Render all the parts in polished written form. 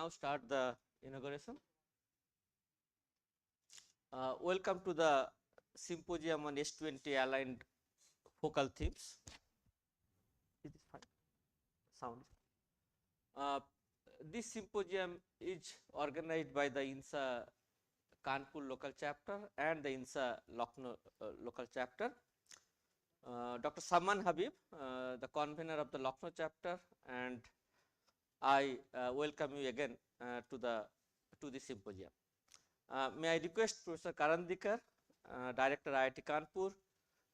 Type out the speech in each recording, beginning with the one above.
now start the inauguration. Welcome to the Symposium on S20 aligned focal themes. Is this fine? Sound. This symposium is organized by the INSA Kanpur local chapter and the INSA Lucknow local chapter. Dr. Saman Habib, the convener of the Lucknow chapter, and I welcome you again to the symposium. May I request Professor Karandikar, Director IIT Kanpur,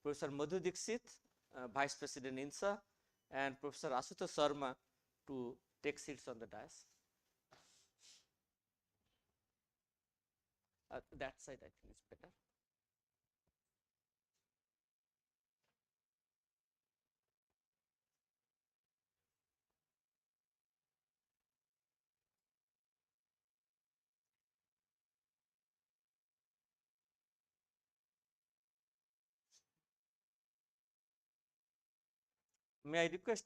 Professor Madhu Dixit, Vice President INSA, and Professor Ashutosh Sharma to take seats on the dais. That side I think is better. May I request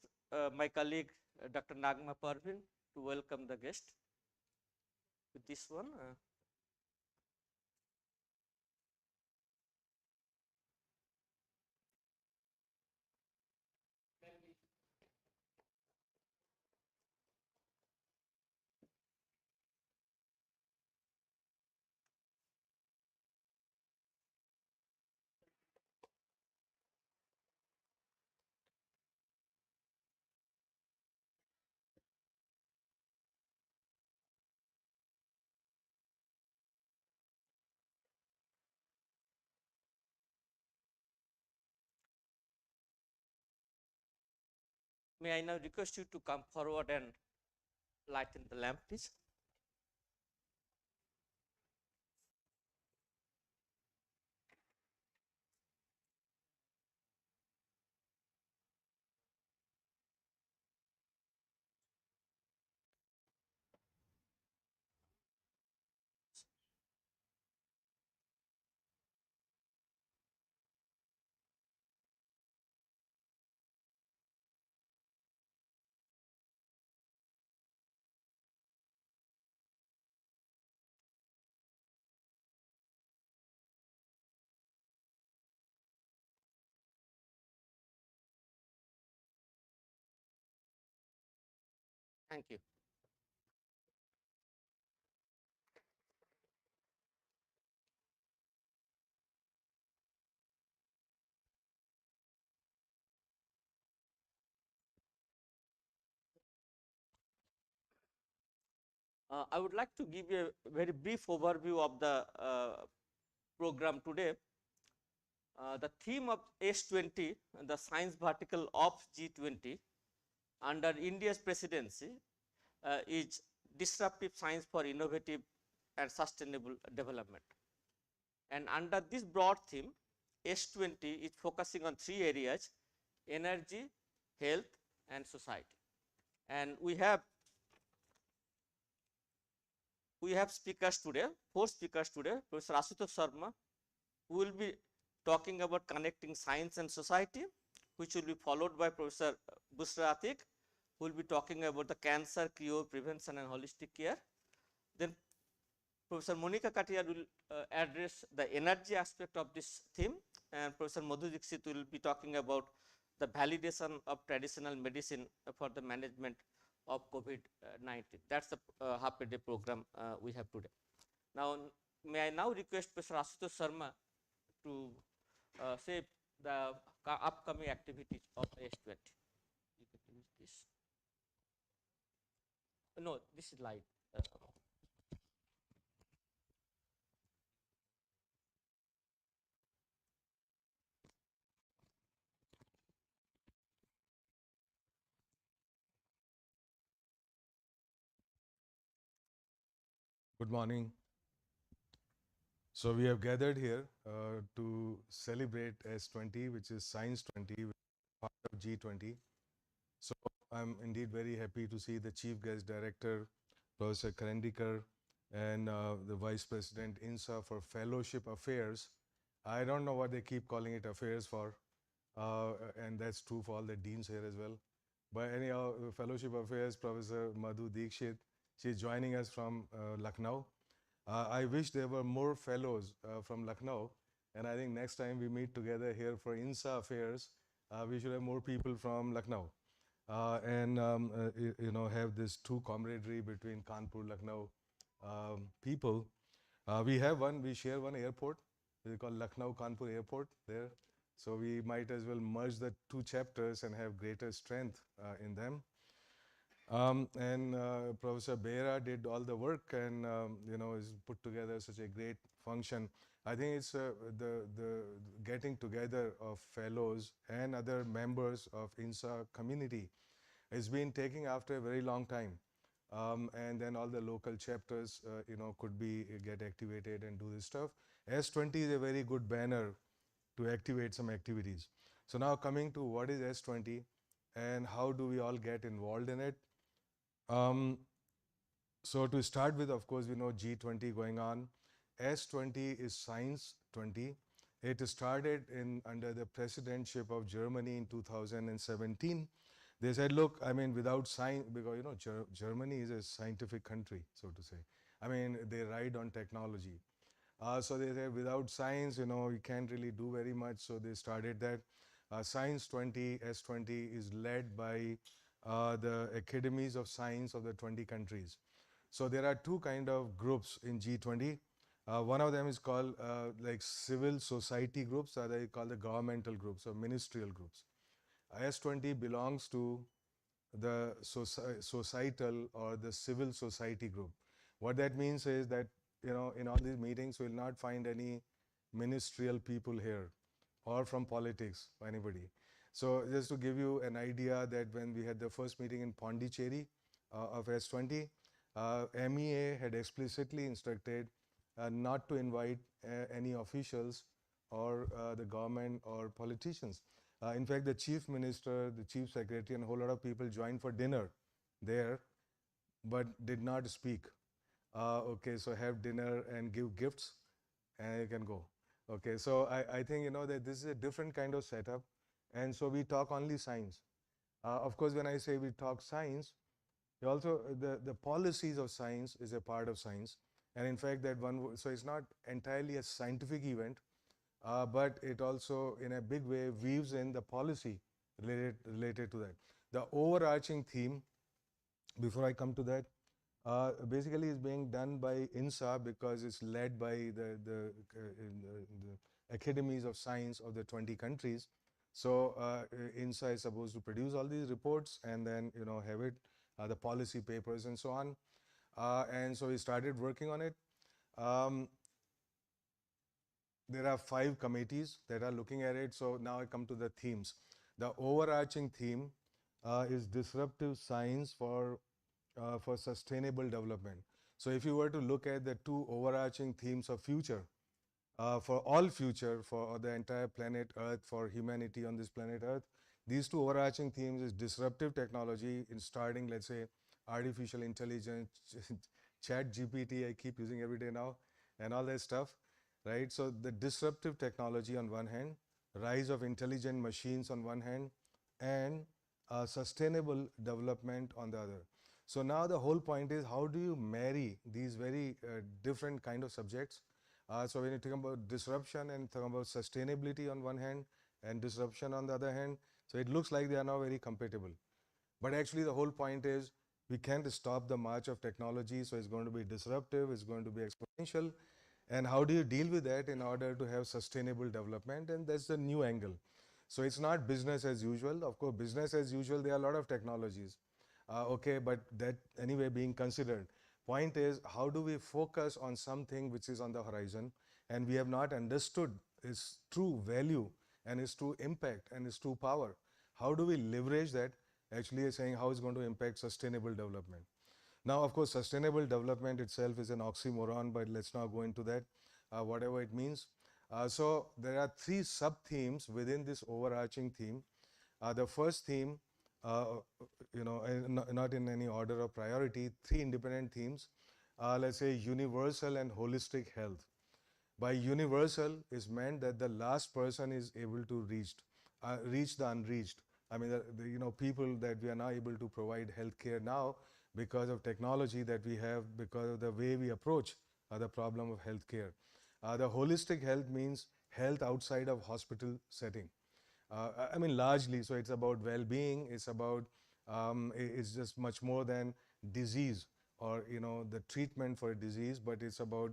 my colleague Dr. Nagma Parvin to welcome the guest with this one. May I now request you to come forward and lighten the lamp, please. Thank you. I would like to give you a very brief overview of the program today. The theme of S20, the science vertical of G20 under India's presidency is disruptive science for innovative and sustainable development. And under this broad theme, S20 is focusing on three areas: energy, health, and society. And we have speakers today, four speakers today. Professor Ashutosh Sharma, who will be talking about connecting science and society, which will be followed by Professor Bushra Atiq, who will be talking about the cancer cure, prevention, and holistic care. Then Professor Monica Katia will address the energy aspect of this theme, and Professor Madhu Dixit will be talking about the validation of traditional medicine for the management of COVID-19. That's the half a day program we have today. Now, may I now request Professor Ashutosh Sharma to say the upcoming activities of S20. You can use this. No, this is light. Good morning. So we have gathered here to celebrate S20, which is Science 20, part of G20. So I'm indeed very happy to see the Chief Guest Director, Professor Karandikar, and the Vice President INSA for Fellowship Affairs. I don't know what they keep calling it affairs for, and that's true for all the deans here as well. But anyhow, Fellowship Affairs, Professor Madhu Dixit, She's joining us from Lucknow. I wish there were more fellows from Lucknow, and I think next time we meet together here for INSA affairs, we should have more people from Lucknow. And have this true camaraderie between Kanpur, Lucknow people. We share one airport. We call Lucknow Kanpur Airport there. So we might as well merge the two chapters and have greater strength in them. And Professor Behra did all the work and has put together such a great function. I think it's the getting together of fellows and other members of INSA community has been taking after a very long time. And then all the local chapters, could be get activated and do this stuff. S20 is a very good banner to activate some activities. So now coming to what is S20 and how do we all get involved in it? So to start with, of course, we know G20 going on. S20 is Science 20. It started under the presidency of Germany in 2017. They said, look, I mean, without science, because, Germany is a scientific country, so to say. I mean, they ride on technology. So they said, without science, you can't really do very much. So they started that. Science 20, S20 is led by the academies of science of the 20 countries. So there are two kind of groups in G20. One of them is called like civil society groups, or they call the governmental groups or ministerial groups. S20 belongs to the societal or the civil society group. What that means is that, in all these meetings, we will not find any ministerial people here or from politics, anybody. So just to give you an idea that when we had the first meeting in Pondicherry of S20, MEA had explicitly instructed not to invite any officials or the government or politicians. In fact, the chief minister, the chief secretary, and a whole lot of people joined for dinner there, but did not speak. Okay, so have dinner and give gifts, and you can go. Okay, so I think that this is a different kind of setup, and so we talk only science. Of course, when I say we talk science, also the policies of science is a part of science, and in fact so it's not entirely a scientific event, but it also in a big way weaves in the policy related to that. The overarching theme, before I come to that, basically is being done by INSA because it's led by the academies of science of the 20 countries. So INSA is supposed to produce all these reports and then have it, the policy papers and so on. And so we started working on it. There are 5 committees that are looking at it. So now I come to the themes. The overarching theme is disruptive science for sustainable development. So if you were to look at the 2 overarching themes of future, for all future, for the entire planet Earth, for humanity on this planet Earth, these 2 overarching themes is disruptive technology in starting, let's say, artificial intelligence, chat GPT, I keep using every day now, and all that stuff, right? So the disruptive technology on one hand, rise of intelligent machines on one hand, and sustainable development on the other. So now the whole point is, how do you marry these very different kind of subjects? So when you talk about disruption and talk about sustainability on one hand and disruption on the other hand, so it looks like they are now very compatible. But actually the whole point is we can't stop the march of technology, so it's going to be disruptive, it's going to be exponential. And how do you deal with that in order to have sustainable development? And that's the new angle. So it's not business as usual. Of course, business as usual, there are a lot of technologies. Okay, but that anyway being considered. Point is, how do we focus on something which is on the horizon and we have not understood its true value and its true impact and its true power? How do we leverage that? Actually saying how it's going to impact sustainable development. Now, of course, sustainable development itself is an oxymoron, but let's not go into that, whatever it means. So there are 3 sub-themes within this overarching theme. The first theme, not in any order of priority, 3 independent themes. Let's say universal and holistic health. By universal is meant that the last person is able to reach the unreached. I mean, people that we are now able to provide healthcare now, because of technology that we have, because of the way we approach the problem of healthcare. The holistic health means health outside of hospital setting. I mean, largely, so it's about well-being. It's about it's just much more than disease or the treatment for a disease, but it's about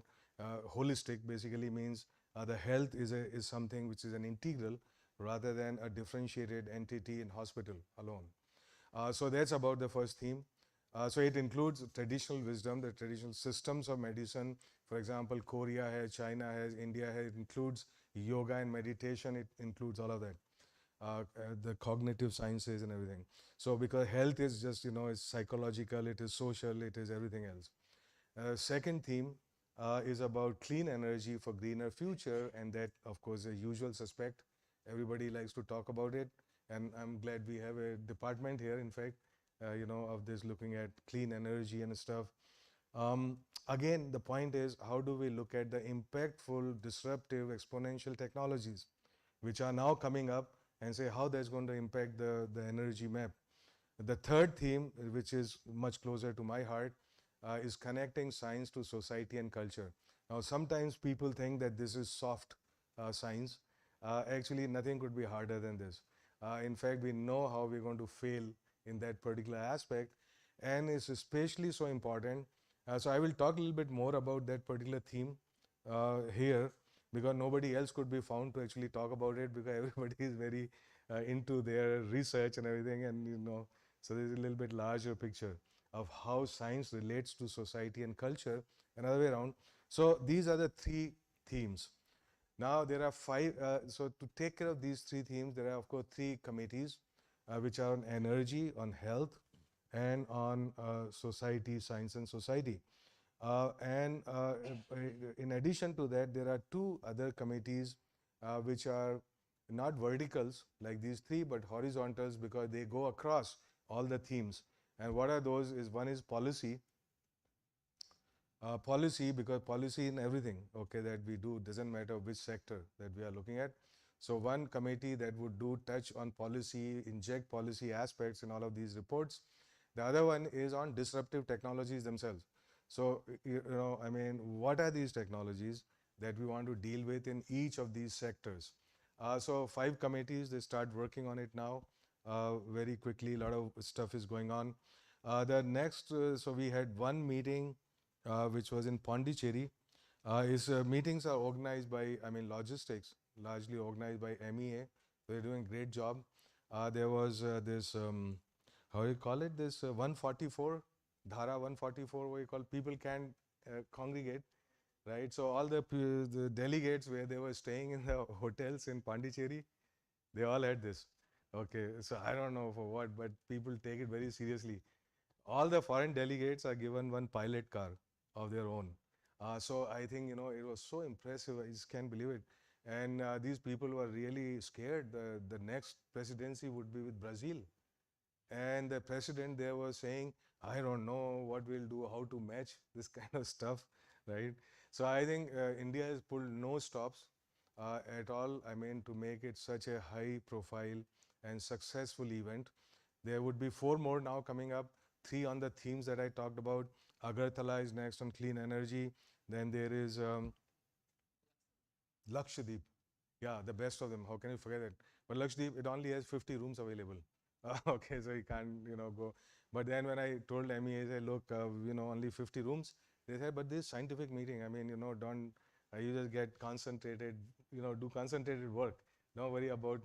holistic. Basically, means the health is something which is an integral rather than a differentiated entity in hospital alone. So that's about the first theme. So it includes traditional wisdom, the traditional systems of medicine. For example, Korea has, China has, India has. It includes yoga and meditation. It includes all of that. The cognitive sciences and everything. So because health is just, it's psychological, it is social, it is everything else. Second theme is about clean energy for greener future, and that, of course, a usual suspect. Everybody likes to talk about it, and I'm glad we have a department here, in fact, of this looking at clean energy and stuff. Um, Again, the point is, how do we look at the impactful, disruptive, exponential technologies which are now coming up and say how that's going to impact the energy map. The third theme, which is much closer to my heart, is connecting science to society and culture. Now, sometimes people think that this is soft science. Actually, nothing could be harder than this. In fact, we know how we're going to fail in that particular aspect, and it's especially so important. So I will talk a little bit more about that particular theme here, because nobody else could be found to actually talk about it, because everybody is very into their research and everything, and so there's a little bit larger picture of how science relates to society and culture and other way around. So these are the three themes. Now there are five, so to take care of these three themes, there are of course three committees which are on energy, on health, and on society, science and society. And in addition to that, there are two other committees which are not verticals like these three, but horizontals, because they go across all the themes. And what are those? Is one is policy. Policy, because policy in everything, okay, that we do, doesn't matter which sector that we are looking at. So one committee that would do touch on policy, inject policy aspects in all of these reports. The other one is on disruptive technologies themselves. So, I mean, what are these technologies that we want to deal with in each of these sectors? So five committees, they start working on it now very quickly. A lot of stuff is going on. The next, so we had one meeting which was in Pondicherry. His meetings are organized by, I mean, logistics, largely organized by MEA. They're doing a great job. There was this, how do you call it, this 144, Dhara 144, what you call, people can congregate, right? So all the delegates where they were staying in the hotels in Pondicherry, they all had this. Okay, so I don't know for what, but people take it very seriously. All the foreign delegates are given one pilot car of their own. So I think, it was so impressive. I just can't believe it. And these people were really scared. The next presidency would be with Brazil. And the president there was saying, I don't know what we'll do, how to match this kind of stuff, right? So I think India has pulled no stops at all. I mean, to make it such a high profile and successful event. There would be four more now coming up, three on the themes that I talked about. Agartala is next on clean energy. Then there is Lakshadweep. Yeah, the best of them. How can you forget it? But Lakshadweep, it only has 50 rooms available. Okay, so you can't, go. But then when I told MEA, I said, look, only 50 rooms. They said, but this scientific meeting, I mean, don't, you just get concentrated, do concentrated work. Don't worry about,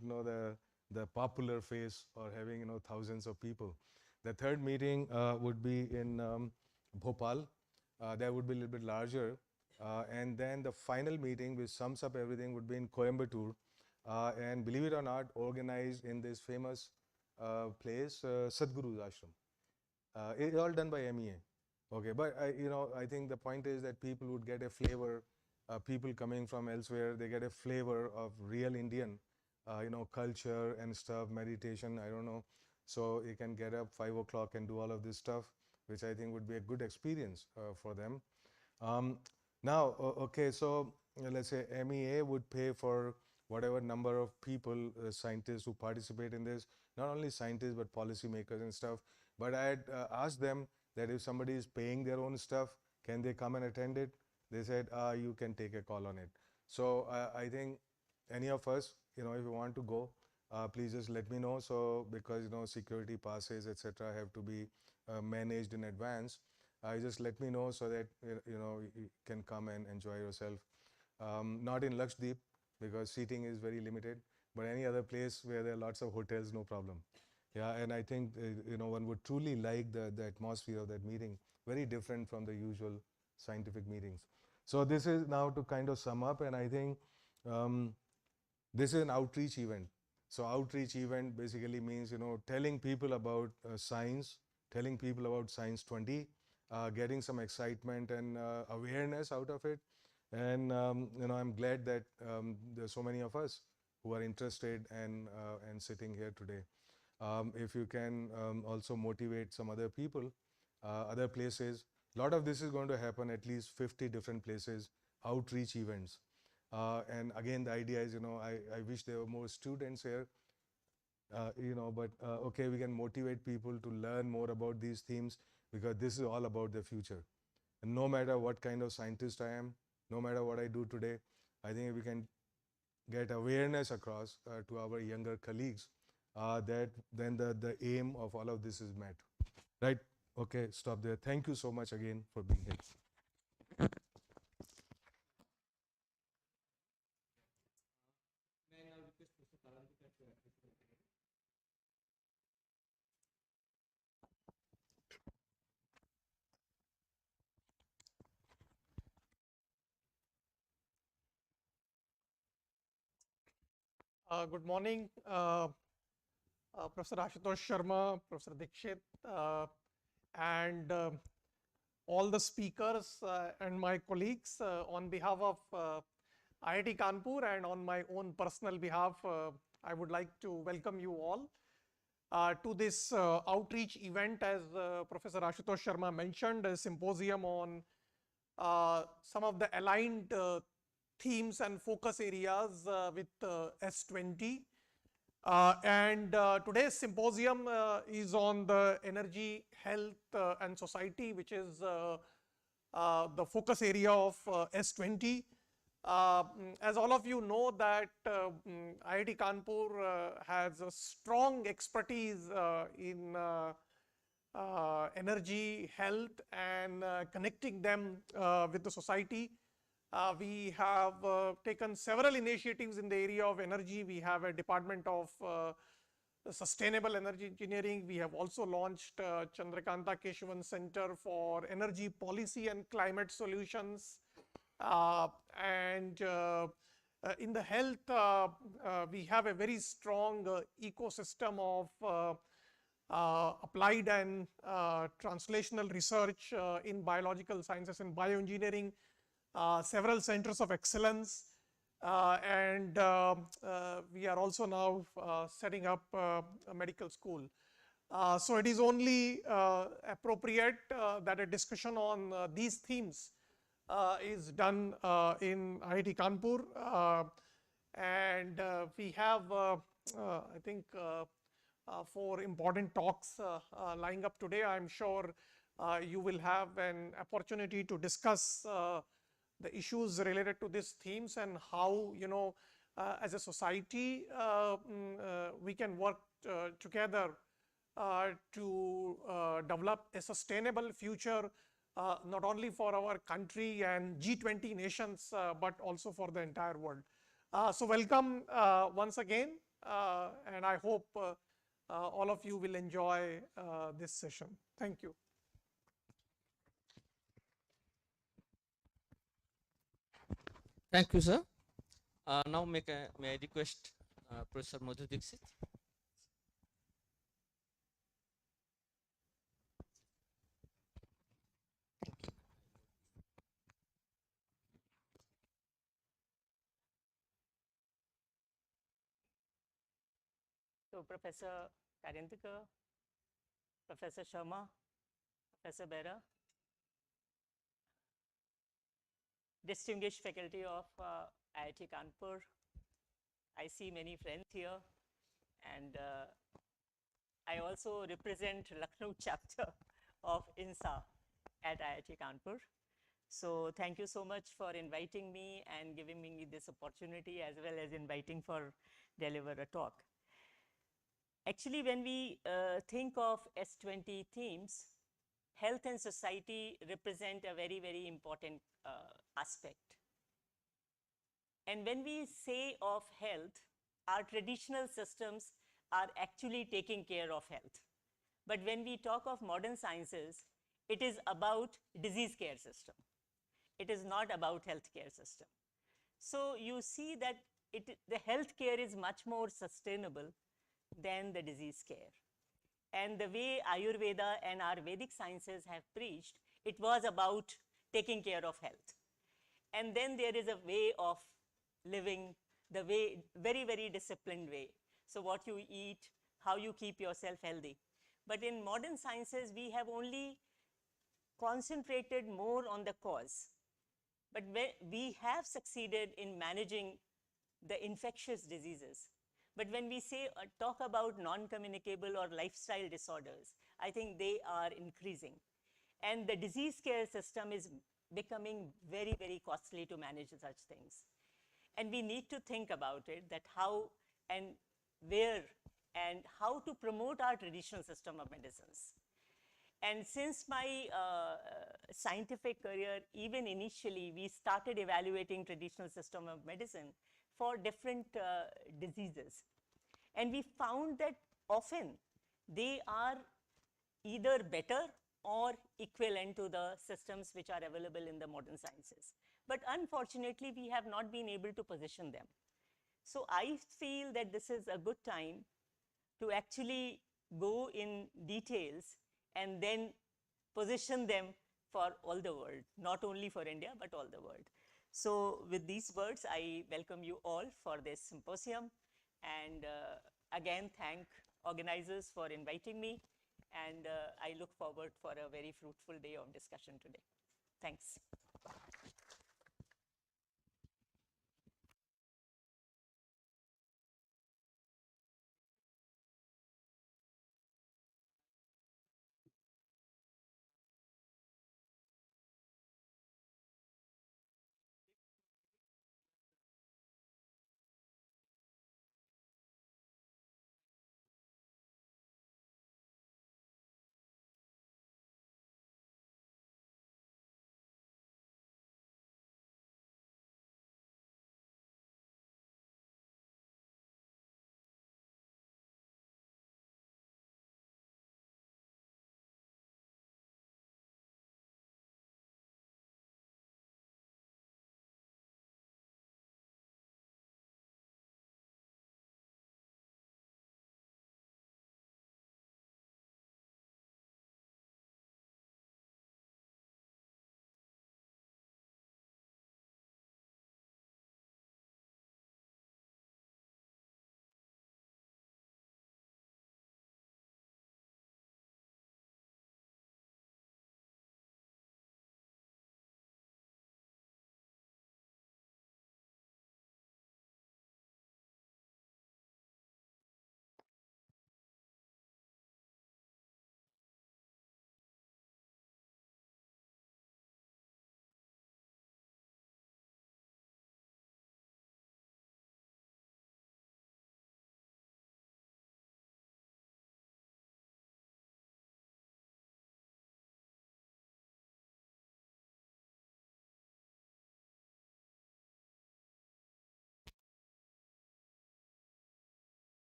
the popular face or having, thousands of people. The third meeting would be in Bhopal. That would be a little bit larger. And then the final meeting, which sums up everything, would be in Coimbatore. And believe it or not, organized in this famous place, Sadhguru's ashram. It's all done by MEA. Okay, but I think the point is that people would get a flavor. People coming from elsewhere, they get a flavor of real Indian, culture and stuff, meditation. I don't know. So you can get up 5 o'clock and do all of this stuff, which I think would be a good experience for them. Um, Now, okay, so let's say MEA would pay for whatever number of people, scientists who participate in this, not only scientists, but policymakers and stuff. But I had asked them that if somebody is paying their own stuff, can they come and attend it? They said, you can take a call on it. So I think any of us, if you want to go, please just let me know. So because security passes, etc., have to be managed in advance. Just let me know so that you can come and enjoy yourself. Not in Lakshadweep because seating is very limited, but any other place where there are lots of hotels, no problem. Yeah, and I think one would truly like the atmosphere of that meeting, very different from the usual scientific meetings. So this is now to kind of sum up, and I think this is an outreach event. So outreach event basically means telling people about science, telling people about Science 20, getting some excitement and awareness out of it. And I'm glad that there's so many of us who are interested and sitting here today. If you can also motivate some other people, other places. A lot of this is going to happen at least 50 different places, outreach events. And again, the idea is, I wish there were more students here, but okay, we can motivate people to learn more about these themes because this is all about the future. And no matter what kind of scientist I am, no matter what I do today, I think we can get awareness across to our younger colleagues that then the aim of all of this is met. Right? Okay, stop there. Thank you so much again for being here. Good morning, Professor Ashutosh Sharma, Professor Dikshit, and all the speakers and my colleagues. On behalf of IIT Kanpur and on my own personal behalf, I would like to welcome you all to this outreach event, as Professor Ashutosh Sharma mentioned, a symposium on some of the aligned themes and focus areas with S20. And today's symposium is on the energy, health and society, which is the focus area of S20. As all of you know that IIT Kanpur has a strong expertise in energy, health and connecting them with the society. We have taken several initiatives in the area of energy. We have a department of sustainable energy engineering. We have also launched Chandrakanta Keshavan Center for Energy Policy and Climate Solutions. And in the health, we have a very strong ecosystem of applied and translational research in biological sciences and bioengineering. Several centers of excellence, and we are also now setting up a medical school. So it is only appropriate that a discussion on these themes is done in IIT Kanpur, and we have I think 4 important talks lying up today. I'm sure you will have an opportunity to discuss the issues related to these themes and how, as a society, we can work together to develop a sustainable future, not only for our country and G20 nations, but also for the entire world. So welcome once again, and I hope all of you will enjoy this session. Thank you. Thank you, sir. Now may I request Professor Madhu Dixit. So Professor Karyantikar, Professor Sharma, Professor Bera, distinguished faculty of IIT Kanpur. I see many friends here, and I also represent Lucknow chapter of INSA at IIT Kanpur. So thank you so much for inviting me and giving me this opportunity, as well as inviting for deliver a talk. Actually, when we think of S20 themes, health and society represent a very, very important aspect. And when we say of health, our traditional systems are actually taking care of health. But when we talk of modern sciences, it is about disease care system. It is not about healthcare system. So you see that the healthcare is much more sustainable than the disease care. And the way Ayurveda and our Vedic sciences have preached, it was about taking care of health. And then there is a way of living, the way, very, very disciplined way. So what you eat, how you keep yourself healthy. But in modern sciences, we have only concentrated more on the cause. But we have succeeded in managing the infectious diseases. But when we say, talk about non-communicable or lifestyle disorders, I think they are increasing. And the disease care system is becoming very, very costly to manage such things. And we need to think about it, that how and where and how to promote our traditional system of medicines. And since my scientific career, even initially, we started evaluating traditional system of medicine for different diseases. And we found that often they are either better or equivalent to the systems which are available in the modern sciences. But unfortunately, we have not been able to position them. So I feel that this is a good time to actually go in details and then position them for all the world, not only for India, but all the world. So with these words, I welcome you all for this symposium, and again, thank organizers for inviting me, and I look forward for a very fruitful day of discussion today. Thanks.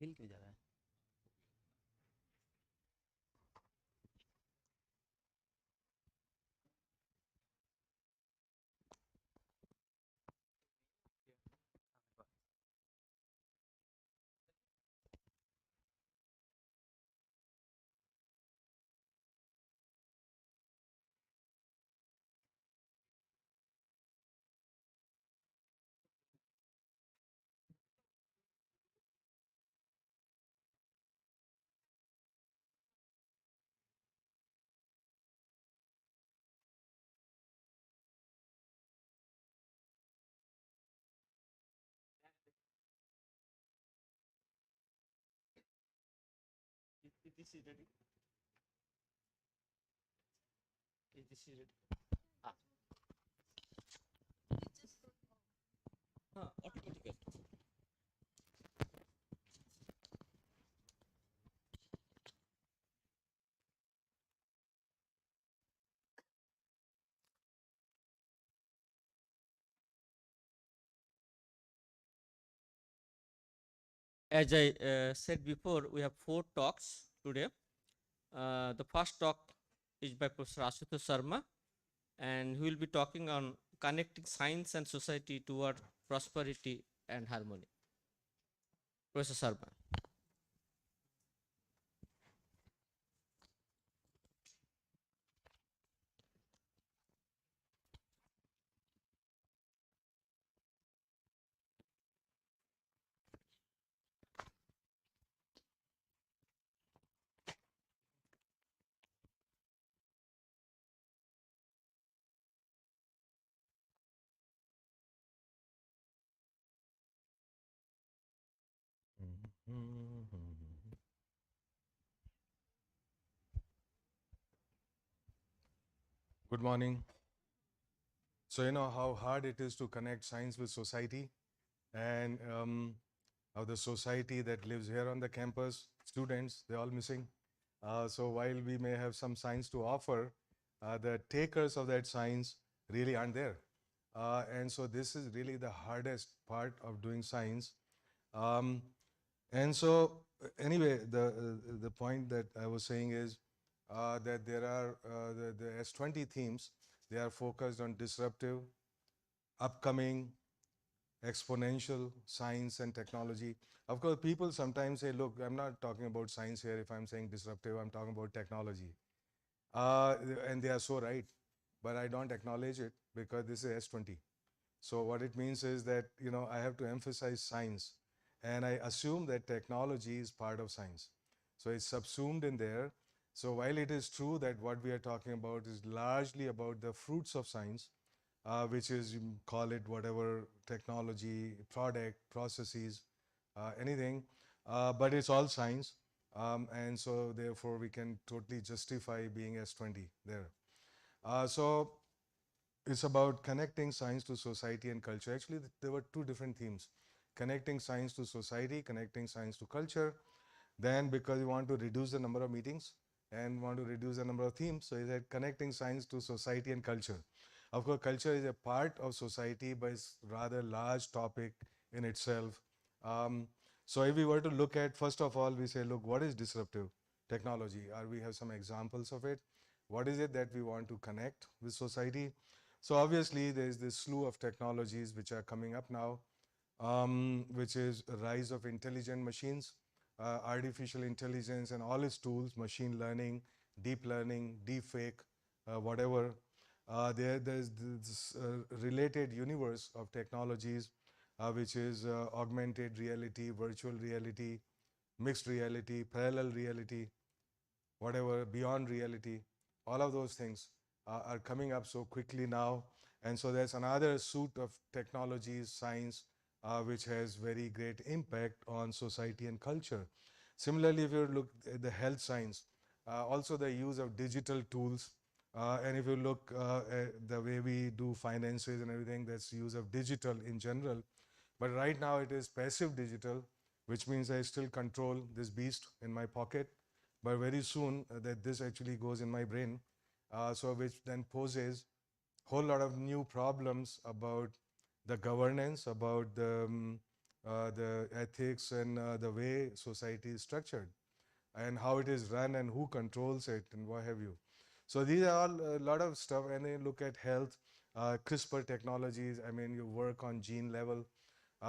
हिल क्यों जा रहा है? This is ready. Is this is ready? Ah. Automatically. As I said before, we have 4 talks today. The first talk is by Professor Ashutosh Sharma, and he will be talking on connecting science and society toward prosperity and harmony. Professor Sharma. Good morning. So you know how hard it is to connect science with society, and how the society that lives here on the campus, students, they're all missing. So while we may have some science to offer, the takers of that science really aren't there. And so this is really the hardest part of doing science. Um, and so anyway, the point that I was saying is that there are the S20 themes. They are focused on disruptive, upcoming, exponential science and technology. Of course, people sometimes say, look, I'm not talking about science here. If I'm saying disruptive, I'm talking about technology. And they are so right, but I don't acknowledge it because this is S20. So what it means is that, you know, I have to emphasize science, and I assume that technology is part of science. So it's subsumed in there. So while it is true that what we are talking about is largely about the fruits of science, which is, you call it whatever, technology, product, processes, anything, but it's all science. And so therefore we can totally justify being S20 there. So it's about connecting science to society and culture. Actually, there were 2 different themes: connecting science to society, connecting science to culture. Then, because we want to reduce the number of meetings and want to reduce the number of themes, so he said connecting science to society and culture. Of course, culture is a part of society, but it's rather large topic in itself. Um, so if we were to look at, first of all, we say, look, what is disruptive technology? Or we have some examples of it. What is it that we want to connect with society? So obviously, there's this slew of technologies which are coming up now, which is a rise of intelligent machines, artificial intelligence and all its tools, machine learning, deep learning, deep fake, whatever. There's this related universe of technologies, which is augmented reality, virtual reality, mixed reality, parallel reality, whatever, beyond reality. All of those things are coming up so quickly now. And so there's another suite of technologies, science, which has very great impact on society and culture. Similarly, if you look at the health science, also the use of digital tools, and if you look at the way we do finances and everything, that's use of digital in general. But right now it is passive digital, which means I still control this beast in my pocket, but very soon that this actually goes in my brain, so which then poses whole lot of new problems about the governance, about the ethics and the way society is structured and how it is run and who controls it and what have you. So these are all a lot of stuff. And then look at health, CRISPR technologies. I mean, you work on gene level.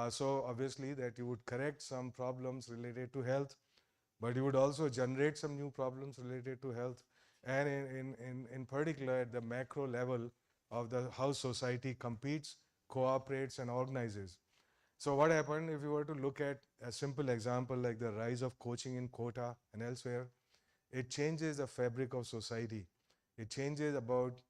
So obviously that you would correct some problems related to health, but you would also generate some new problems related to health. And in particular at the macro level of the how society competes, cooperates and organizes. So what happened if you were to look at a simple example like the rise of coaching in Kota and elsewhere, it changes the fabric of society. It changes about,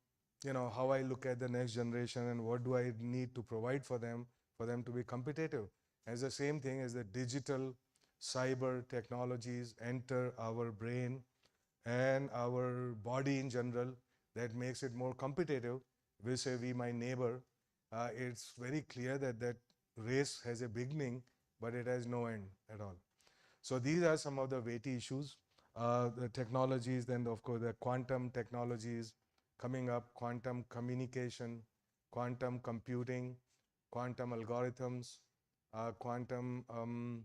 you know, how I look at the next generation and what do I need to provide for them to be competitive. As the same thing as the digital cyber technologies enter our brain and our body in general, that makes it more competitive vis-a-vis my neighbor, it's very clear that that race has a beginning, but it has no end at all. So these are some of the weighty issues. The technologies, then of course the quantum technologies coming up, quantum communication, quantum computing, quantum algorithms, quantum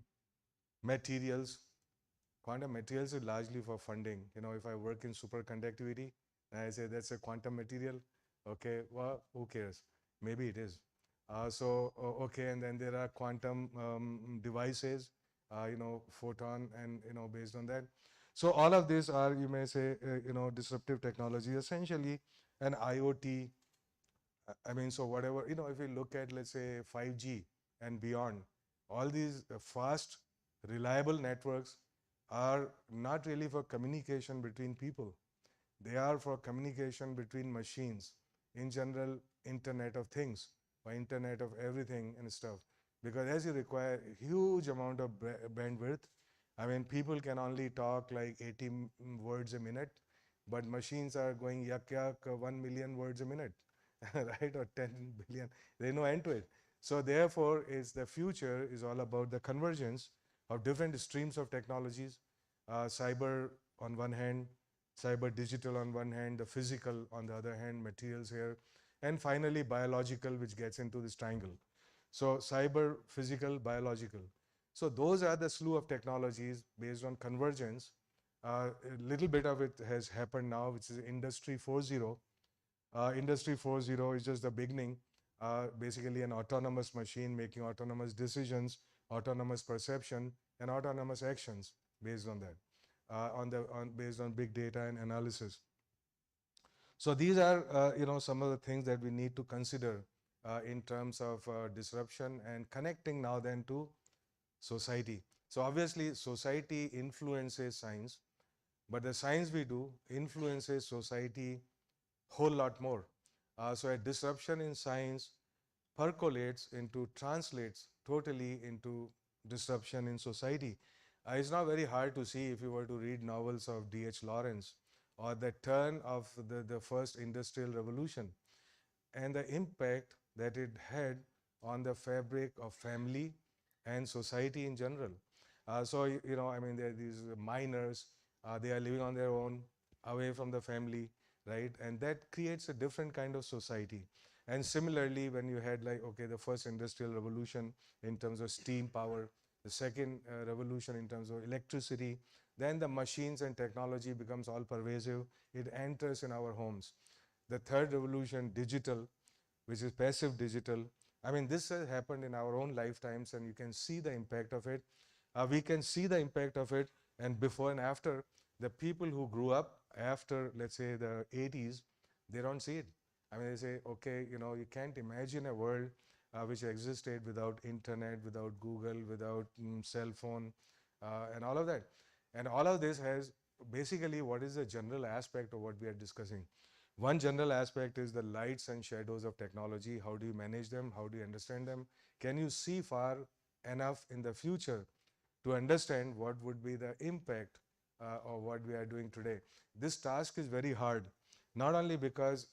materials. Quantum materials is largely for funding. You know, if I work in superconductivity and I say that's a quantum material, okay, well, who cares? Maybe it is. Okay, and then there are quantum devices, photon, and, based on that. So all of these are, you may say, disruptive technology, essentially an IoT. I mean, so whatever, if we look at, let's say, 5G and beyond, all these fast, reliable networks are not really for communication between people. They are for communication between machines. In general, Internet of Things or Internet of Everything and stuff. Because as you require a huge amount of bandwidth, I mean, people can only talk like 80 words a minute, but machines are going yak yak 1 million words a minute, right? Or 10 billion. There's no end to it. So therefore, the future is all about the convergence of different streams of technologies, cyber on one hand, cyber digital on one hand, the physical on the other hand, materials here, and finally biological, which gets into this triangle. So cyber, physical, biological. So those are the slew of technologies based on convergence. A little bit of it has happened now, which is Industry 4.0. Industry 4.0 is just the beginning. Basically an autonomous machine making autonomous decisions, autonomous perception, and autonomous actions based on that, based on big data and analysis. So these are, some of the things that we need to consider in terms of disruption and connecting now then to society. So obviously society influences science, but the science we do influences society whole lot more. So a disruption in science percolates into, translates totally into disruption in society. It's not very hard to see if you were to read novels of D.H. Lawrence or the turn of the first industrial revolution and the impact that it had on the fabric of family and society in general. I mean, there are these miners, they are living on their own, away from the family, right? And that creates a different kind of society. And similarly, when you had like, okay, the first industrial revolution in terms of steam power, the second revolution in terms of electricity, then the machines and technology becomes all pervasive. It enters in our homes. The third revolution, digital, which is passive digital. I mean, this has happened in our own lifetimes, and you can see the impact of it. We can see the impact of it, and before and after. The people who grew up after, let's say, the 80s, they don't see it. I mean, they say, okay, you can't imagine a world which existed without internet, without Google, without cell phone, and all of that. And all of this has basically what is the general aspect of what we are discussing. One general aspect is the lights and shadows of technology. How do you manage them? How do you understand them? Can you see far enough in the future to understand what would be the impact of what we are doing today? This task is very hard, not only because,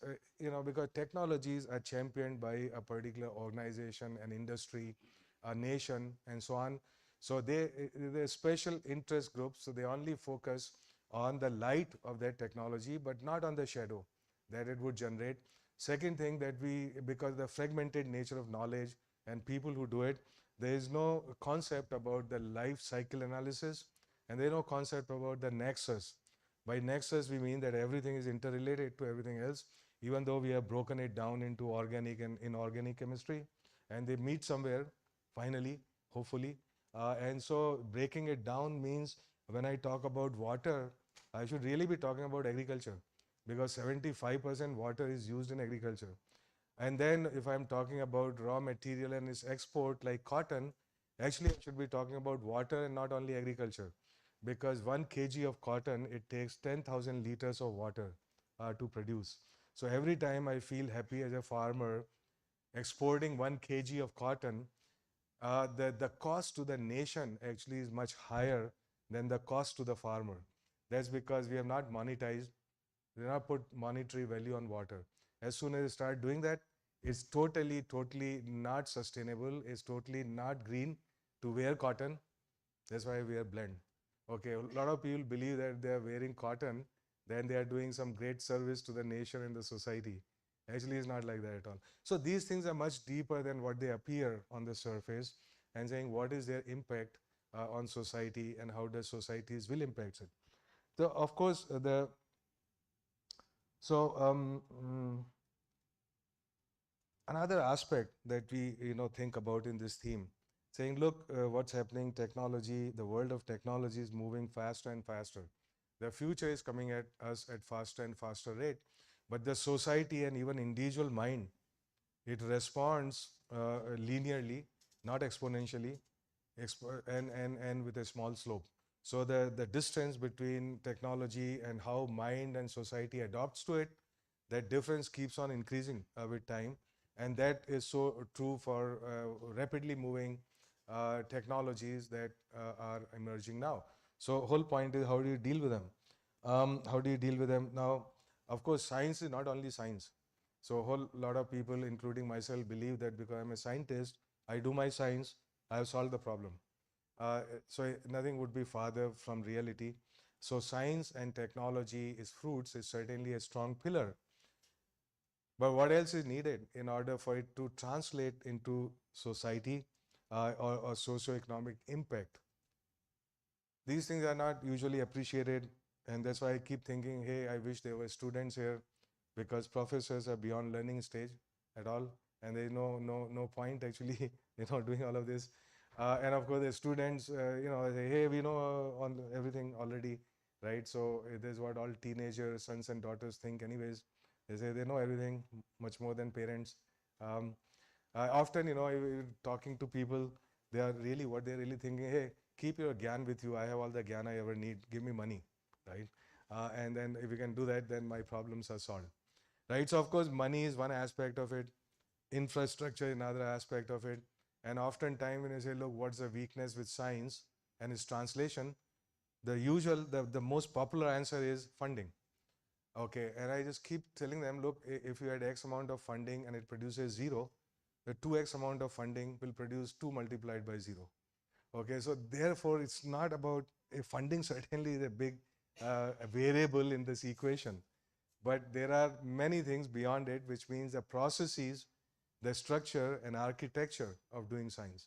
because technologies are championed by a particular organization, an industry, a nation, and so on. So they're special interest groups, so they only focus on the light of that technology, but not on the shadow that it would generate. Second thing that because the fragmented nature of knowledge and people who do it, there is no concept about the life cycle analysis, and there is no concept about the nexus. By nexus, we mean that everything is interrelated to everything else, even though we have broken it down into organic and inorganic chemistry, and they meet somewhere, finally, hopefully. And so breaking it down means when I talk about water, I should really be talking about agriculture, because 75% water is used in agriculture. And then if I'm talking about raw material and its export like cotton, actually I should be talking about water and not only agriculture, because 1 kg of cotton, it takes 10,000 liters of water to produce. So every time I feel happy as a farmer exporting 1 kg of cotton, the cost to the nation actually is much higher than the cost to the farmer. That's because we have not monetized, we have not put monetary value on water. As soon as you start doing that, it's totally not sustainable, it's totally not green to wear cotton. That's why we are blend. Okay, a lot of people believe that they are wearing cotton, then they are doing some great service to the nation and the society. Actually, it's not like that at all. So these things are much deeper than what they appear on the surface, and saying what is their impact on society and how does societies will impact it. So of course the so another aspect that we think about in this theme, saying look, what's happening, technology, the world of technology is moving faster and faster. The future is coming at us at faster and faster rate, but the society and even individual mind, it responds linearly, not exponentially, and with a small slope. So the distance between technology and how mind and society adopts to it, that difference keeps on increasing with time. And that is so true for rapidly moving technologies that are emerging now. So whole point is how do you deal with them? How do you deal with them? Now, of course, science is not only science. So a whole lot of people, including myself, believe that because I'm a scientist, I do my science, I have solved the problem. So nothing would be farther from reality. So science and technology is fruits is certainly a strong pillar. But what else is needed in order for it to translate into society or socioeconomic impact? These things are not usually appreciated, and that's why I keep thinking, hey, I wish there were students here, because professors are beyond learning stage at all, and there's no point actually doing all of this. And of course the students say, hey, we know on everything already, right? So there's what all teenagers, sons and daughters think anyways. They say they know everything much more than parents. um, Often, talking to people, they are really what they're really thinking, hey, keep your gyan with you, I have all the gyan I ever need, give me money, right? And then if you can do that, then my problems are solved, right? So of course money is one aspect of it, infrastructure is another aspect of it. And oftentimes when you say, look, what's the weakness with science and its translation, the most popular answer is funding. Okay, and I just keep telling them, look, if you had X amount of funding and it produces 0, the 2x amount of funding will produce 2 multiplied by 0. Okay, so therefore it's not about funding. Certainly is a big variable in this equation, but there are many things beyond it, which means the processes, the structure and architecture of doing science.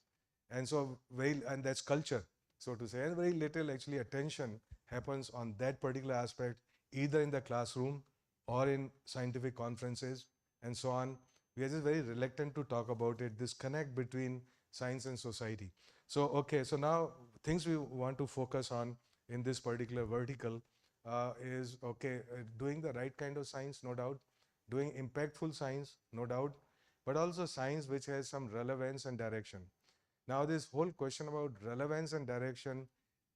And so and that's culture, so to say, and very little actually attention happens on that particular aspect, either in the classroom or in scientific conferences and so on. We are just very reluctant to talk about it, this connect between science and society. So okay, so now things we want to focus on in this particular vertical is, okay, doing the right kind of science, no doubt, doing impactful science, no doubt, but also science which has some relevance and direction. Now this whole question about relevance and direction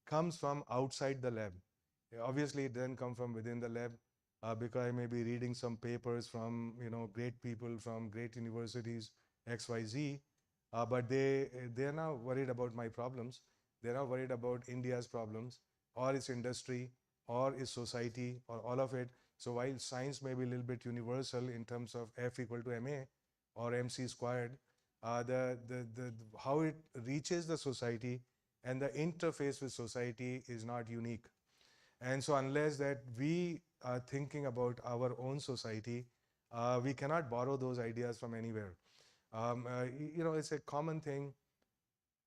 comes from outside the lab. Obviously it doesn't come from within the lab, because I may be reading some papers from great people from great universities XYZ, but they're not worried about my problems. They're not worried about India's problems or its industry or its society or all of it. So while science may be a little bit universal in terms of F equal to ma or mc squared, the how it reaches the society and the interface with society is not unique. And so unless that we are thinking about our own society, we cannot borrow those ideas from anywhere. It's a common thing.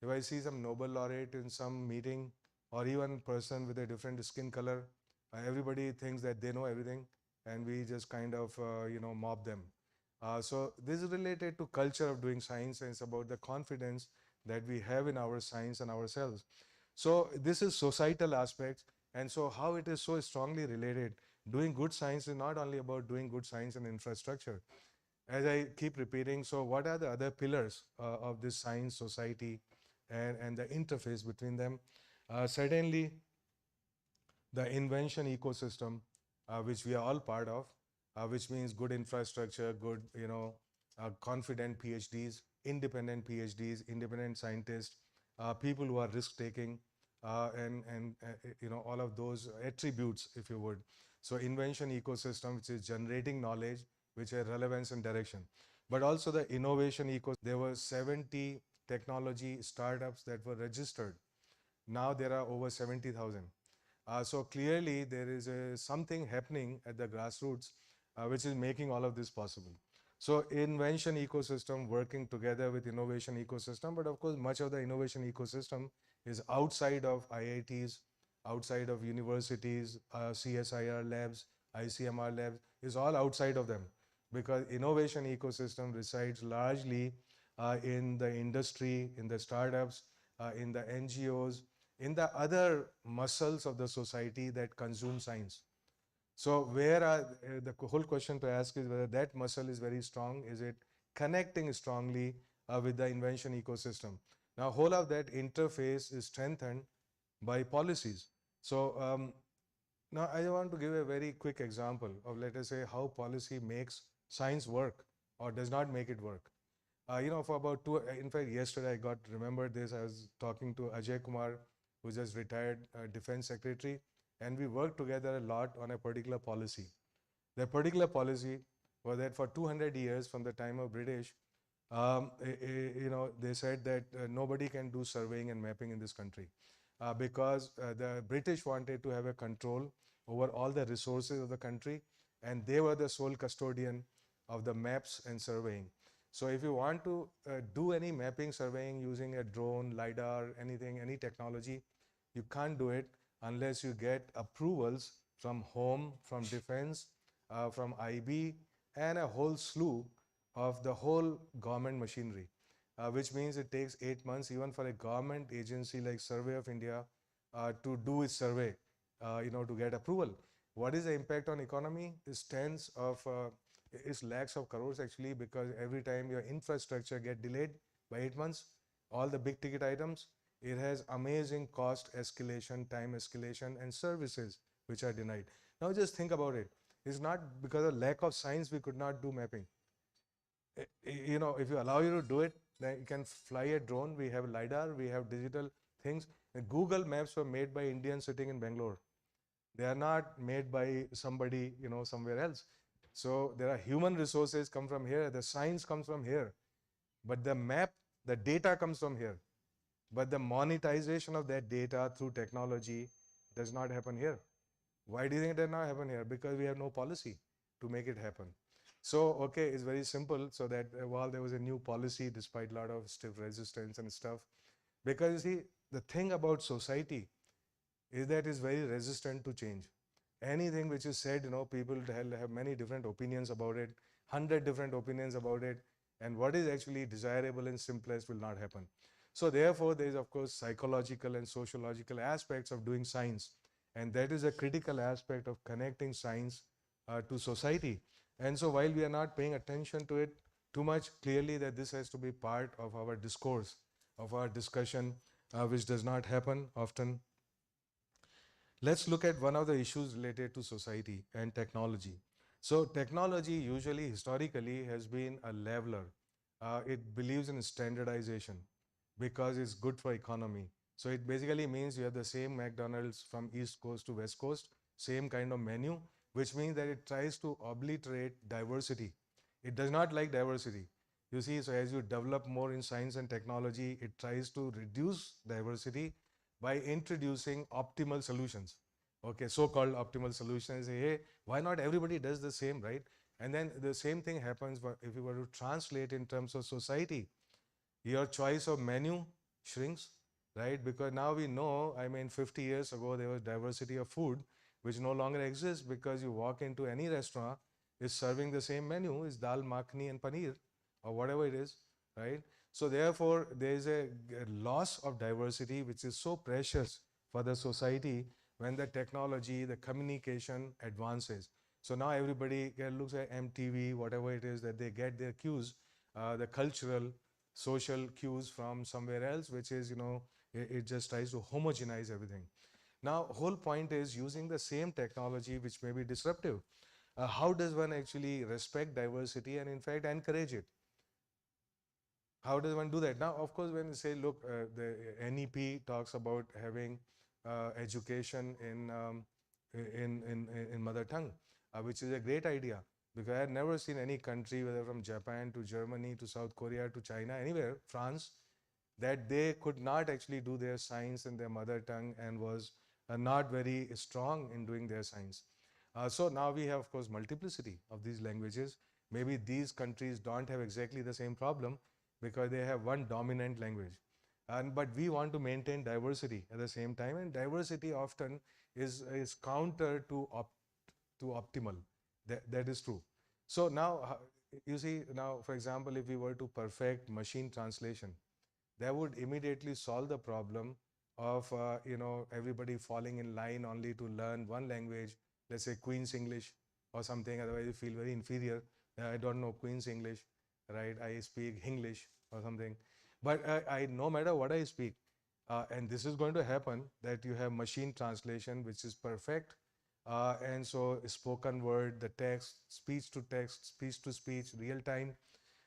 If I see some Nobel laureate in some meeting, or even person with a different skin color, everybody thinks that they know everything, and we just kind of mob them. So this is related to culture of doing science, and it's about the confidence that we have in our science and ourselves. So this is societal aspects, and so how it is so strongly related. Doing good science is not only about doing good science and infrastructure. As I keep repeating, so what are the other pillars of this science, society, and the interface between them? Certainly, the invention ecosystem, which we are all part of, which means good infrastructure, good, confident PhDs, independent PhDs, independent scientists, people who are risk-taking, and all of those attributes, if you would. So invention ecosystem, which is generating knowledge, which has relevance and direction. But also the innovation ecosystem. There were 70 technology startups that were registered. Now there are over 70,000. So clearly there is something happening at the grassroots which is making all of this possible. So invention ecosystem working together with innovation ecosystem, but of course much of the innovation ecosystem is outside of IITs, outside of universities, CSIR labs, ICMR labs, is all outside of them, because innovation ecosystem resides largely in the industry, in the startups, in the NGOs, in the other muscles of the society that consume science. So where are the whole question to ask is whether that muscle is very strong. Is it connecting strongly with the invention ecosystem? Now, whole of that interface is strengthened by policies. So now I want to give a very quick example of, let us say, how policy makes science work or does not make it work. For about in fact, yesterday I remembered this. I was talking to Ajay Kumar, who just retired defense secretary, and we worked together a lot on a particular policy. That particular policy was that for 200 years from the time of British, they said that nobody can do surveying and mapping in this country because the British wanted to have a control over all the resources of the country, and they were the sole custodian of the maps and surveying. So if you want to do any mapping, surveying using a drone, LiDAR, anything, any technology, you can't do it unless you get approvals from Home, from Defense, from IB, and a whole slew of the whole government machinery, which means it takes 8 months even for a government agency like Survey of India to do its survey, to get approval. What is the impact on economy? Is tens of is lakhs of crores actually, because every time your infrastructure get delayed by 8 months, all the big ticket items, it has amazing cost escalation, time escalation, and services which are denied. Now just think about it. It's not because of lack of science we could not do mapping. If you allow you to do it, then you can fly a drone. We have LiDAR, we have digital things. And Google Maps were made by Indians sitting in Bangalore. They are not made by somebody, somewhere else. So there are human resources come from here. The science comes from here. But the map, the data comes from here. But the monetization of that data through technology does not happen here. Why do you think it does not happen here? Because we have no policy to make it happen. So, okay, it's very simple. So that while there was a new policy, despite a lot of stiff resistance and stuff, because you see, the thing about society is that it's very resistant to change. Anything which is said, people have many different opinions about it, 100 different opinions about it, and what is actually desirable and simplest will not happen. So therefore, there is, of course, psychological and sociological aspects of doing science, and that is a critical aspect of connecting science to society. And so while we are not paying attention to it too much, clearly that this has to be part of our discourse, of our discussion, which does not happen often. Let's look at one of the issues related to society and technology. So technology usually historically has been a leveler. It believes in standardization because it's good for economy. So it basically means you have the same McDonald's from East Coast to West Coast, same kind of menu, which means that it tries to obliterate diversity. It does not like diversity. You see, so as you develop more in science and technology, it tries to reduce diversity by introducing optimal solutions. Okay, so-called optimal solutions. Hey, why not everybody does the same, right? And then the same thing happens if you were to translate in terms of society. Your choice of menu shrinks, right? Because now we know, 50 years ago, there was diversity of food, which no longer exists because you walk into any restaurant, it's serving the same menu, is dal makhni and paneer, or whatever it is, right? So therefore, there is a loss of diversity, which is so precious for the society when the technology, the communication advances. So now everybody looks at MTV, whatever it is, that they get their cues, the cultural, social cues from somewhere else, which is, it just tries to homogenize everything. Now, whole point is using the same technology, which may be disruptive. How does one actually respect diversity and in fact encourage it? How does one do that? Now, of course, when you say, look, the NEP talks about having education in mother tongue, which is a great idea, because I had never seen any country, whether from Japan to Germany to South Korea to China, anywhere, France, that they could not actually do their science in their mother tongue and was not very strong in doing their science. So now we have, of course, multiplicity of these languages. Maybe these countries don't have exactly the same problem because they have one dominant language. But we want to maintain diversity at the same time, and diversity often is counter to optimal. That is true. So now, you see, now, for example, if we were to perfect machine translation, that would immediately solve the problem of everybody falling in line only to learn one language, let's say Queen's English or something. Otherwise, you feel very inferior. I don't know Queen's English, right? I speak English or something. But I no matter what I speak, and this is going to happen, that you have machine translation, which is perfect. And so spoken word, the text, speech to speech, real time,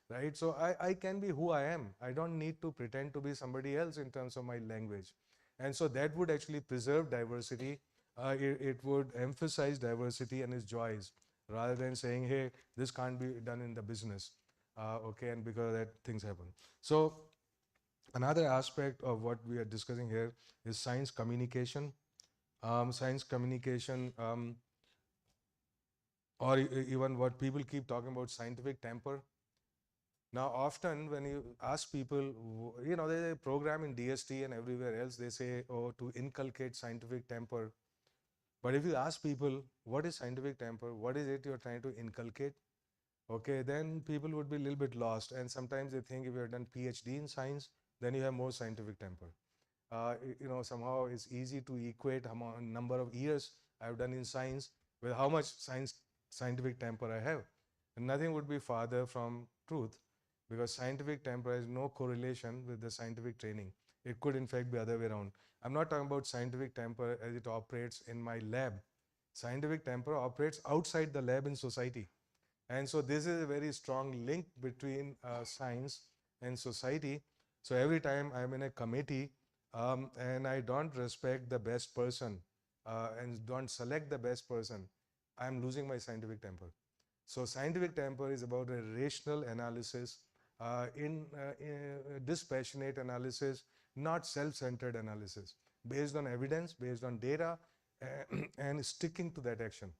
right? So I can be who I am. I don't need to pretend to be somebody else in terms of my language. And so that would actually preserve diversity. It would emphasize diversity and its joys, rather than saying, hey, this can't be done in the business. Okay, and because of that, things happen. So another aspect of what we are discussing here is science communication. Science communication, or even what people keep talking about, scientific temper. Now, often when you ask people, there's a program in DST and everywhere else, they say, oh, to inculcate scientific temper. But if you ask people, what is scientific temper? What is it you're trying to inculcate? Okay, then people would be a little bit lost. And sometimes they think if you have done PhD in science, then you have more scientific temper. Somehow it's easy to equate how number of years I've done in science with how much scientific temper I have. And nothing would be farther from truth, because scientific temper has no correlation with the scientific training. It could in fact be other way around. I'm not talking about scientific temper as it operates in my lab. Scientific temper operates outside the lab in society. And so this is a very strong link between science and society. So every time I'm in a committee and I don't respect the best person and don't select the best person, I'm losing my scientific temper. So scientific temper is about a rational analysis, dispassionate analysis, not self-centered analysis, based on evidence, based on data, and sticking to that action.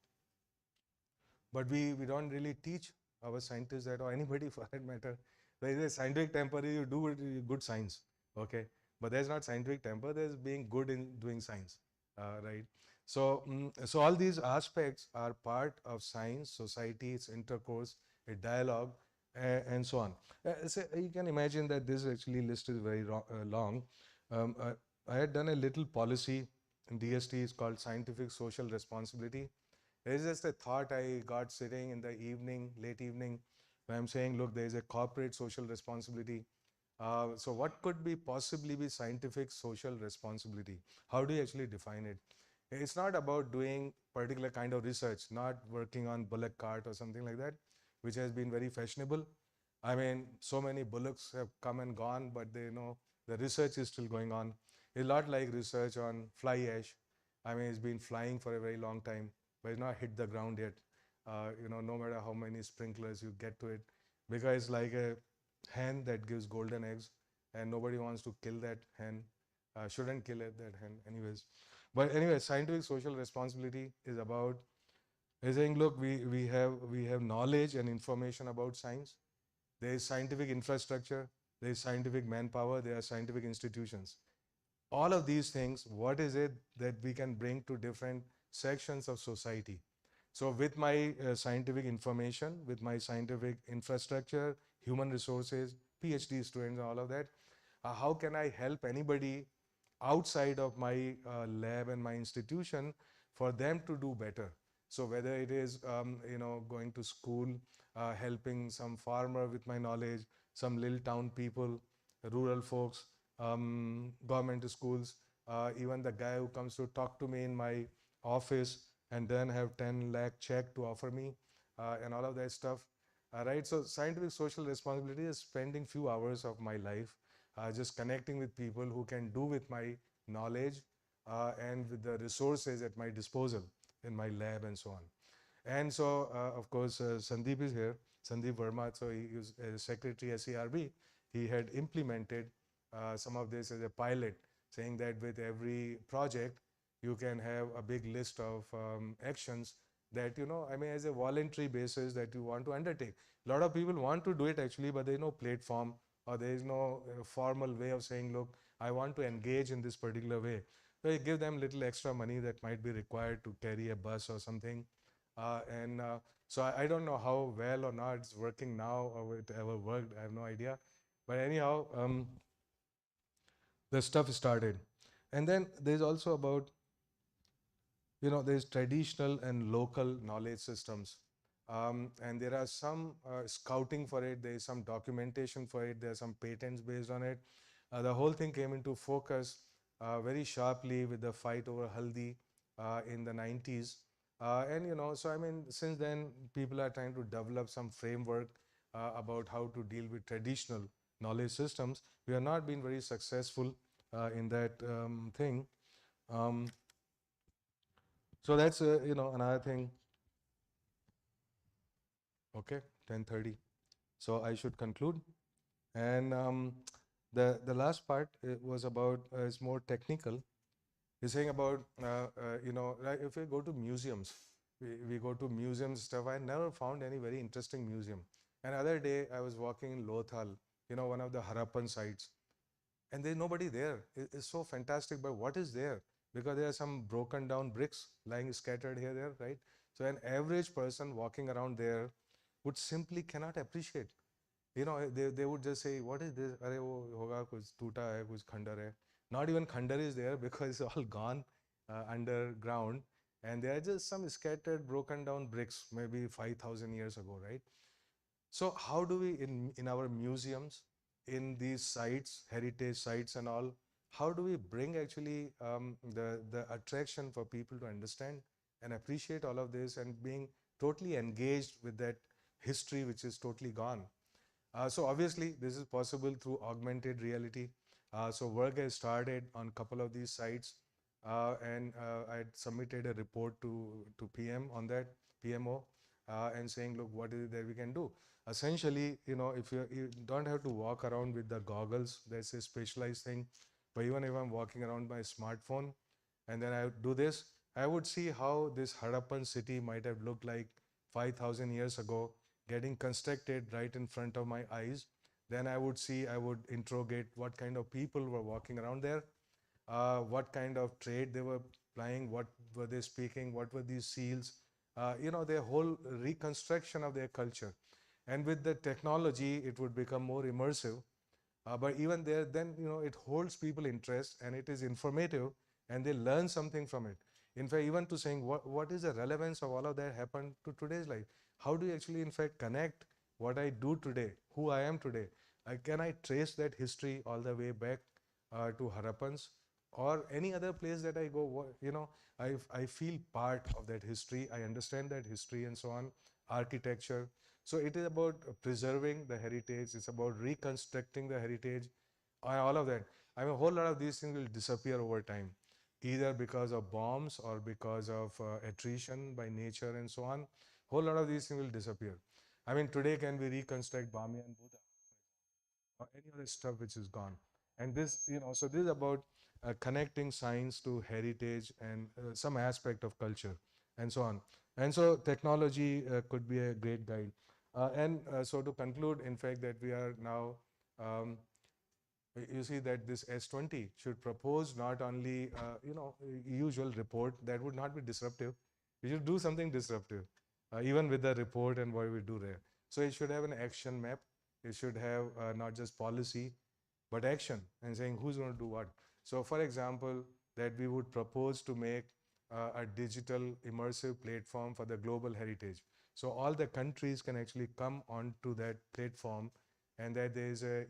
But we don't really teach our scientists that, or anybody for that matter. There is a scientific temper, you do good science, okay? But there's not scientific temper, there's being good in doing science, right? So, so all these aspects are part of science, society, its intercourse, a dialogue, and so on. So you can imagine that this actually list is very long. I had done a little policy in DST, it's called Scientific Social Responsibility. It's just a thought I got sitting in the evening, late evening, when I'm saying, look, there's a corporate social responsibility. So what could be possibly be scientific social responsibility? How do you actually define it? It's not about doing particular kind of research, not working on bullock cart or something like that, which has been very fashionable. I mean, so many bullocks have come and gone, but the research is still going on. It's a lot like research on fly ash. I mean, it's been flying for a very long time, but it's not hit the ground yet. No matter how many sprinklers you get to it, because it's like a hen that gives golden eggs, and nobody wants to kill that hen. Shouldn't kill it, that hen, anyways. But anyway, scientific social responsibility is about saying, look, we have knowledge and information about science. There is scientific infrastructure, there is scientific manpower, there are scientific institutions. All of these things, what is it that we can bring to different sections of society? So with my scientific information, with my scientific infrastructure, human resources, PhD students, all of that, how can I help anybody outside of my lab and my institution for them to do better? So whether it is going to school, helping some farmer with my knowledge, some little town people, rural folks, government schools, even the guy who comes to talk to me in my office and then have 10 lakh check to offer me, and all of that stuff. right? So scientific social responsibility is spending few hours of my life just connecting with people who can do with my knowledge and with the resources at my disposal in my lab and so on. And so, of course, Sandeep is here, Sandeep Verma. So he is Secretary SERB. He had implemented some of this as a pilot, saying that with every project, you can have a big list of actions that, I mean, as a voluntary basis that you want to undertake. A lot of people want to do it actually, but there is no platform or there is no formal way of saying, look, I want to engage in this particular way. So you give them little extra money that might be required to carry a bus or something. So I don't know how well or not it's working now or it ever worked. I have no idea. But anyhow, the stuff started. And then there's also about, there's traditional and local knowledge systems. And there are some scouting for it, there is some documentation for it, there are some patents based on it. The whole thing came into focus very sharply with the fight over Haldi in the 90s. So I mean, since then, people are trying to develop some framework about how to deal with traditional knowledge systems. We have not been very successful in that thing. So that's, another thing. Okay, 10:30. So I should conclude. And the last part was about, is more technical. He's saying about, like if we go to museums, we go to museums stuff. I never found any very interesting museum. Another day I was walking in Lothal, one of the Harappan sites, and there's nobody there. It's so fantastic, but what is there? Because there are some broken down bricks lying scattered here, there, right? So an average person walking around there would simply cannot appreciate. They would just say, what is this? Arey wo hoga, kuch toota hai, kuch khandar hai. Not even khandar is there because it's all gone underground. And there are just some scattered, broken down bricks, maybe 5,000 years ago, right? So how do we, in our museums, in these sites, heritage sites and all, how do we bring actually the attraction for people to understand and appreciate all of this and being totally engaged with that history which is totally gone? So obviously this is possible through augmented reality. So work has started on a couple of these sites, and I had submitted a report to PM on that, PMO, and saying, look, what is it that we can do? Essentially, if you don't have to walk around with the goggles, that's a specialized thing. But even if I'm walking around my smartphone and then I would do this, I would see how this Harappan city might have looked like 5,000 years ago, getting constructed right in front of my eyes. Then I would interrogate what kind of people were walking around there, what kind of trade they were plying, what were they speaking, what were these seals, their whole reconstruction of their culture. And with the technology, it would become more immersive. But even there, then, it holds people interest and it is informative and they learn something from it. In fact, even to saying what is the relevance of all of that happened to today's life? How do you actually, in fact, connect what I do today, who I am today? Can I trace that history all the way back to Harappans or any other place that I go? I feel part of that history. I understand that history and so on, architecture. So it is about preserving the heritage. It's about reconstructing the heritage, all of that. I mean, a whole lot of these things will disappear over time, either because of bombs or because of attrition by nature and so on. Whole lot of these things will disappear. I mean, today can we reconstruct Bamiyan Buddha or any other stuff which is gone? And this, so this is about connecting science to heritage and some aspect of culture and so on. And so technology could be a great guide. So to conclude, in fact, that we are now, you see that this S20 should propose not only, usual report that would not be disruptive. We should do something disruptive, even with the report and what we do there. So it should have an action map. It should have not just policy, but action and saying who's going to do what. So for example, that we would propose to make a digital immersive platform for the global heritage. So all the countries can actually come onto that platform and that there is a,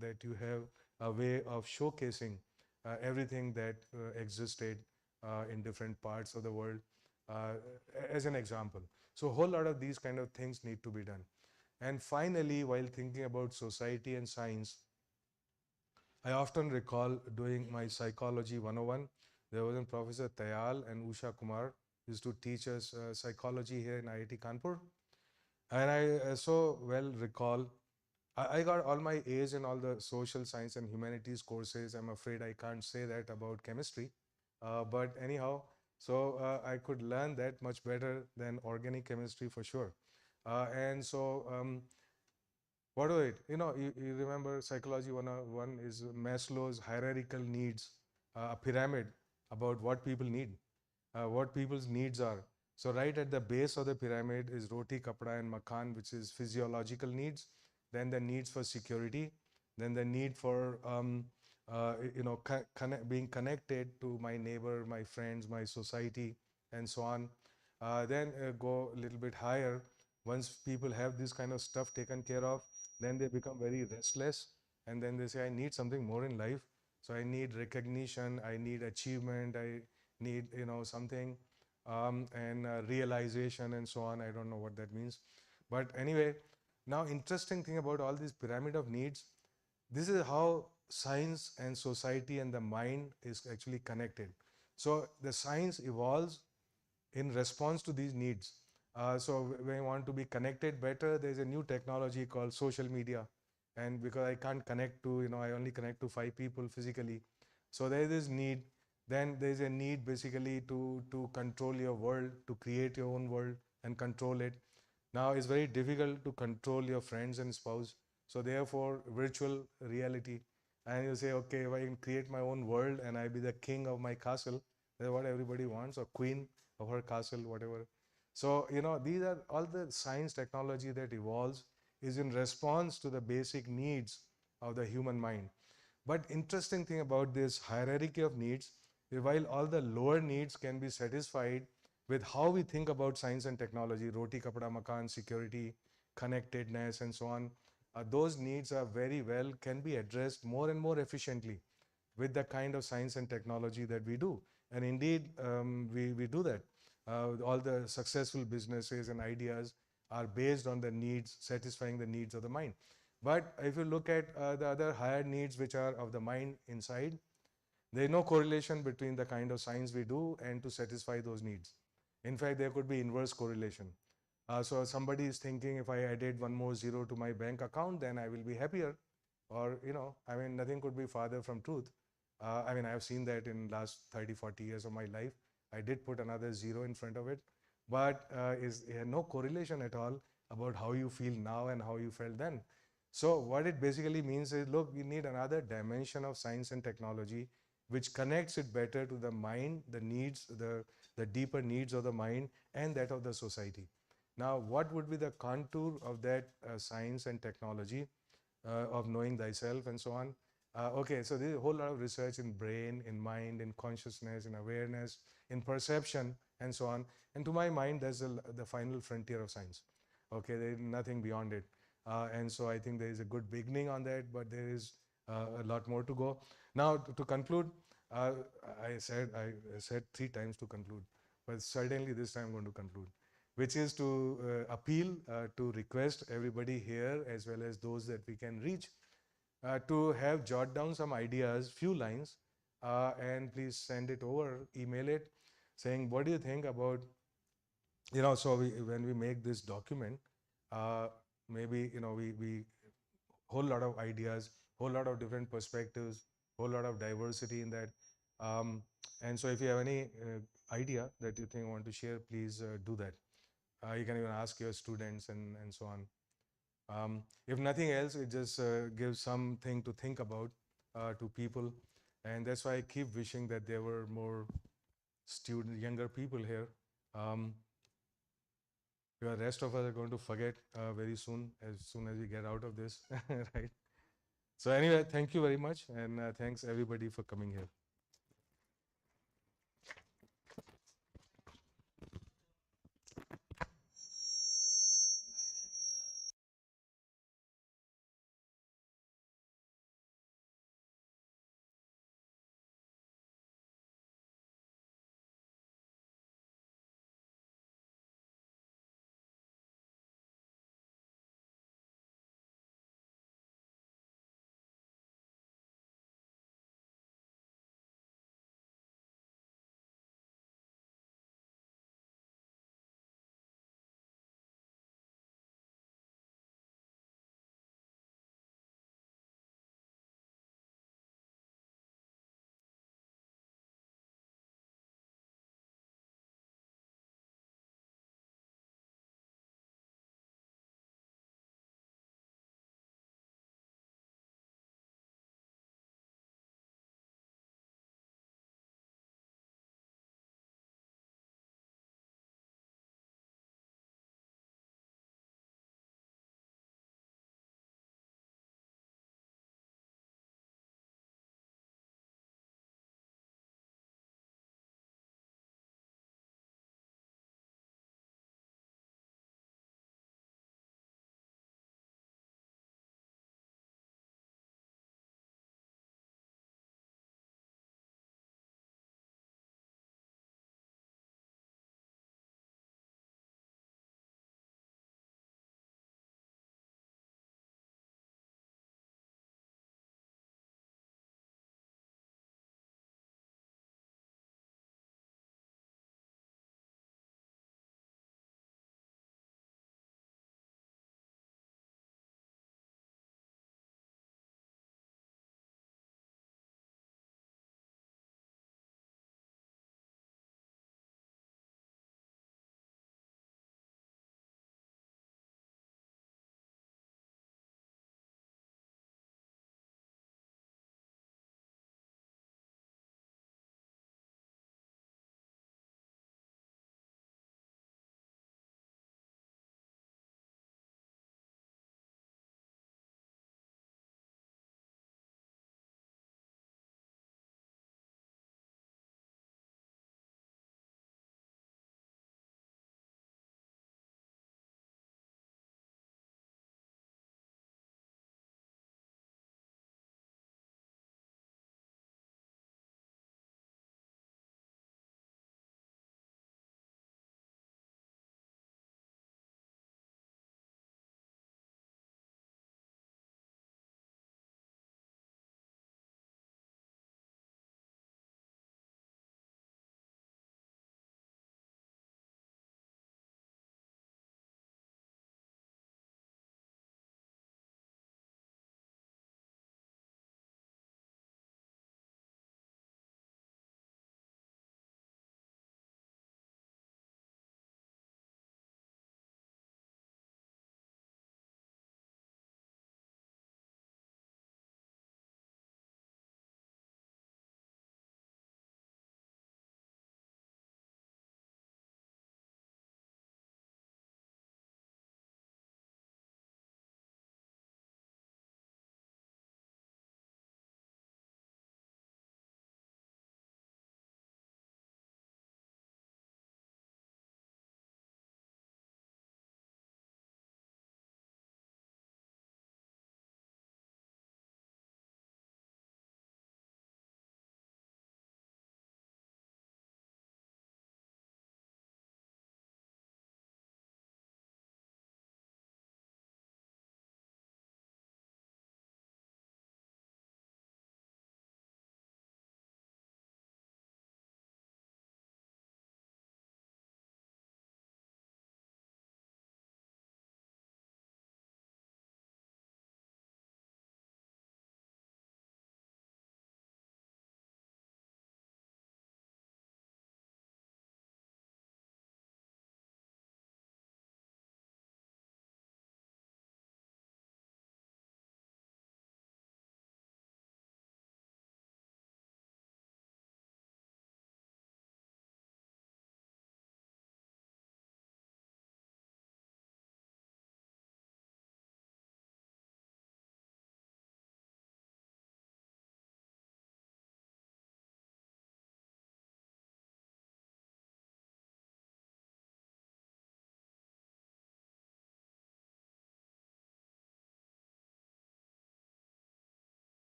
that you have a way of showcasing everything that existed in different parts of the world as an example. So a whole lot of these kind of things need to be done. And finally, while thinking about society and science, I often recall doing my psychology 101. There was a Professor Tayal and Usha Kumar used to teach us psychology here in IIT Kanpur. And I so well recall, I got all my A's in all the social science and humanities courses. I'm afraid I can't say that about chemistry. But anyhow, so I could learn that much better than organic chemistry for sure. And so what was it? You remember psychology 101 is Maslow's hierarchical needs, a pyramid about what people need, what people's needs are. So right at the base of the pyramid is roti, kapda, and makan, which is physiological needs. Then the needs for security. Then the need for being connected to my neighbor, my friends, my society, and so on. Then go a little bit higher. Once people have this kind of stuff taken care of, then they become very restless, and then they say, I need something more in life. So I need recognition, I need achievement, I need something, and realization and so on. I don't know what that means, but anyway, now interesting thing about all this pyramid of needs, this is how science and society and the mind is actually connected. So the science evolves in response to these needs. So when you want to be connected better, there's a new technology called social media. And because I can't connect to, I only connect to 5 people physically. So there is this need. Then there's a need basically to control your world, to create your own world and control it. Now it's very difficult to control your friends and spouse. So therefore, virtual reality. And you say, okay, if I can create my own world and I be the king of my castle, that's what everybody wants, or queen of her castle, whatever. So, these are all the science technology that evolves is in response to the basic needs of the human mind. But interesting thing about this hierarchy of needs is while all the lower needs can be satisfied with how we think about science and technology, roti, kapda, makan, security, connectedness, and so on, those needs are very well can be addressed more and more efficiently with the kind of science and technology that we do. And indeed, we do that. All the successful businesses and ideas are based on the needs, satisfying the needs of the mind. But if you look at the other higher needs which are of the mind inside, there is no correlation between the kind of science we do and to satisfy those needs. In fact, there could be inverse correlation. So somebody is thinking, if I added one more zero to my bank account, then I will be happier. Or, nothing could be farther from truth. I have seen that in last 30, 40 years of my life. I did put another zero in front of it, but is no correlation at all about how you feel now and how you felt then. So what it basically means is, look, we need another dimension of science and technology which connects it better to the mind, the needs, the deeper needs of the mind and that of the society. Now, what would be the contour of that science and technology of knowing thyself and so on? Okay, so there's a whole lot of research in brain, in mind, in consciousness, in awareness, in perception, and so on. And to my mind, that's the final frontier of science. Okay, there is nothing beyond it. And so I think there is a good beginning on that, but there is a lot more to go. Now, to conclude, uh, I said 3 times to conclude, but certainly this time I'm going to conclude, which is to appeal, to request everybody here as well as those that we can reach to have jot down some ideas, few lines, and please send it over, email it, saying what do you think about, so when we make this document, maybe, we whole lot of ideas, whole lot of different perspectives, whole lot of diversity in that. Um, and so if you have any idea that you think you want to share, please do that. You can even ask your students and so on. If nothing else, it just gives something to think about to people. And that's why I keep wishing that there were more younger people here. Um, the rest of us are going to forget very soon as we get out of this, right? So anyway, thank you very much, and thanks everybody for coming here.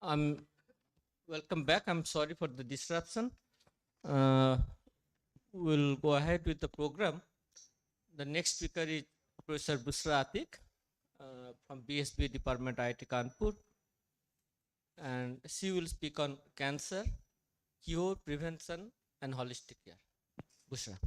Welcome back. I'm sorry for the disruption. We'll go ahead with the program. The next speaker is Professor Bushra Atik from BSB Department, IIT Kanpur. And she will speak on cancer, cure, prevention, and holistic care. Bushra.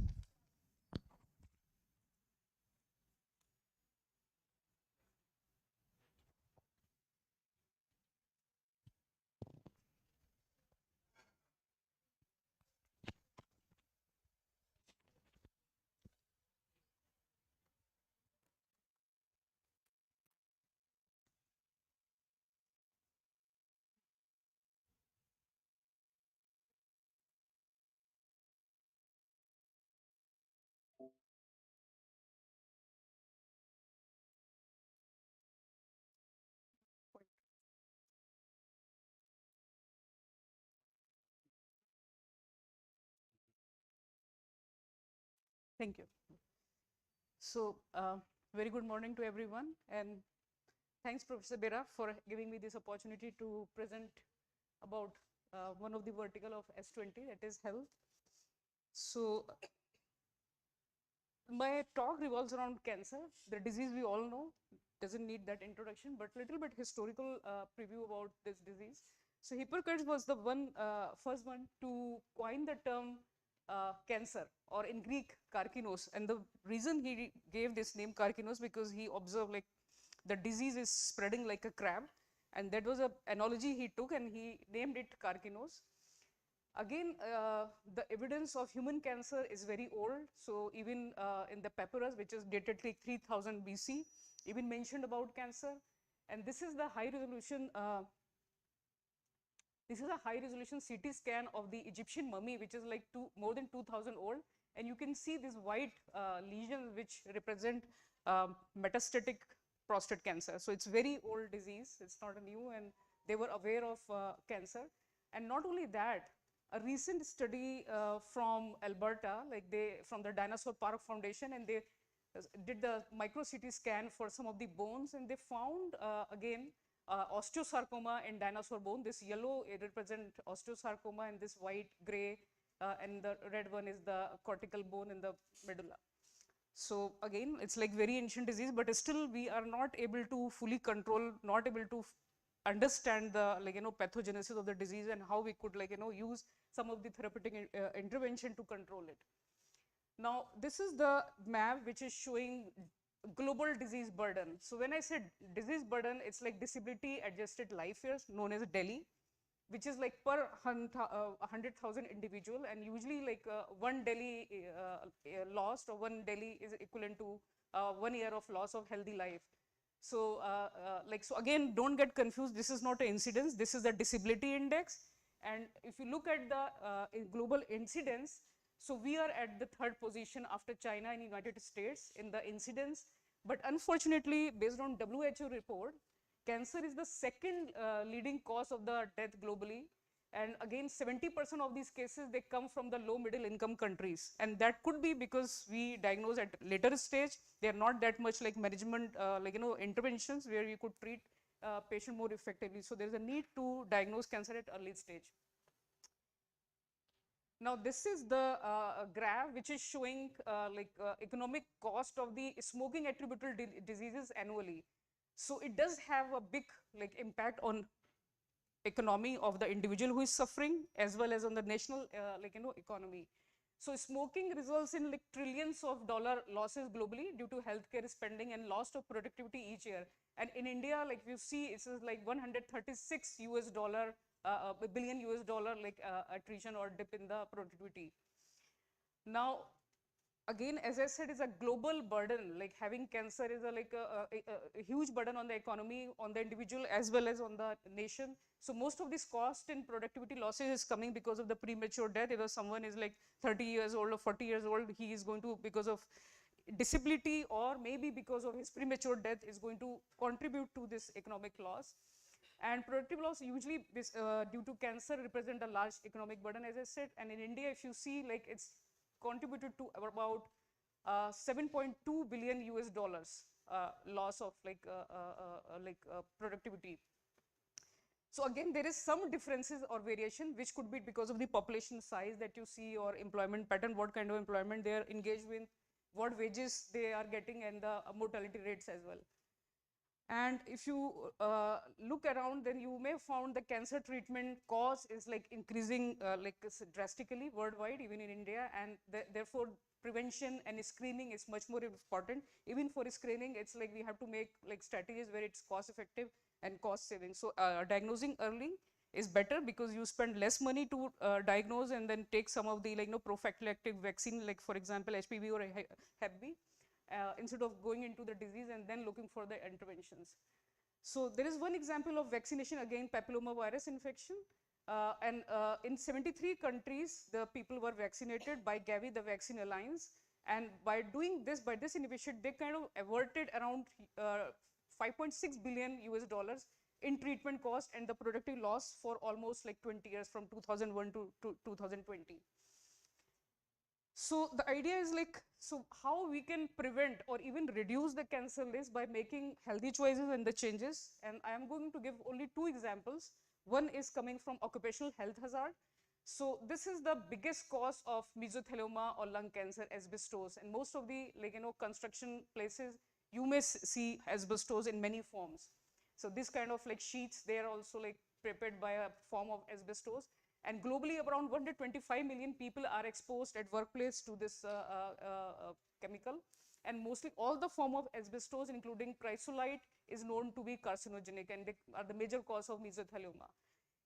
Thank you. So, very good morning to everyone, and thanks, Professor Bera, for giving me this opportunity to present about one of the vertical of S20, that is health. So, my talk revolves around cancer, the disease we all know, doesn't need that introduction, but little bit historical preview about this disease. So Hippocrates was the first one to coin the term cancer, or in Greek karkinos, and the reason he gave this name karkinos because he observed like the disease is spreading like a crab, and that was an analogy he took and he named it karkinos. Again, the evidence of human cancer is very old. So even in the papyrus, which is dated like 3000 BC, even mentioned about cancer. And this is the high resolution. This is a high resolution CT scan of the Egyptian mummy, which is like more than 2000 old. And you can see these white lesions which represent metastatic prostate cancer. So it's very old disease. It's not a new, and they were aware of cancer. And not only that, a recent study from Alberta, from the Dinosaur Park Foundation, and they did the micro CT scan for some of the bones, and they found again osteosarcoma in dinosaur bone. This yellow represent osteosarcoma, and this white, gray, and the red one is the cortical bone in the medulla. So again, it's like very ancient disease, but still we are not able to fully control, not able to understand the pathogenesis of the disease and how we could use some of the therapeutic intervention to control it. Now, this is the map which is showing global disease burden. So when I said disease burden, it's like disability adjusted life years, known as Delhi, which is like per 100,000 individual, and usually like one Delhi lost, or one Delhi is equivalent to 1 year of loss of healthy life. So so again, don't get confused. This is not an incidence. This is the disability index. And if you look at the global incidence, so we are at the third position after China and United States in the incidence. But unfortunately, based on WHO report, cancer is the second leading cause of the death globally. And again, 70% of these cases, they come from the low middle income countries. And that could be because we diagnose at later stage. They're not that much like management, interventions where you could treat patient more effectively. So there's a need to diagnose cancer at early stage. Now, this is the graph which is showing economic cost of the smoking attributable diseases annually. So it does have a big impact on economy of the individual who is suffering, as well as on the national economy. So smoking results in like trillions of dollar losses globally due to healthcare spending and loss of productivity each year. And in India, like you see, it's like 136 billion US dollar attrition or dip in the productivity. Now, again, as I said, is a global burden. Like having cancer is a huge burden on the economy, on the individual, as well as on the nation. So most of this cost in productivity losses is coming because of the premature death. If someone is like 30 years old or 40 years old, he is going to, because of disability or maybe because of his premature death, is going to contribute to this economic loss. And productive loss usually due to cancer represent a large economic burden, as I said. And in India, if you see, like it's contributed to about 7.2 billion US dollars loss of productivity. So again, there is some differences or variation, which could be because of the population size that you see, or employment pattern, what kind of employment they are engaged with, what wages they are getting, and the mortality rates as well. And if you look around, then you may found the cancer treatment cost is like increasing drastically worldwide, even in India, and therefore prevention and screening is much more important. Even for screening, it's like we have to make like strategies where it's cost effective and cost saving. So diagnosing early is better because you spend less money to diagnose and then take some of the prophylactic vaccine, like for example HPV or Hep B, instead of going into the disease and then looking for the interventions. So there is one example of vaccination against papilloma virus infection. In 73 countries, the people were vaccinated by Gavi, the Vaccine Alliance. And by doing this, by this initiative, they kind of averted around 5.6 billion US dollars in treatment cost and the productive loss for almost like 20 years from 2001 to 2020. So the idea is like, so how we can prevent or even reduce the cancer risk by making healthy choices and the changes. And I am going to give only two examples. One is coming from occupational health hazard. So this is the biggest cause of mesothelioma or lung cancer, asbestos. And most of the construction places, you may see asbestos in many forms. So this kind of like sheets, they are also like prepared by a form of asbestos. And globally, around 125 million people are exposed at workplace to this chemical. And mostly all the form of asbestos, including chrysolite, is known to be carcinogenic, and they are the major cause of mesothelioma.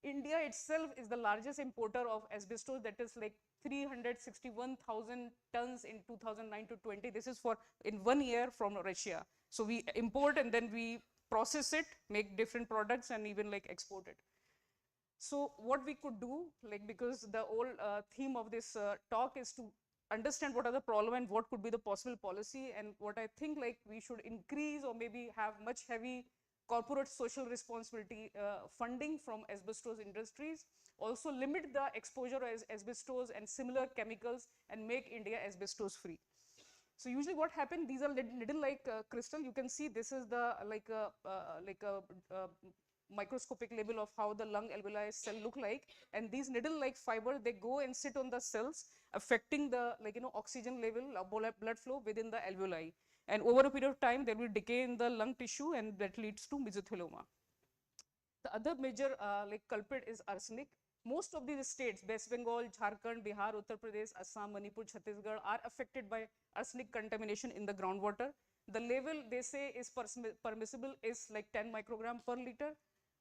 India itself is the largest importer of asbestos, that is like 361,000 tons in 2009 to 20. This is for in 1 year from Russia. So we import and then we process it, make different products, and even like export it. So what we could do, like, because the whole theme of this talk is to understand what are the problem and what could be the possible policy, and what I think like we should increase or maybe have much heavy corporate social responsibility funding from asbestos industries, also limit the exposure of asbestos and similar chemicals and make India asbestos free. So usually what happened, these are little like crystal. You can see this is the like a microscopic level of how the lung alveoli cell look like, and these needle like fiber, they go and sit on the cells, affecting the oxygen level of blood flow within the alveoli, and over a period of time there will decay in the lung tissue, and that leads to mesothelioma. The other major like culprit is arsenic. Most of these states, West Bengal, Jharkhand, Bihar, Uttar Pradesh, Assam, Manipur, Chhattisgarh, are affected by arsenic contamination in the groundwater. The level they say is permissible is like 10 microgram per liter.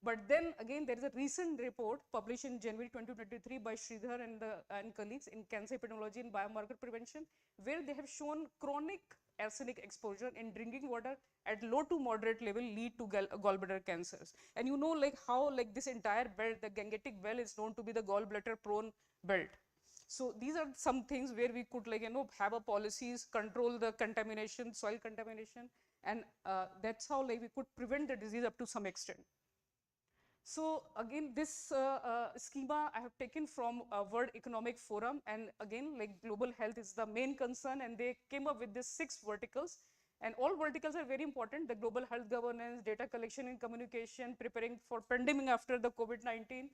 But then again, there is a recent report published in January 2023 by Sridhar and colleagues in Cancer Epidemiology and Biomarker Prevention, where they have shown chronic arsenic exposure in drinking water at low to moderate level lead to gallbladder cancers. And you know like how like this entire belt, the Gangetic belt, is known to be the gallbladder prone belt. So these are some things where we could like have a policies, control the contamination, soil contamination, and that's how like we could prevent the disease up to some extent. So again, this schema I have taken from World Economic Forum, and again, like global health is the main concern, and they came up with these 6 verticals, and all verticals are very important: the global health governance, data collection and communication, preparing for pandemic after the COVID-19,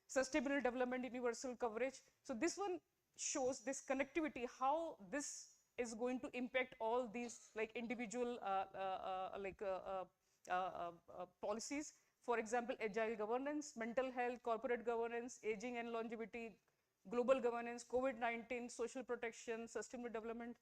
sustainable development, universal coverage. So this one shows this connectivity, how this is going to impact all these like individual policies. For example, agile governance, mental health, corporate governance, aging and longevity, global governance, COVID-19, social protection, sustainable development.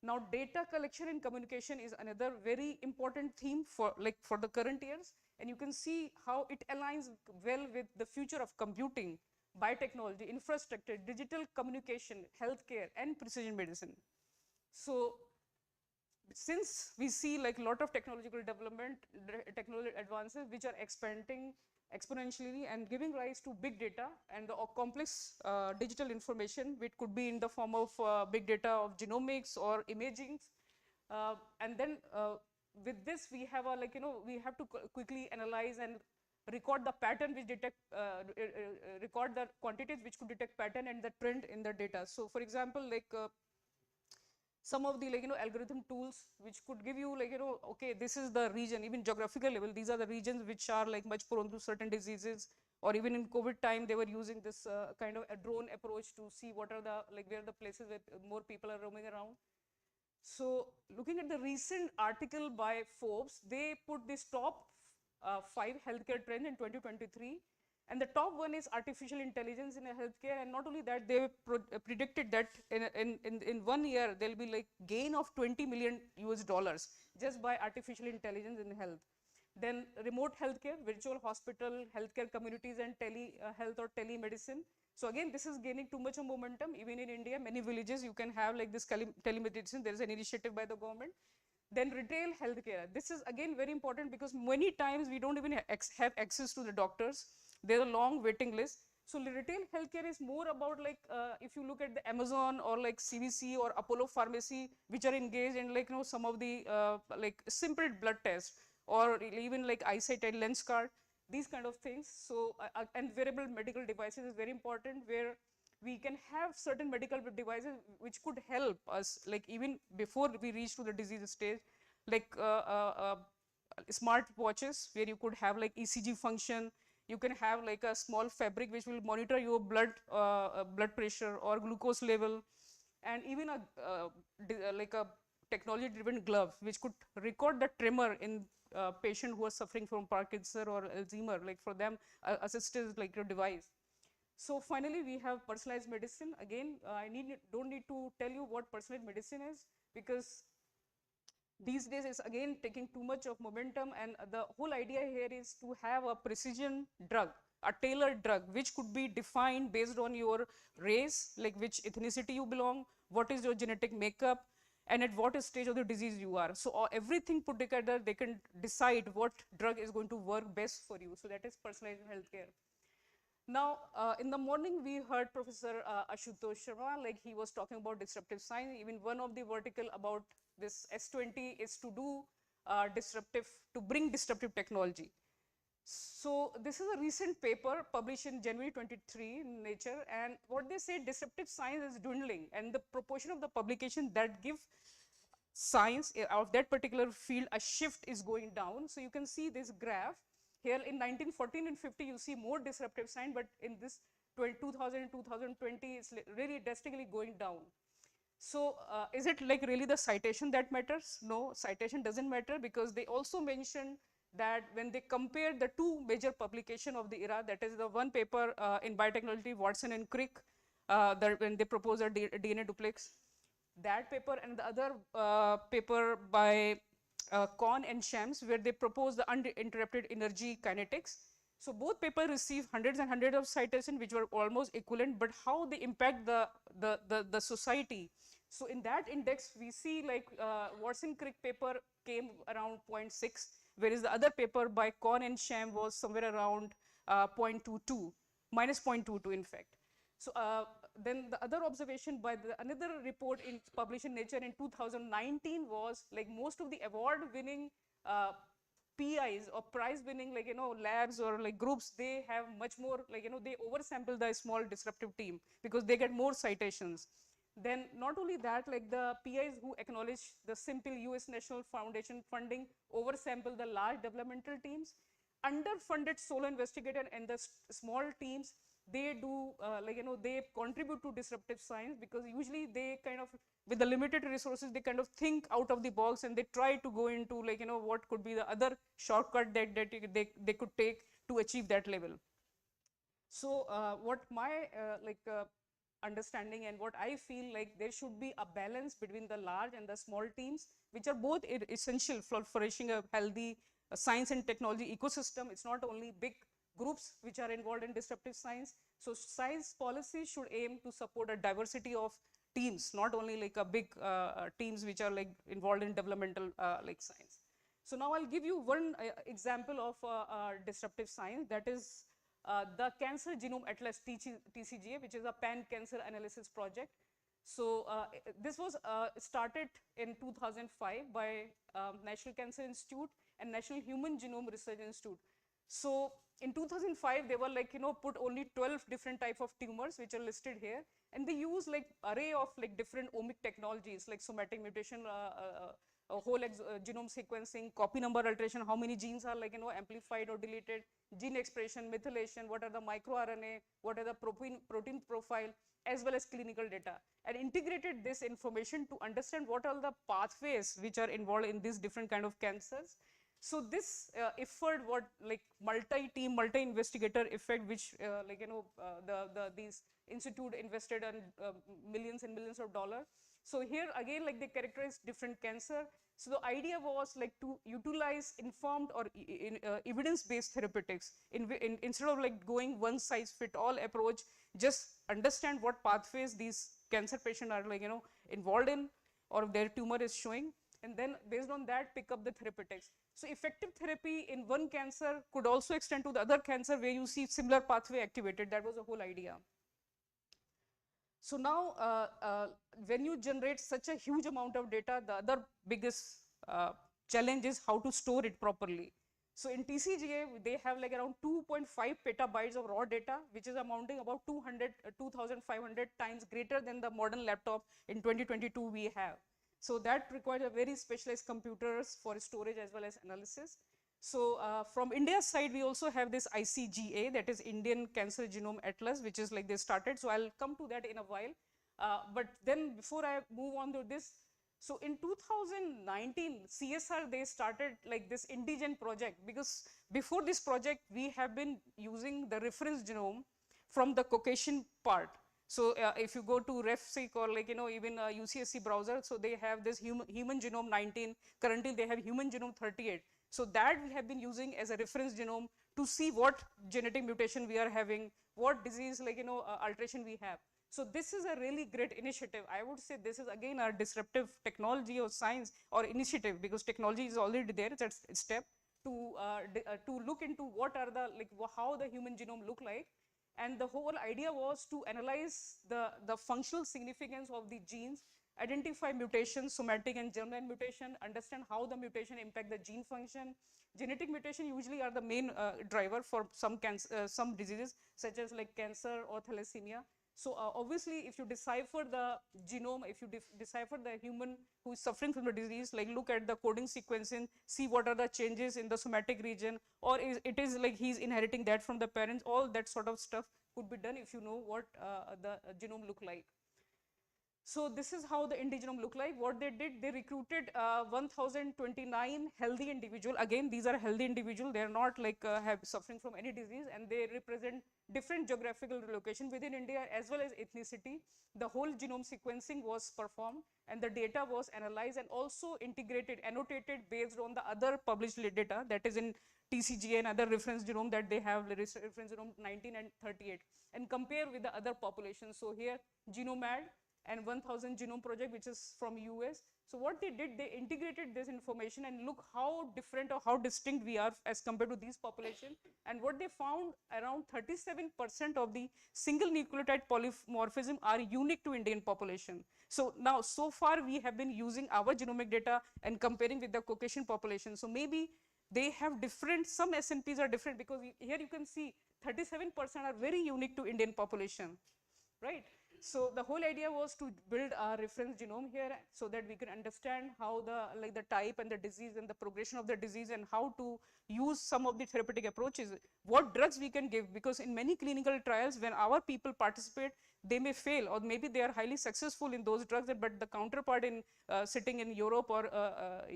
Now, data collection and communication is another very important theme for the current years, and you can see how it aligns well with the future of computing, biotechnology, infrastructure, digital communication, healthcare, and precision medicine. So since we see like a lot of technological development, technological advances which are expanding exponentially and giving rise to big data and the complex digital information, which could be in the form of big data of genomics or imaging, and then with this we have a we have to quickly analyze and record the pattern which detect record the quantities which could detect pattern and the trend in the data. So for example, like some of the algorithm tools which could give you okay, this is the region, even geographical level, these are the regions which are like much prone to certain diseases, Or even in COVID time, they were using this kind of a drone approach to see what are the, like where the places where more people are roaming around. So looking at the recent article by Forbes, they put this top 5 healthcare trends in 2023. And the top one is artificial intelligence in healthcare. And not only that, they predicted that in 1 year, there'll be like gain of 20 million US dollars just by artificial intelligence in health. Then remote healthcare, virtual hospital, healthcare communities, and telehealth or telemedicine. So again, this is gaining too much of momentum. Even in India, many villages, you can have like this telemedicine. There is an initiative by the government. Then retail healthcare. This is again very important because many times we don't even have access to the doctors. There's a long waiting list. So retail healthcare is more about like, if you look at the Amazon or like CVC or Apollo Pharmacy, which are engaged in like, some of the like simple blood tests, or even like eyesight and lens card, these kind of things. So, and wearable medical devices is very important, where we can have certain medical devices which could help us, like even before we reach to the disease stage, like smart watches, where you could have like ECG function. You can have like a small fabric which will monitor your blood pressure or glucose level, and even like a technology driven glove which could record the tremor in patient who are suffering from Parkinson or Alzheimer, like for them assisted like your device. So finally, we have personalized medicine. Again, don't need to tell you what personalized medicine is, because these days it's again taking too much of momentum, and the whole idea here is to have a precision drug, a tailored drug, which could be defined based on your race, like which ethnicity you belong, what is your genetic makeup, and at what stage of the disease you are. So everything put together, they can decide what drug is going to work best for you. So that is personalized healthcare. Now, in the morning, we heard Professor Ashutosh Sharma, like he was talking about disruptive science. Even one of the vertical about this S20 is to do to bring disruptive technology. So this is a recent paper published in January 23 in Nature, and what they say, disruptive science is dwindling, and the proportion of the publication that give science of that particular field a shift is going down. So you can see this graph here in 1914 and 50, you see more disruptive science, but in this 2000 and 2020, it's really drastically going down. So is it like really the citation that matters? No, citation doesn't matter, because they also mentioned that when they compare the two major publication of the era, that is the one paper in biotechnology, Watson and Crick, when they propose a DNA duplex, that paper, and the other paper by Kohn and Shams, where they propose the uninterrupted energy kinetics. So both papers received hundreds and hundreds of citations, which were almost equivalent, but how they impact the society. So in that index, we see like Watson-Crick paper came around 0.6, whereas the other paper by Kohn and Sham was somewhere around 0.22, minus 0.22 in fact. So then the other observation by another report published in Nature in 2019 was like most of the award-winning PIs or prize-winning like labs or like groups, they have much more like they oversample the small disruptive team because they get more citations. Then not only that, like the PIs who acknowledge the simple US National Foundation funding oversample the large developmental teams. Underfunded solo investigator and the small teams, they do they contribute to disruptive science, because usually they kind of, with the limited resources, they kind of think out of the box and they try to go into like what could be the other shortcut that they could take to achieve that level. So what my understanding and what I feel, like there should be a balance between the large and the small teams, which are both essential for flourishing a healthy science and technology ecosystem. It's not only big groups which are involved in disruptive science. So science policy should aim to support a diversity of teams, not only like a big teams which are like involved in developmental like science. So now I'll give you one example of disruptive science, that is the Cancer Genome Atlas TCGA, which is a pan-cancer analysis project. So this was started in 2005 by National Cancer Institute and National Human Genome Research Institute. So in 2005, they were like, put only 12 different type of tumors, which are listed here. And they use like array of like different omic technologies, like somatic mutation whole genome sequencing, copy number alteration, how many genes are like, amplified or deleted, gene expression, methylation, what are the microRNA, what are the protein profile, as well as clinical data, and integrated this information to understand what are the pathways which are involved in these different kind of cancers. So this effort, what like multi-team, multi-investigator effect, which these institute invested on millions and millions of dollars. So here again, like they characterize different cancer. So the idea was like to utilize informed or evidence-based therapeutics instead of like going one size fit all approach. Just understand what pathways these cancer patients are like involved in, or their tumor is showing, and then based on that pick up the therapeutics. So effective therapy in one cancer could also extend to the other cancer where you see similar pathway activated. That was the whole idea. So now, when you generate such a huge amount of data, the other biggest challenge is how to store it properly. So in TCGA, they have like around 2.5 petabytes of raw data, which is amounting about 2,500 times greater than the modern laptop in 2022 we have. So that requires a very specialized computers for storage as well as analysis. So from India's side, we also have this ICGA, that is Indian Cancer Genome Atlas, which is like they started. So I'll come to that in a while. But then before I move on to this, so in 2019, CSR, they started like this indigen project, because before this project, we have been using the reference genome from the Caucasian part. So if you go to RefSeq or like, even UCSC browser, so they have this human genome 19, currently they have human genome 38. So that we have been using as a reference genome to see what genetic mutation we are having, what disease like, alteration we have. So this is a really great initiative. I would say this is again a disruptive technology or science or initiative, because technology is already there. It's a step to look into what are the, like how the human genome look like. And the whole idea was to analyze the functional significance of the genes, identify mutations, somatic and germline mutation, understand how the mutation impact the gene function. Genetic mutation usually are the main driver for some diseases, such as like cancer or thalassemia. So obviously, if you decipher the genome, if you decipher the human who is suffering from the disease, like look at the coding sequencing, see what are the changes in the somatic region, or it is like he's inheriting that from the parents, all that sort of stuff could be done if you know what the genome look like. So this is how the indigenome look like. What they did, they recruited 1,029 healthy individual. Again, these are healthy individual. They are not like have suffering from any disease, and they represent different geographical location within India as well as ethnicity. The whole genome sequencing was performed, and the data was analyzed and also integrated, annotated based on the other published data that is in TCGA and other reference genome that they have, reference genome 19 and 38, and compare with the other populations. So here, GenomeAD and 1000 Genome Project, which is from US. So what they did, they integrated this information and look how different or how distinct we are as compared to these population. And what they found, around 37% of the single nucleotide polymorphism are unique to Indian population. So now, so far we have been using our genomic data and comparing with the Caucasian population. So maybe they have different, some SNPs are different, because here you can see 37% are very unique to Indian population, right? So the whole idea was to build a reference genome here so that we can understand how the type and the disease and the progression of the disease, and how to use some of the therapeutic approaches, what drugs we can give, because in many clinical trials when our people participate, they may fail, or maybe they are highly successful in those drugs, but the counterpart in sitting in Europe or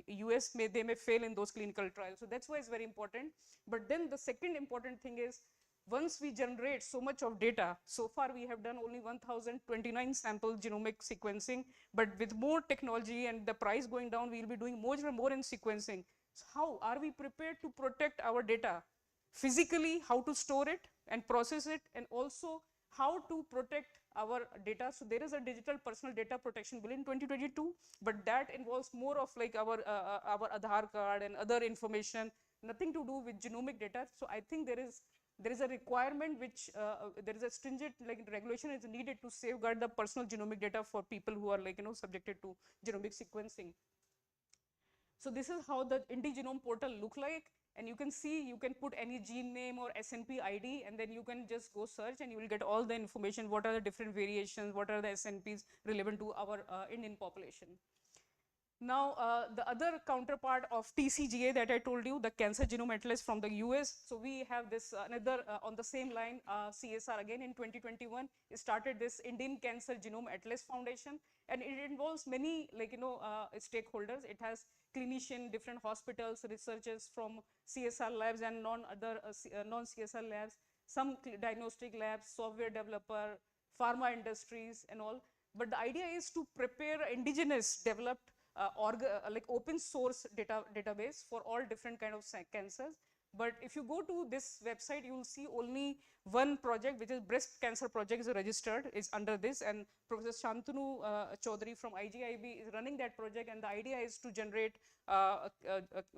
US, they may fail in those clinical trials. So that's why it's very important. But then the second important thing is, once we generate so much of data, so far we have done only 1,029 sample genomic sequencing, but with more technology and the price going down, we will be doing more and more in sequencing. So how are we prepared to protect our data? Physically, how to store it and process it, and also how to protect our data. So there is a digital personal data protection bill in 2022, but that involves more of like our Aadhaar card and other information, nothing to do with genomic data. So I think there is a requirement which there is a stringent like regulation is needed to safeguard the personal genomic data for people who are like subjected to genomic sequencing. So this is how the indigenome portal look like, and you can see, you can put any gene name or SNP ID, and then you can just go search and you will get all the information, what are the different variations, what are the SNPs relevant to our Indian population. Now, the other counterpart of TCGA that I told you, the Cancer Genome Atlas from the US. So we have this another on the same line, CSR again in 2021, started this Indian Cancer Genome Atlas Foundation, and it involves many stakeholders. It has clinician, different hospitals, researchers from CSR labs and non-CSR labs, some diagnostic labs, software developer, pharma industries and all. But the idea is to prepare indigenous developed like open source database for all different kind of cancers. But if you go to this website, you will see only one project, which is breast cancer project is registered, is under this, and Professor Shantanu Chaudhary from IGIB is running that project, and the idea is to generate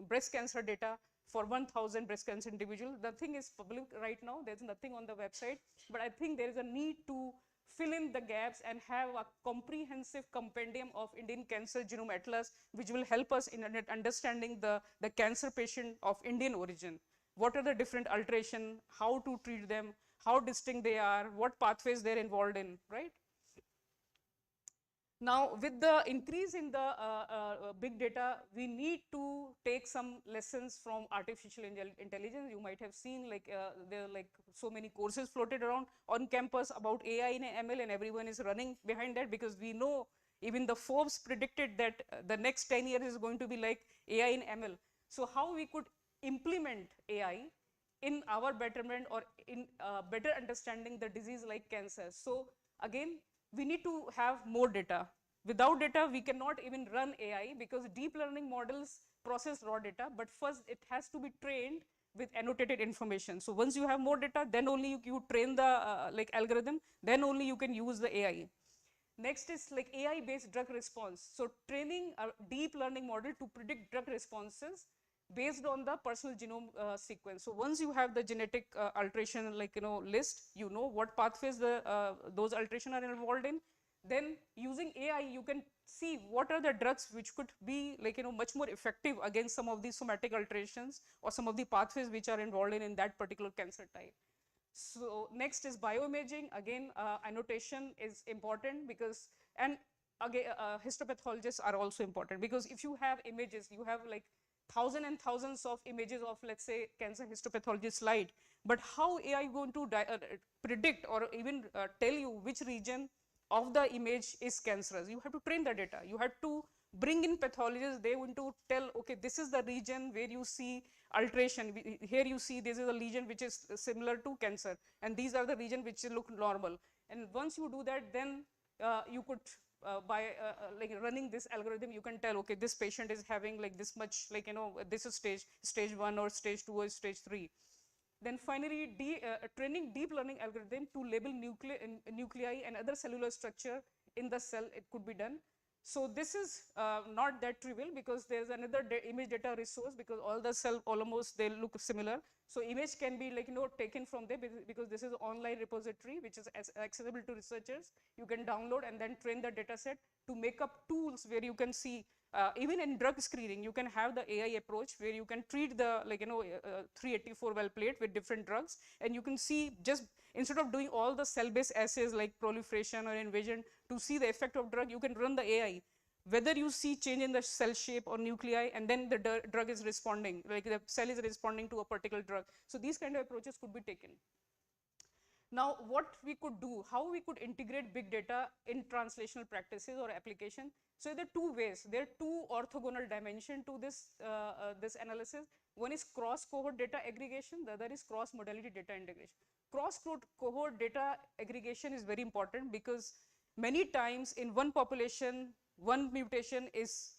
breast cancer data for 1,000 breast cancer individuals. The thing is public right now, there's nothing on the website, but I think there is a need to fill in the gaps and have a comprehensive compendium of Indian Cancer Genome Atlas, which will help us in understanding the cancer patient of Indian origin. What are the different alterations, how to treat them, how distinct they are, what pathways they're involved in, right? Now, with the increase in the big data, we need to take some lessons from artificial intelligence. You might have seen there are like so many courses floated around on campus about AI and ML, and everyone is running behind that because we know even the Forbes predicted that the next 10 years is going to be like AI and ML. So how we could implement AI in our betterment or in better understanding the disease like cancer. So again, we need to have more data. Without data, we cannot even run AI because deep learning models process raw data, but first it has to be trained with annotated information. So once you have more data, then only you train the algorithm, then only you can use the AI. Next is like AI-based drug response. So training a deep learning model to predict drug responses based on the personal genome sequence. So once you have the genetic alteration list, you know what pathways those alterations are involved in. Then using AI, you can see what are the drugs which could be much more effective against some of these somatic alterations or some of the pathways which are involved in that particular cancer type. So next is bioimaging. Again, annotation is important because, and again, histopathologists are also important because if you have images, you have like thousands and thousands of images of, let's say, cancer histopathology slide, but how AI going to predict or even tell you which region of the image is cancerous? You have to train the data. You have to bring in pathologists. They want to tell, okay, this is the region where you see alteration. Here you see this is a lesion which is similar to cancer, and these are the region which look normal. And once you do that, then you could by running this algorithm, you can tell, okay, this patient is having like this much, this is stage 1 or stage 2 or stage 3. Then finally, training deep learning algorithm to label nuclei and other cellular structure in the cell, it could be done. So this is not that trivial because there's another image data resource because all the cell almost they look similar. So image can be taken from there because this is online repository which is accessible to researchers. You can download and then train the data set to make up tools where you can see even in drug screening, you can have the AI approach where you can treat the 384 well plate with different drugs, and you can see just instead of doing all the cell-based assays like proliferation or invasion to see the effect of drug, you can run the AI. Whether you see change in the cell shape or nuclei, and then the drug is responding, like the cell is responding to a particular drug. So these kind of approaches could be taken. Now, what we could do, how we could integrate big data in translational practices or application. So there are two ways. There are two orthogonal dimensions to this, this analysis. One is cross-cohort data aggregation. The other is cross-modality data integration. Cross-cohort data aggregation is very important because many times in one population, one mutation is,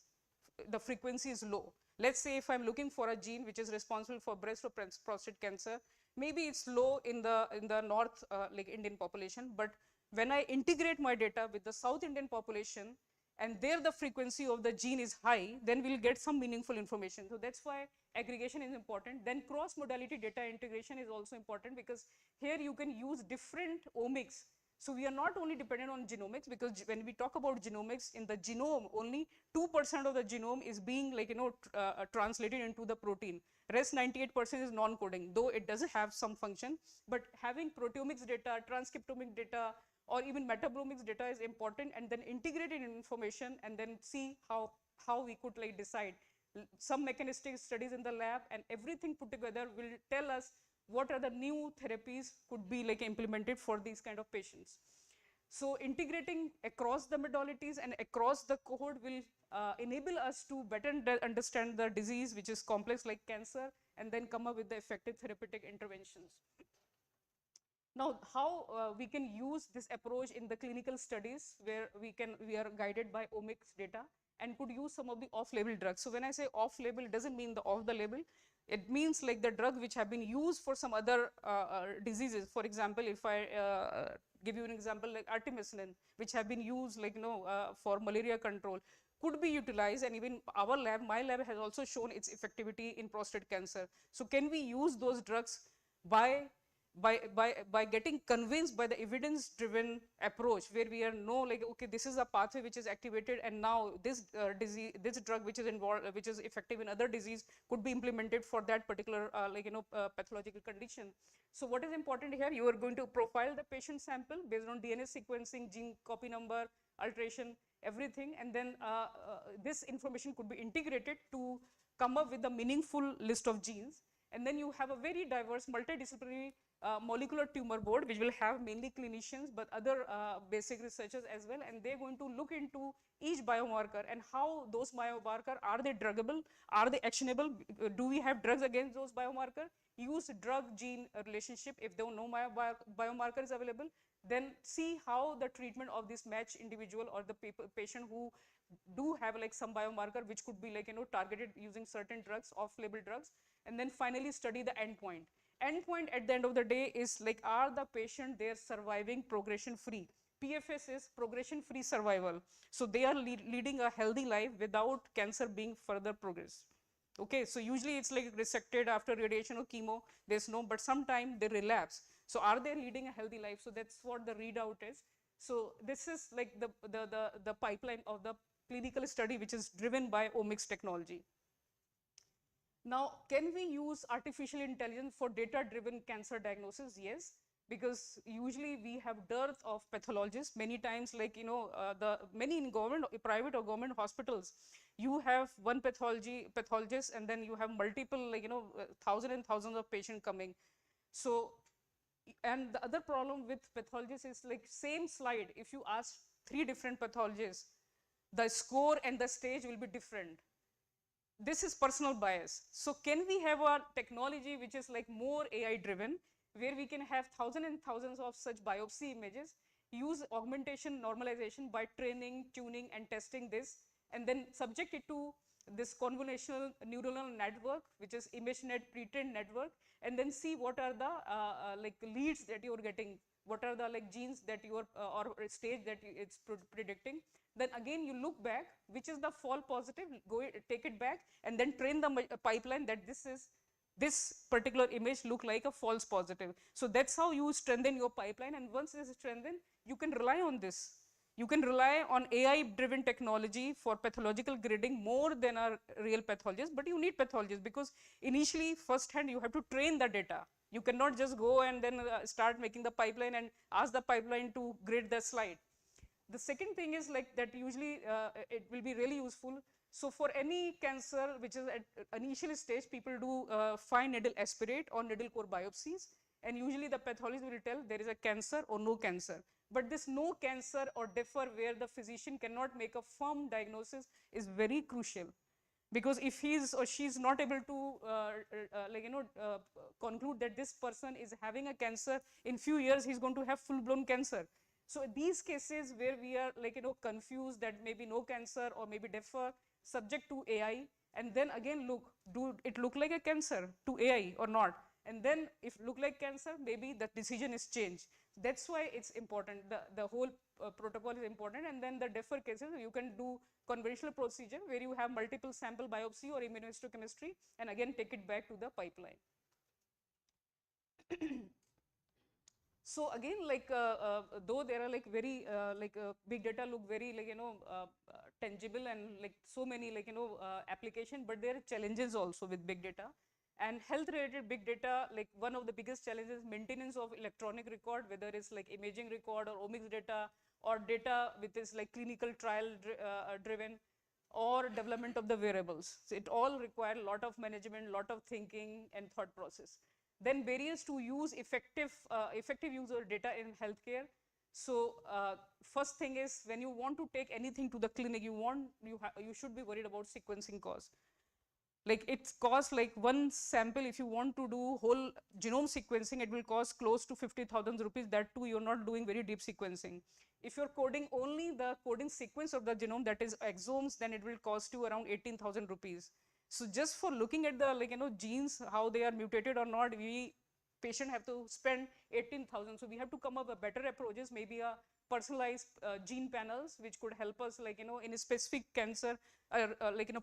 the frequency is low. Let's say if I'm looking for a gene which is responsible for breast or prostate cancer, maybe it's low in the North Indian population, but when I integrate my data with the South Indian population, and there the frequency of the gene is high, then we'll get some meaningful information. So that's why aggregation is important. Then cross-modality data integration is also important because here you can use different omics. So we are not only dependent on genomics, because when we talk about genomics, in the genome, only 2% of the genome is being translated into the protein. Rest 98% is non-coding, though it does have some function. But having proteomics data, transcriptomic data, or even metabolomics data is important, and then integrated information and then see how we could like decide. Some mechanistic studies in the lab and everything put together will tell us what are the new therapies could be like implemented for these kind of patients. So integrating across the modalities and across the cohort will enable us to better understand the disease, which is complex like cancer, and then come up with the effective therapeutic interventions. Now, how we can use this approach in the clinical studies where we are guided by omics data and could use some of the off-label drugs. So when I say off-label, it doesn't mean the off the label. It means like the drug which have been used for some other diseases. For example, if I give you an example like artemisinin, which have been used like for malaria control, could be utilized, and even our lab, my lab, has also shown its effectivity in prostate cancer. So can we use those drugs by getting convinced by the evidence driven approach, where we are know like, okay, this is a pathway which is activated, and now this disease, this drug which is involved, which is effective in other disease, could be implemented for that particular pathological condition. So what is important here, you are going to profile the patient sample based on DNA sequencing, gene copy number, alteration, everything, and then this information could be integrated to come up with a meaningful list of genes. And then you have a very diverse multidisciplinary molecular tumor board, which will have mainly clinicians, but other basic researchers as well, and they're going to look into each biomarker and how those biomarker, are they druggable, are they actionable, do we have drugs against those biomarker, use drug gene relationship. If there are no biomarkers available, then see how the treatment of this match individual or the patient who do have like some biomarker which could be like targeted using certain drugs, off-label drugs, and then finally study the endpoint. Endpoint at the end of the day is like, are the patient they're surviving progression free? PFS is progression free survival. So they are leading a healthy life without cancer being further progressed. Okay, so usually it's like resected after radiation or chemo, there's no, but sometime they relapse. So are they leading a healthy life? So that's what the readout is. So this is like the pipeline of the clinical study, which is driven by omics technology. Now, can we use artificial intelligence for data-driven cancer diagnosis? Yes, because usually we have dearth of pathologists. Many times, like many in government, private or government hospitals, you have one pathologist, and then you have multiple thousands and thousands of patients coming. So, and the other problem with pathologists is like same slide. If you ask 3 different pathologists, the score and the stage will be different. This is personal bias. So can we have a technology which is like more AI driven, where we can have thousands and thousands of such biopsy images, use augmentation normalization by training, tuning, and testing this, and then subject it to this convolutional neuronal network, which is ImageNet pre-trained network, and then see what are the like leads that you are getting, what are the like genes that you are or stage that it's predicting. Then again you look back, which is the fall positive, take it back, and then train the pipeline that this particular image look like a false positive. So that's how you strengthen your pipeline, and once this is strengthened, you can rely on this. You can rely on AI-driven technology for pathological grading more than a real pathologist, but you need pathologists because initially, firsthand, you have to train the data. You cannot just go and then start making the pipeline and ask the pipeline to grade the slide. The second thing is like that usually it will be really useful. So for any cancer which is at initial stage, people do fine needle aspirate or needle core biopsies, and usually the pathologist will tell there is a cancer or no cancer. But this no cancer or differ where the physician cannot make a firm diagnosis is very crucial. Because if he's or she's not able to conclude that this person is having a cancer, in few years he's going to have full-blown cancer. So these cases where we are like confused that maybe no cancer or maybe differ, subject to AI, and then again look, do it look like a cancer to AI or not? And then if look like cancer, maybe the decision is changed. That's why it's important. The whole protocol is important, and then the differ cases you can do conventional procedure where you have multiple sample biopsy or immunohistochemistry, and again take it back to the pipeline. So again, like though there are like very big data look very like tangible and like so many like application, but there are challenges also with big data. And health related big data, like one of the biggest challenges, maintenance of electronic record, whether it's like imaging record or omics data or data which is like clinical trial driven or development of the wearables. So it all require a lot of management, lot of thinking and thought process. Then barriers to use effective use of data in healthcare. So first thing is, when you want to take anything to the clinic, you should be worried about sequencing cost. Like it costs like one sample, if you want to do whole genome sequencing, it will cost close to 50,000 rupees. That too, you're not doing very deep sequencing. If you're coding only the coding sequence of the genome, that is exomes, then it will cost you around 18,000 rupees. So just for looking at the genes, how they are mutated or not, patient have to spend 18,000. So we have to come up with better approaches, maybe a personalized gene panels, which could help us in a specific cancer,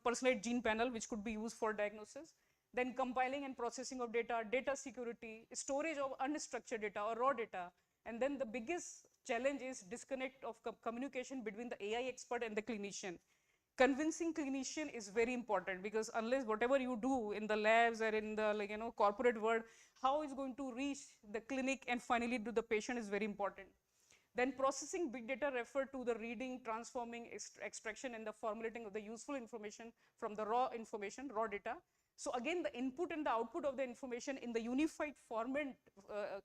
personalized gene panel, which could be used for diagnosis. Then compiling and processing of data, data security, storage of unstructured data or raw data. And then the biggest challenge is disconnect of communication between the AI expert and the clinician. Convincing clinician is very important, because unless whatever you do in the labs or in the corporate world, how is going to reach the clinic and finally to the patient is very important. Then processing big data refer to the reading, transforming, extraction, and the formulating of the useful information from the raw information, raw data. So again, the input and the output of the information in the unified format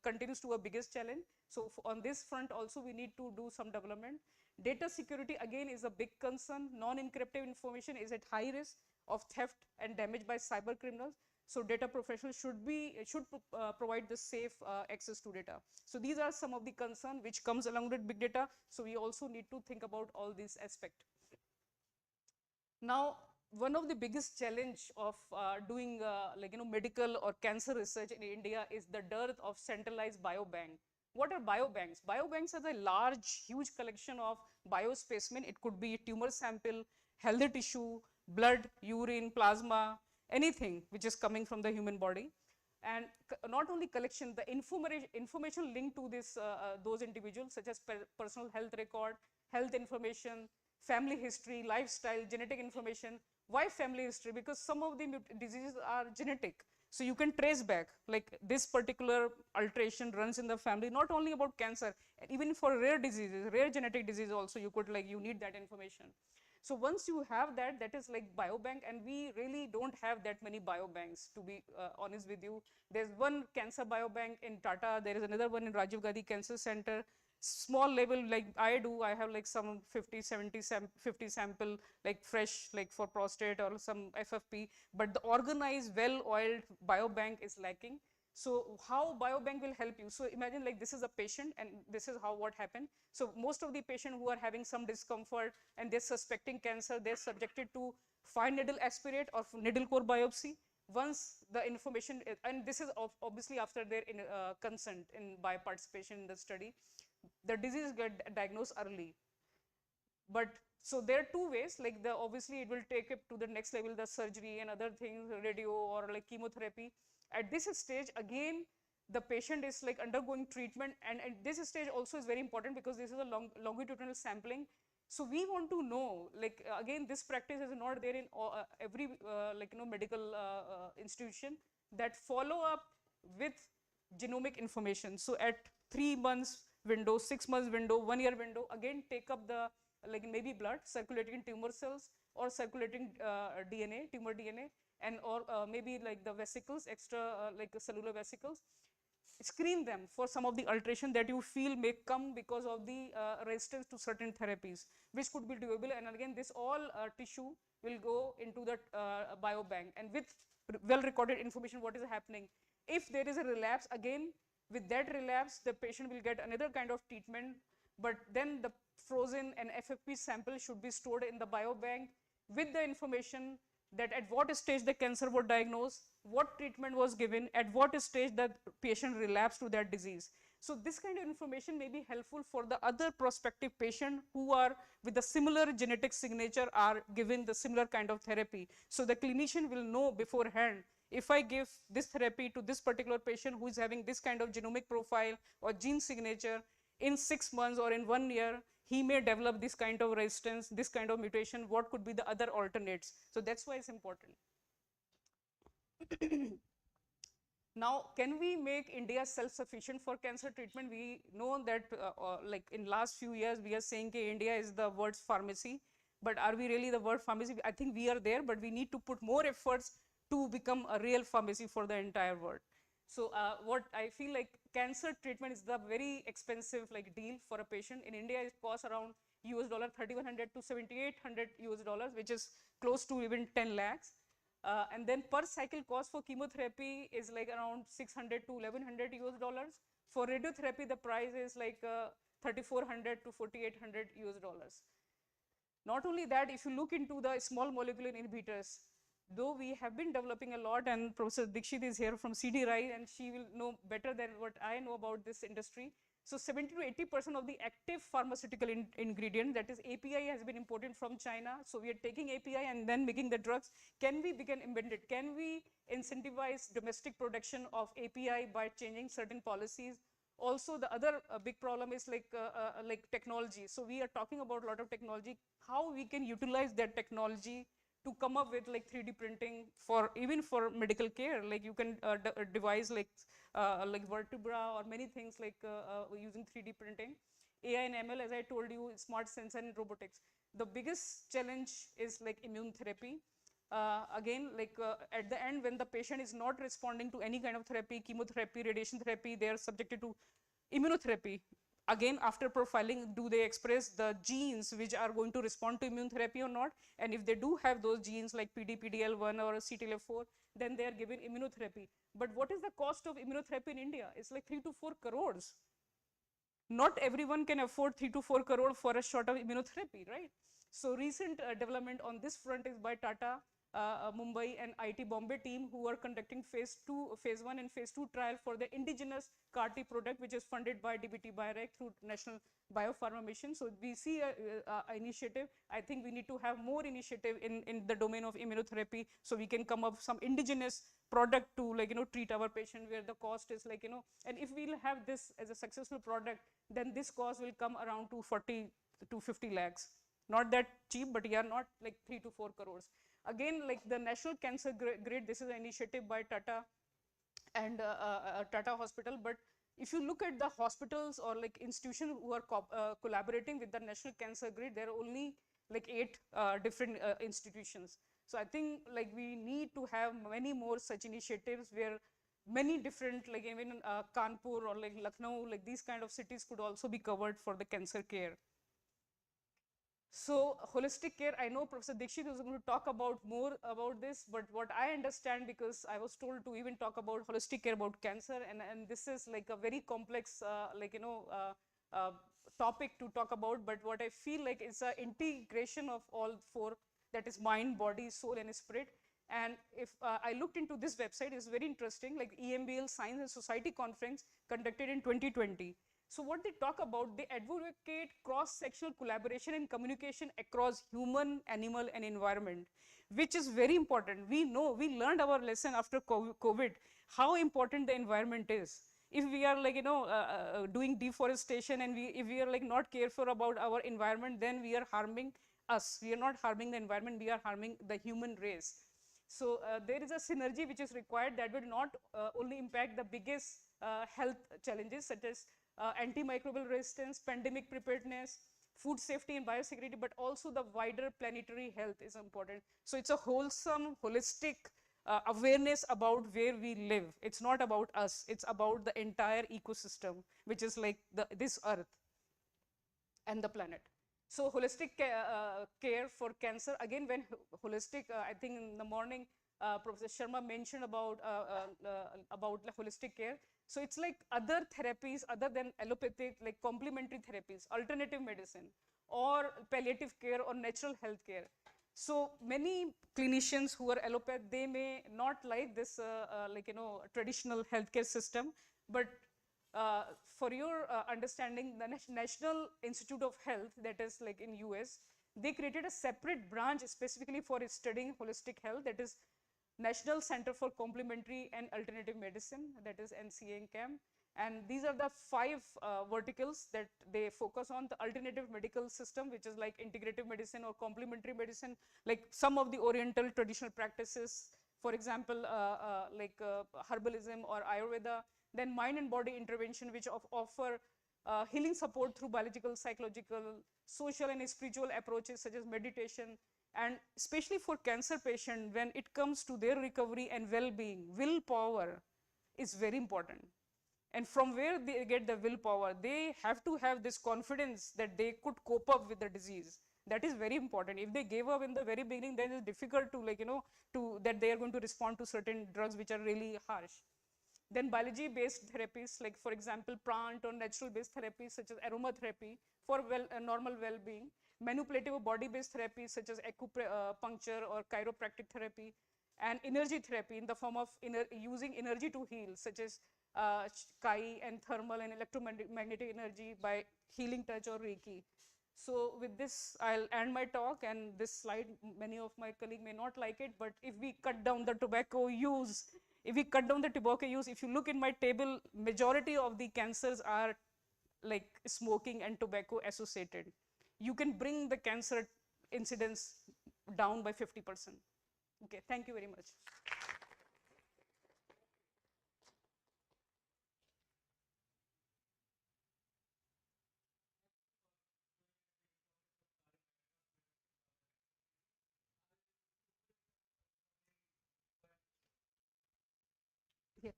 continues to be a biggest challenge. So on this front also, we need to do some development. Data security again is a big concern. Non-encrypted information is at high risk of theft and damage by cyber criminals. So data professionals should provide the safe access to data. So these are some of the concerns which comes along with big data. So we also need to think about all these aspects. Now, one of the biggest challenge of doing medical or cancer research in India is the dearth of centralized biobank. What are biobanks? Biobanks are the large, huge collection of biospecimen. It could be tumor sample, healthy tissue, blood, urine, plasma, anything which is coming from the human body. And not only collection, the information linked to this those individuals, such as personal health record, health information, family history, lifestyle, genetic information. Why family history? Because some of the diseases are genetic. So you can trace back, like this particular alteration runs in the family, not only about cancer, even for rare diseases, rare genetic disease also, you need that information. So once you have that, that is like biobank, and we really don't have that many biobanks, to be honest with you. There's one cancer biobank in Tata, there is another one in Rajiv Gandhi Cancer Center. Small level, like I do, I have like some 50 sample, like fresh, like for prostate or some FFP, but the organized, well-oiled biobank is lacking. So how biobank will help you? So imagine like this is a patient and this is what happened. So most of the patients who are having some discomfort and they're suspecting cancer, they're subjected to fine needle aspirate or needle core biopsy. Once the information, and this is obviously after their consent by participation in the study, the disease get diagnosed early. But so there are two ways, like obviously it will take it to the next level, the surgery and other things, radio or like chemotherapy. At this stage, again, the patient is like undergoing treatment, and at this stage also is very important because this is a longitudinal sampling. So we want to know, like again, this practice is not there in every medical institution, that follow up with genomic information. So at 3 months window, 6 months window, 1 year window, again take up the maybe blood circulating tumor cells or circulating DNA, tumor DNA, and or maybe like the vesicles, extra cellular vesicles. Screen them for some of the alteration that you feel may come because of the resistance to certain therapies, which could be doable. And again, this all tissue will go into that biobank, and with well recorded information what is happening. If there is a relapse, again with that relapse the patient will get another kind of treatment, but then the frozen and FFP sample should be stored in the biobank with the information that at what stage the cancer was diagnosed, what treatment was given, at what stage that patient relapsed to that disease. So this kind of information may be helpful for the other prospective patient who are with a similar genetic signature are given the similar kind of therapy. So the clinician will know beforehand, if I give this therapy to this particular patient who is having this kind of genomic profile or gene signature, in 6 months or in 1 year, he may develop this kind of resistance, this kind of mutation, what could be the other alternates. So that's why it's important. Now, can we make India self-sufficient for cancer treatment? We know that like in last few years, we are saying that India is the world's pharmacy, but are we really the world pharmacy? I think we are there, but we need to put more efforts to become a real pharmacy for the entire world. So what I feel like cancer treatment is the very expensive like deal for a patient. In India, it costs around US dollar 3,100 to 7,800 US dollars, which is close to even 10 lakhs. And then per cycle cost for chemotherapy is like around 600 to 1,100 US dollars. For radiotherapy, the price is like 3,400 to 4,800 US dollars. Not only that, if you look into the small molecular inhibitors, though we have been developing a lot, and Professor Dikshit is here from CD Rai, and she will know better than what I know about this industry. So 70 to 80% of the active pharmaceutical ingredient, that is API, has been imported from China. So we are taking API and then making the drugs. Can we begin invented? Can we incentivize domestic production of API by changing certain policies? Also, the other big problem is like technology. So we are talking about a lot of technology, how we can utilize that technology to come up with like 3D printing for even for medical care. Like you can devise like vertebra or many things like using 3D printing. AI and ML, as I told you, smart sensor and robotics. The biggest challenge is like immune therapy. Again, like at the end, when the patient is not responding to any kind of therapy, chemotherapy, radiation therapy, they are subjected to immunotherapy. Again, after profiling, do they express the genes which are going to respond to immune therapy or not? And if they do have those genes like PD, PDL1 or CTLA4, then they are given immunotherapy. But what is the cost of immunotherapy in India? It's like 3 to 4 crores. Not everyone can afford 3 to 4 crore for a shot of immunotherapy, right? So recent development on this front is by Tata, Mumbai and IT Bombay team, who are conducting phase 1 and phase 2 trial for the indigenous CAR-T product, which is funded by DBT Biorec through National Biopharma Mission. So we see an initiative. I think we need to have more initiative in the domain of immunotherapy, so we can come up with some indigenous product to like treat our patient, where the cost is like and if we'll have this as a successful product, then this cost will come around to 40 to 50 lakhs. Not that cheap, but yeah, not like 3 to 4 crores. Again, like the National Cancer Grid, this is an initiative by Tata and Tata Hospital. But if you look at the hospitals or like institutions who are collaborating with the National Cancer Grid, there are only like 8 different institutions. So I think like we need to have many more such initiatives where many different, like even Kanpur or like Lucknow, like these kind of cities could also be covered for the cancer care. So holistic care, I know Professor Dikshit is going to talk about more about this, but what I understand, because I was told to even talk about holistic care about cancer, and this is like a very complex topic to talk about, but what I feel like is an integration of all 4, that is mind, body, soul and spirit. And if I looked into this website, it's very interesting, like EMBL Science and Society Conference conducted in 2020. So what they talk about, they advocate cross-sectional collaboration and communication across human, animal, and environment, which is very important. We know, we learned our lesson after COVID, how important the environment is. If we are like, doing deforestation and if we are like not careful about our environment, then we are harming us. We are not harming the environment, we are harming the human race. So there is a synergy which is required that will not only impact the biggest health challenges such as antimicrobial resistance, pandemic preparedness, food safety and biosecurity, but also the wider planetary health is important. So it's a wholesome, holistic awareness about where we live. It's not about us, it's about the entire ecosystem, which is like this earth and the planet. So holistic care for cancer, again, when holistic, I think in the morning, Professor Sharma mentioned about holistic care. So it's like other therapies other than allopathic, like complementary therapies, alternative medicine, or palliative care or natural health care. So many clinicians who are allopath, they may not like this traditional healthcare system, but for your understanding, the National Institute of Health, that is like in US, they created a separate branch specifically for studying holistic health, that is National Center for Complementary and Alternative Medicine, that is NCAM. And these are the 5 verticals that they focus on: the alternative medical system, which is like integrative medicine or complementary medicine, like some of the oriental traditional practices. for example, herbalism or Ayurveda, then mind and body intervention, which offer healing support through biological, psychological, social and spiritual approaches such as meditation. And especially for cancer patient, when it comes to their recovery and well-being, willpower is very important. And from where they get the willpower, they have to have this confidence that they could cope up with the disease. That is very important. If they gave up in the very beginning, then it's difficult to that they are going to respond to certain drugs which are really harsh. Then biology-based therapies, like for example, plant or natural-based therapies such as aromatherapy for normal well-being, manipulative body-based therapies such as acupuncture or chiropractic therapy, and energy therapy in the form of using energy to heal, such as Kai and thermal and electromagnetic energy by healing touch or Reiki. So with this, I'll end my talk, and this slide, many of my colleagues may not like it, but if we cut down the tobacco use, if you look in my table, majority of the cancers are like smoking and tobacco associated. You can bring the cancer incidence down by 50%. Okay, thank you very much. Yeah.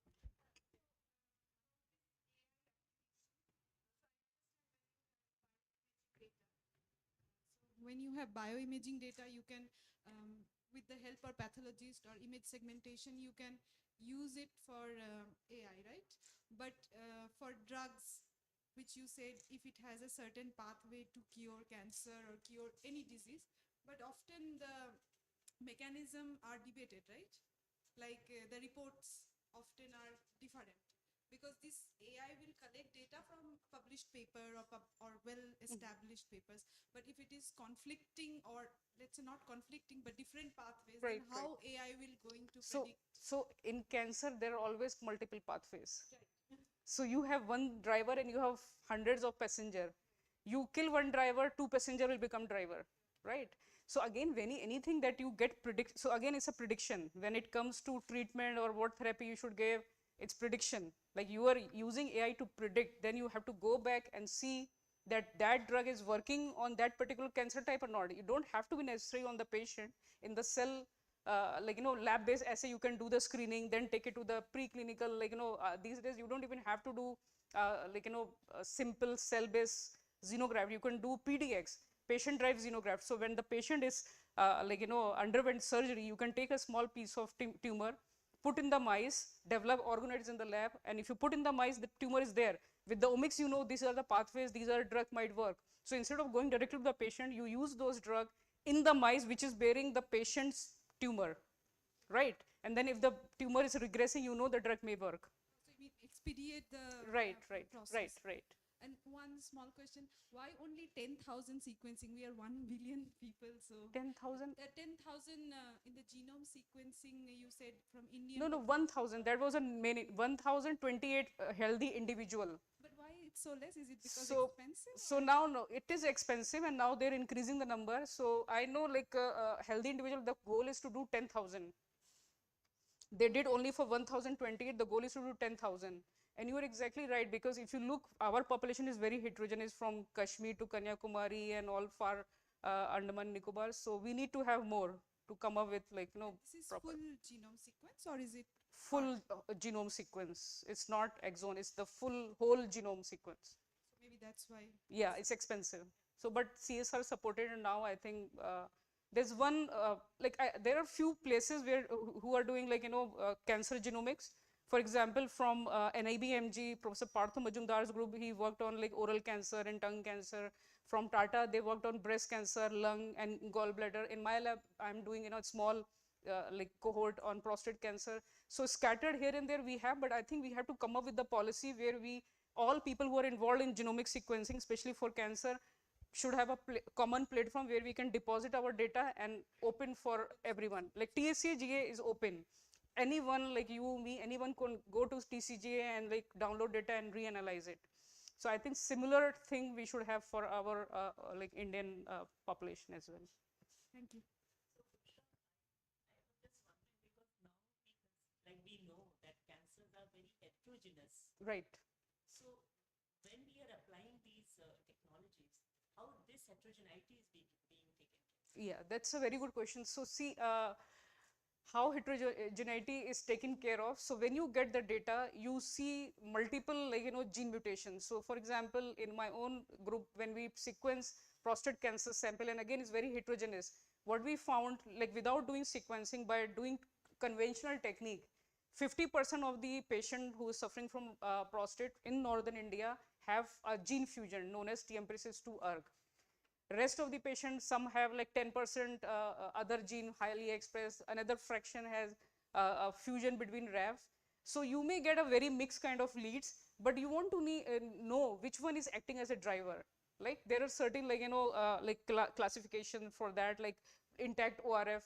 When you have bioimaging data, you can, with the help of pathologist or image segmentation, you can use it for AI, right? But for drugs, which you said if it has a certain pathway to cure cancer or cure any disease, but often the mechanism are debated, right? Like the reports often are different, because this AI will collect data from published paper or well-established papers. But if it is conflicting, or let's say not conflicting, but different pathways, Right, then how AI will going to So, predict? so in cancer, there are always multiple pathways. Right. So you have one driver and you have hundreds of passenger. You kill one driver, two passenger will become driver, right? So again, anything that you get predict. So again, it's a prediction. When it comes to treatment or what therapy you should give, it's prediction. Like you are using AI to predict, then you have to go back and see that that drug is working on that particular cancer type or not. You don't have to be necessary on the patient. In the cell, lab-based assay, you can do the screening, then take it to the preclinical, these days you don't even have to do simple cell-based xenograft. You can do PDX, patient-derived xenograft. So when the patient is underwent surgery, you can take a small piece of tumor, put in the mice, develop organoids in the lab, and if you put in the mice, the tumor is there. With the omics, you know these are the pathways, these are drug might work. So instead of going directly to the patient, you use those drugs in the mice which is bearing the patient's tumor, right? And then if the tumor is regressing, you know the drug may work. So you mean expedite the Right. process. And one small question, why only 10,000 sequencing? We are 1 billion people, so 10,000? 10,000 in the genome sequencing, you said from India. No, 1,000. That was a 1,028 healthy individual. But why it's so less? Is it because So, expensive? so now, no, it is expensive, and now they're increasing the number. So I know, like healthy individual, the goal is to do 10,000. They did only for 1,028. The goal is to do 10,000. And you are exactly right, because if you look, our population is very heterogeneous from Kashmir to Kanyakumari and all far Andaman Nicobar. So we need to have more to come up with This is proper. full genome sequence, or is it Full genome sequence? It's not exon, it's the whole genome sequence. So maybe that's why. Yeah, it's expensive. So, but CSR supported, and now I think there's one, there are few places where who are doing cancer genomics. For example, from NIBMG, Professor Partho Majumdar's group, he worked on like oral cancer and tongue cancer. From Tata, they worked on breast cancer, lung, and gallbladder. In my lab, I'm doing small cohort on prostate cancer. So scattered here and there we have, but I think we have to come up with the policy where all people who are involved in genomic sequencing, especially for cancer, should have a common platform where we can deposit our data and open for everyone. Like TCGA is open. Anyone like you, me, anyone can go to TCGA and download data and reanalyze it. So I think similar thing we should have for our Indian population as well. Thank you. heterogeneous. Right. So when we are applying these technologies, how this heterogeneity is being taken care of? Yeah, that's a very good question. So see, how heterogeneity is taken care of. So when you get the data, you see multiple, like, gene mutations. So for example, in my own group, when we sequence prostate cancer sample, and again, it's very heterogeneous. What we found, like without doing sequencing, by doing conventional technique, 50% of the patient who is suffering from prostate in northern India have a gene fusion known as TMPRSS2 ERG. Rest of the patients, some have like 10% other gene highly expressed, another fraction has a fusion between RAFs. So you may get a very mixed kind of leads, but you want to know which one is acting as a driver. Like there are certain, like, classification for that, like intact ORF,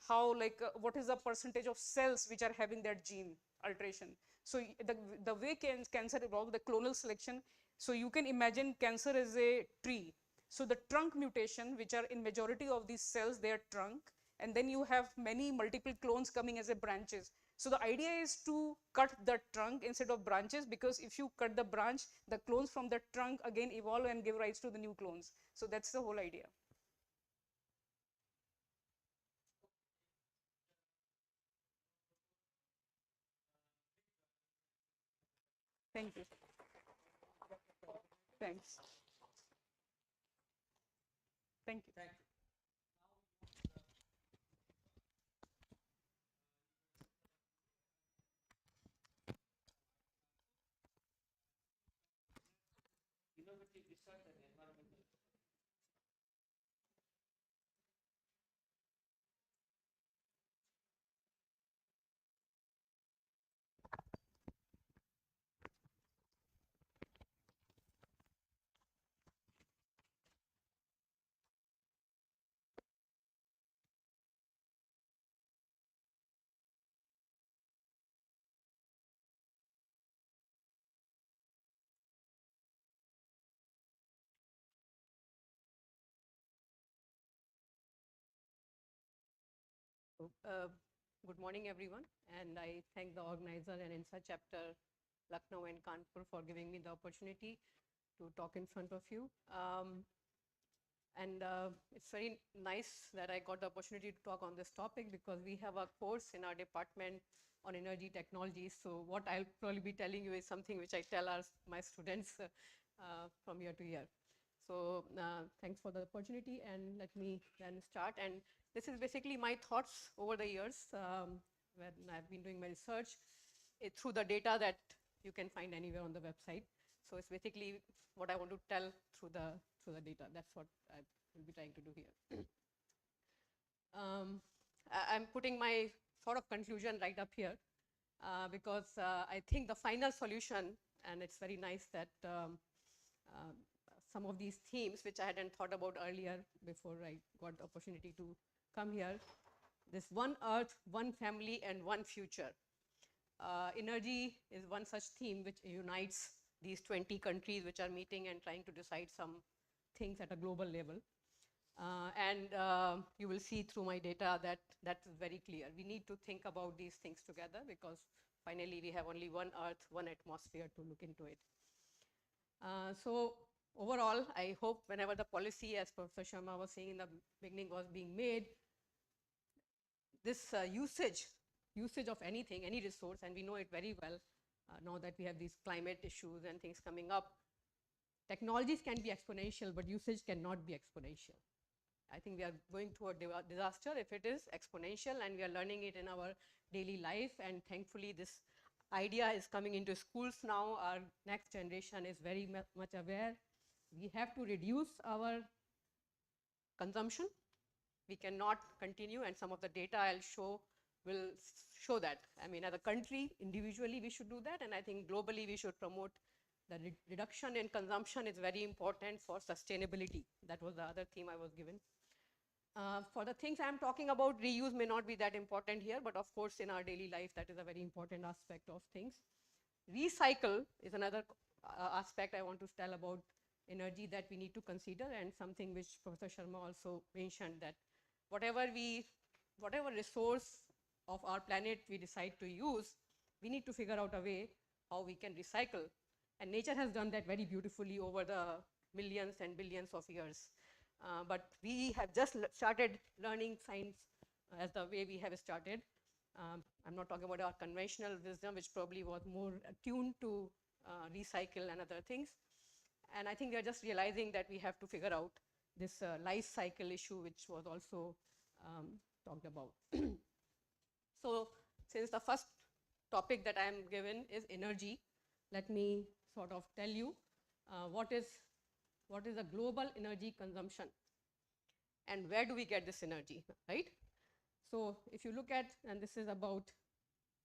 how, like, what is the percentage of cells which are having that gene alteration. So the way cancer evolved, the clonal selection, so you can imagine cancer as a tree. So the trunk mutation, which are in majority of these cells, they are trunk, and then you have many multiple clones coming as a branches. So the idea is to cut the trunk instead of branches, because if you cut the branch, the clones from the trunk again evolve and give rise to the new clones. So that's the whole idea. Thank you. Thanks. Thank you. Thank you. Innovative research and environmental. Uh, Good morning, everyone, and I thank the organizer and INSA chapter, Lucknow and Kanpur, for giving me the opportunity to talk in front of you. It's very nice that I got the opportunity to talk on this topic, because we have a course in our department on energy technologies. So what I'll probably be telling you is something which I tell my students from year to year. So thanks for the opportunity, and let me then start. And this is basically my thoughts over the years when I've been doing my research through the data that you can find anywhere on the website. So it's basically what I want to tell through the data. That's what I will be trying to do here. I'm putting my sort of conclusion right up here because I think the final solution, and it's very nice that some of these themes, which I hadn't thought about earlier before I got the opportunity to come here, this one earth, one family, and one future. Energy is one such theme which unites these 20 countries which are meeting and trying to decide some things at a global level. You will see through my data that that is very clear. We need to think about these things together, because finally we have only one earth, one atmosphere to look into it. So overall, I hope whenever the policy, as Professor Sharma was saying in the beginning, was being made, this usage of anything, any resource, and we know it very well now that we have these climate issues and things coming up. Technologies can be exponential, but usage cannot be exponential. I think we are going through a disaster if it is exponential, and we are learning it in our daily life. And thankfully, this idea is coming into schools now. Our next generation is very much aware. We have to reduce our consumption. We cannot continue, and some of the data I'll show will show that. I mean, as a country, individually, we should do that, and I think globally, we should promote the reduction in consumption is very important for sustainability. That was the other theme I was given. For the things I'm talking about, reuse may not be that important here, but of course, in our daily life, that is a very important aspect of things. Recycle is another aspect I want to tell about energy that we need to consider, and something which Professor Sharma also mentioned, that whatever resource of our planet we decide to use, we need to figure out a way how we can recycle. And nature has done that very beautifully over the millions and billions of years. But we have just started learning science as the way we have started. I'm not talking about our conventional wisdom, which probably was more attuned to recycle and other things. And I think they're just realizing that we have to figure out this life cycle issue, which was also talked about. So since the first topic that I am given is energy, let me sort of tell you what is the global energy consumption and where do we get this energy, right? So if you look at, and this is about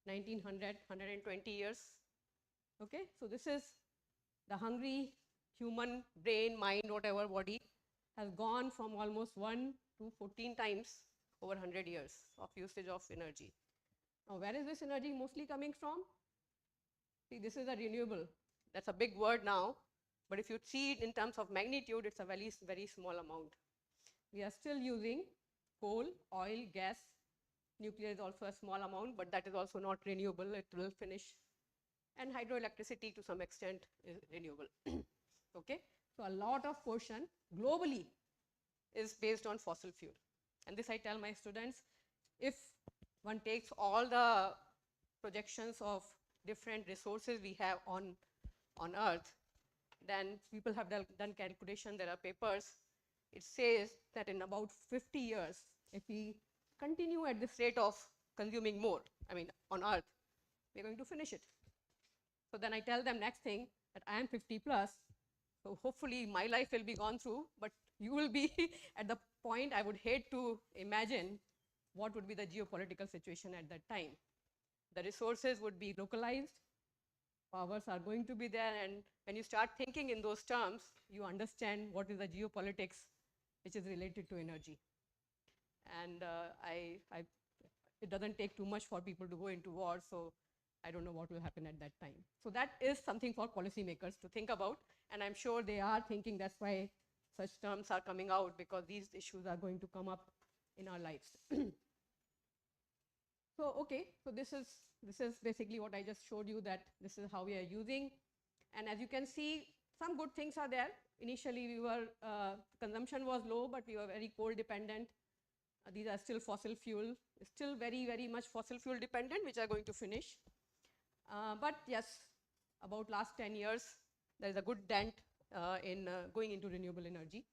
1900, 120 years, okay? So this is the hungry human brain, mind, whatever body has gone from almost 1 to 14 times over 100 years of usage of energy. Now, where is this energy mostly coming from? See, this is a renewable. That's a big word now, but if you see it in terms of magnitude, it's a very, very small amount. We are still using coal, oil, gas. Nuclear is also a small amount, but that is also not renewable. It will finish. And hydroelectricity to some extent is renewable. Okay, so a lot of portion globally is based on fossil fuel. And this I tell my students, if one takes all the projections of different resources we have on Earth, then people have done calculation, there are papers. It says that in about 50 years, if we continue at this rate of consuming more, I mean on Earth, we're going to finish it. So then I tell them next thing that I am 50 plus, so hopefully my life will be gone through, but you will be at the point I would hate to imagine what would be the geopolitical situation at that time. The resources would be localized, powers are going to be there, and when you start thinking in those terms, you understand what is the geopolitics which is related to energy. And it doesn't take too much for people to go into war, so I don't know what will happen at that time. So that is something for policymakers to think about, and I'm sure they are thinking. That's why such terms are coming out, because these issues are going to come up in our lives. So okay, so this is basically what I just showed you, that this is how we are using. And as you can see, some good things are there. Initially we were, consumption was low, but we were very coal dependent. These are still fossil fuel, still very, very much fossil fuel dependent, which are going to finish. But yes, about last 10 years, there is a good dent in going into renewable energy.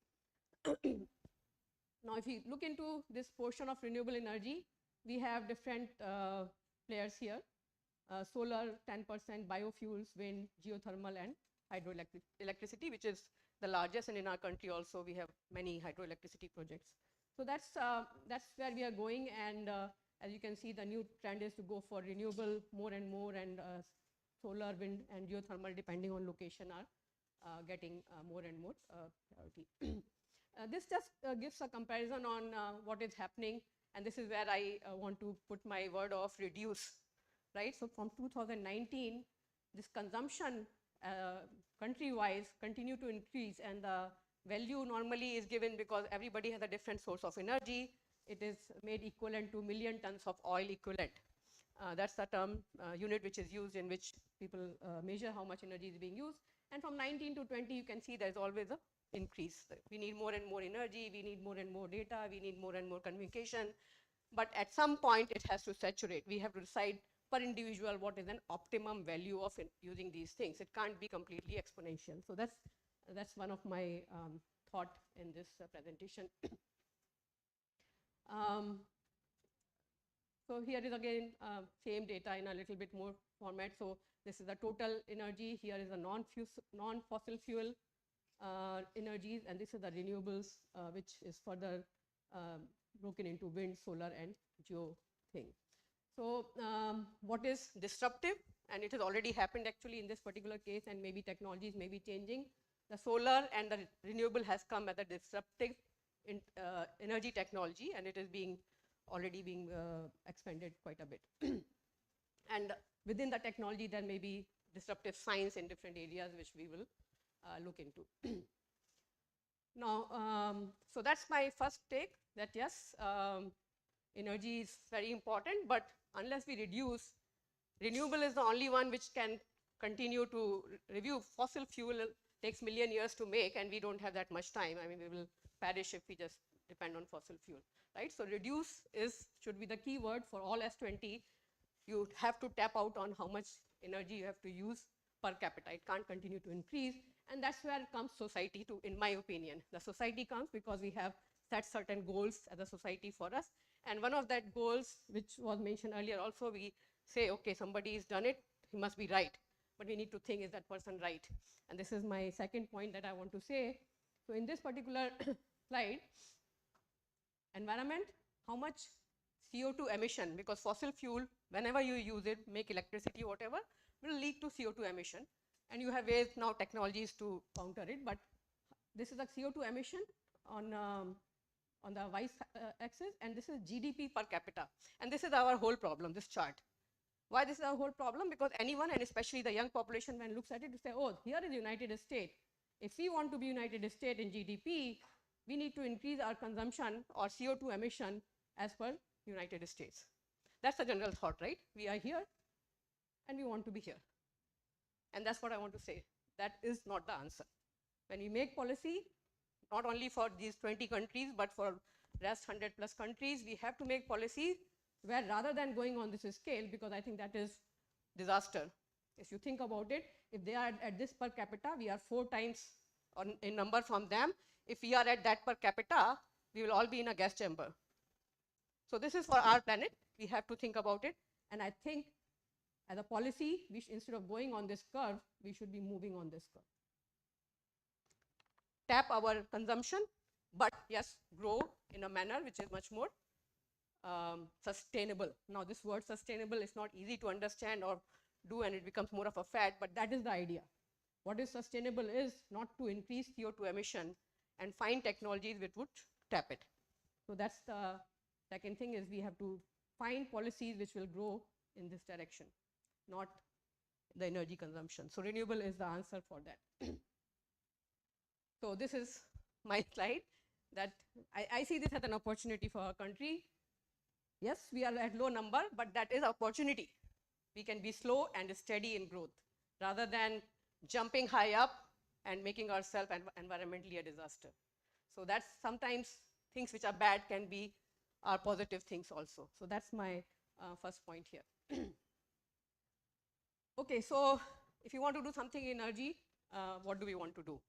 Now, if you look into this portion of renewable energy, we have different players here. Solar, 10%, biofuels, wind, geothermal, and hydroelectricity, which is the largest, and in our country also we have many hydroelectricity projects. So that's where we are going, and as you can see, the new trend is to go for renewable more and more, and solar, wind, and geothermal, depending on location, are getting more and more priority. This just gives a comparison on what is happening, and this is where I want to put my word of reduce, right? So from 2019, this consumption country-wise continue to increase, and the value normally is given because everybody has a different source of energy. It is made equivalent to million tons of oil equivalent. That's the term unit which is used, in which people measure how much energy is being used. And from 19 to 20, you can see there's always a increase. We need more and more energy, we need more and more data, we need more and more communication. But at some point, it has to saturate. We have to decide per individual what is an optimum value of using these things. It can't be completely exponential. So that's one of my thought in this presentation. So here is again same data in a little bit more format. So this is the total energy. Here is a non-fossil fuel energies, and this is the renewables, which is further broken into wind, solar, and geo thing. So what is disruptive? And it has already happened actually in this particular case, and maybe technologies may be changing. The solar and the renewable has come as a disruptive energy technology, and it is already being expanded quite a bit. And within the technology, there may be disruptive science in different areas, which we will look into. Now, so that's my first take, that yes, energy is very important, but unless we reduce, renewable is the only one which can continue to review. Fossil fuel takes million years to make, and we don't have that much time. I mean, we will perish if we just depend on fossil fuel, right? So reduce should be the key word for all S20. You have to tap out on how much energy you have to use per capita. It can't continue to increase, and that's where comes society to, in my opinion. The society comes because we have set certain goals as a society for us, and one of that goals, which was mentioned earlier also, we say, okay, somebody has done it, he must be right, but we need to think, is that person right? And this is my second point that I want to say. So in this particular slide, environment, how much CO2 emission, because fossil fuel, whenever you use it, make electricity, whatever, will lead to CO2 emission. And you have ways now technologies to counter it, but this is a CO2 emission on the y-axis, and this is GDP per capita. And this is our whole problem, this chart. Why this is our whole problem? Because anyone, and especially the young population, when looks at it, to say, oh, here is United States. If we want to be United States in GDP, we need to increase our consumption or CO2 emission as per United States. That's the general thought, right? We are here and we want to be here. And that's what I want to say. That is not the answer. When we make policy, not only for these 20 countries, but for rest 100 plus countries, we have to make policy where rather than going on this scale, because I think that is disaster. If you think about it, if they are at this per capita, we are 4 times in number from them. If we are at that per capita, we will all be in a gas chamber. So this is for our planet. We have to think about it. And I think as a policy, instead of going on this curve, we should be moving on this curve. Tap our consumption, but yes, grow in a manner which is much more sustainable. Now this word sustainable is not easy to understand or do, and it becomes more of a fad, but that is the idea. What is sustainable is not to increase CO2 emission and find technologies which would tap it. So that's the second thing, is we have to find policies which will grow in this direction, not the energy consumption. So renewable is the answer for that. So this is my slide, that I see this as an opportunity for our country. Yes, we are at low number, but that is opportunity. We can be slow and steady in growth rather than jumping high up and making ourselves environmentally a disaster. So that's sometimes things which are bad can be our positive things also. So that's my first point here. Okay, so if you want to do something in energy, what do we want to do?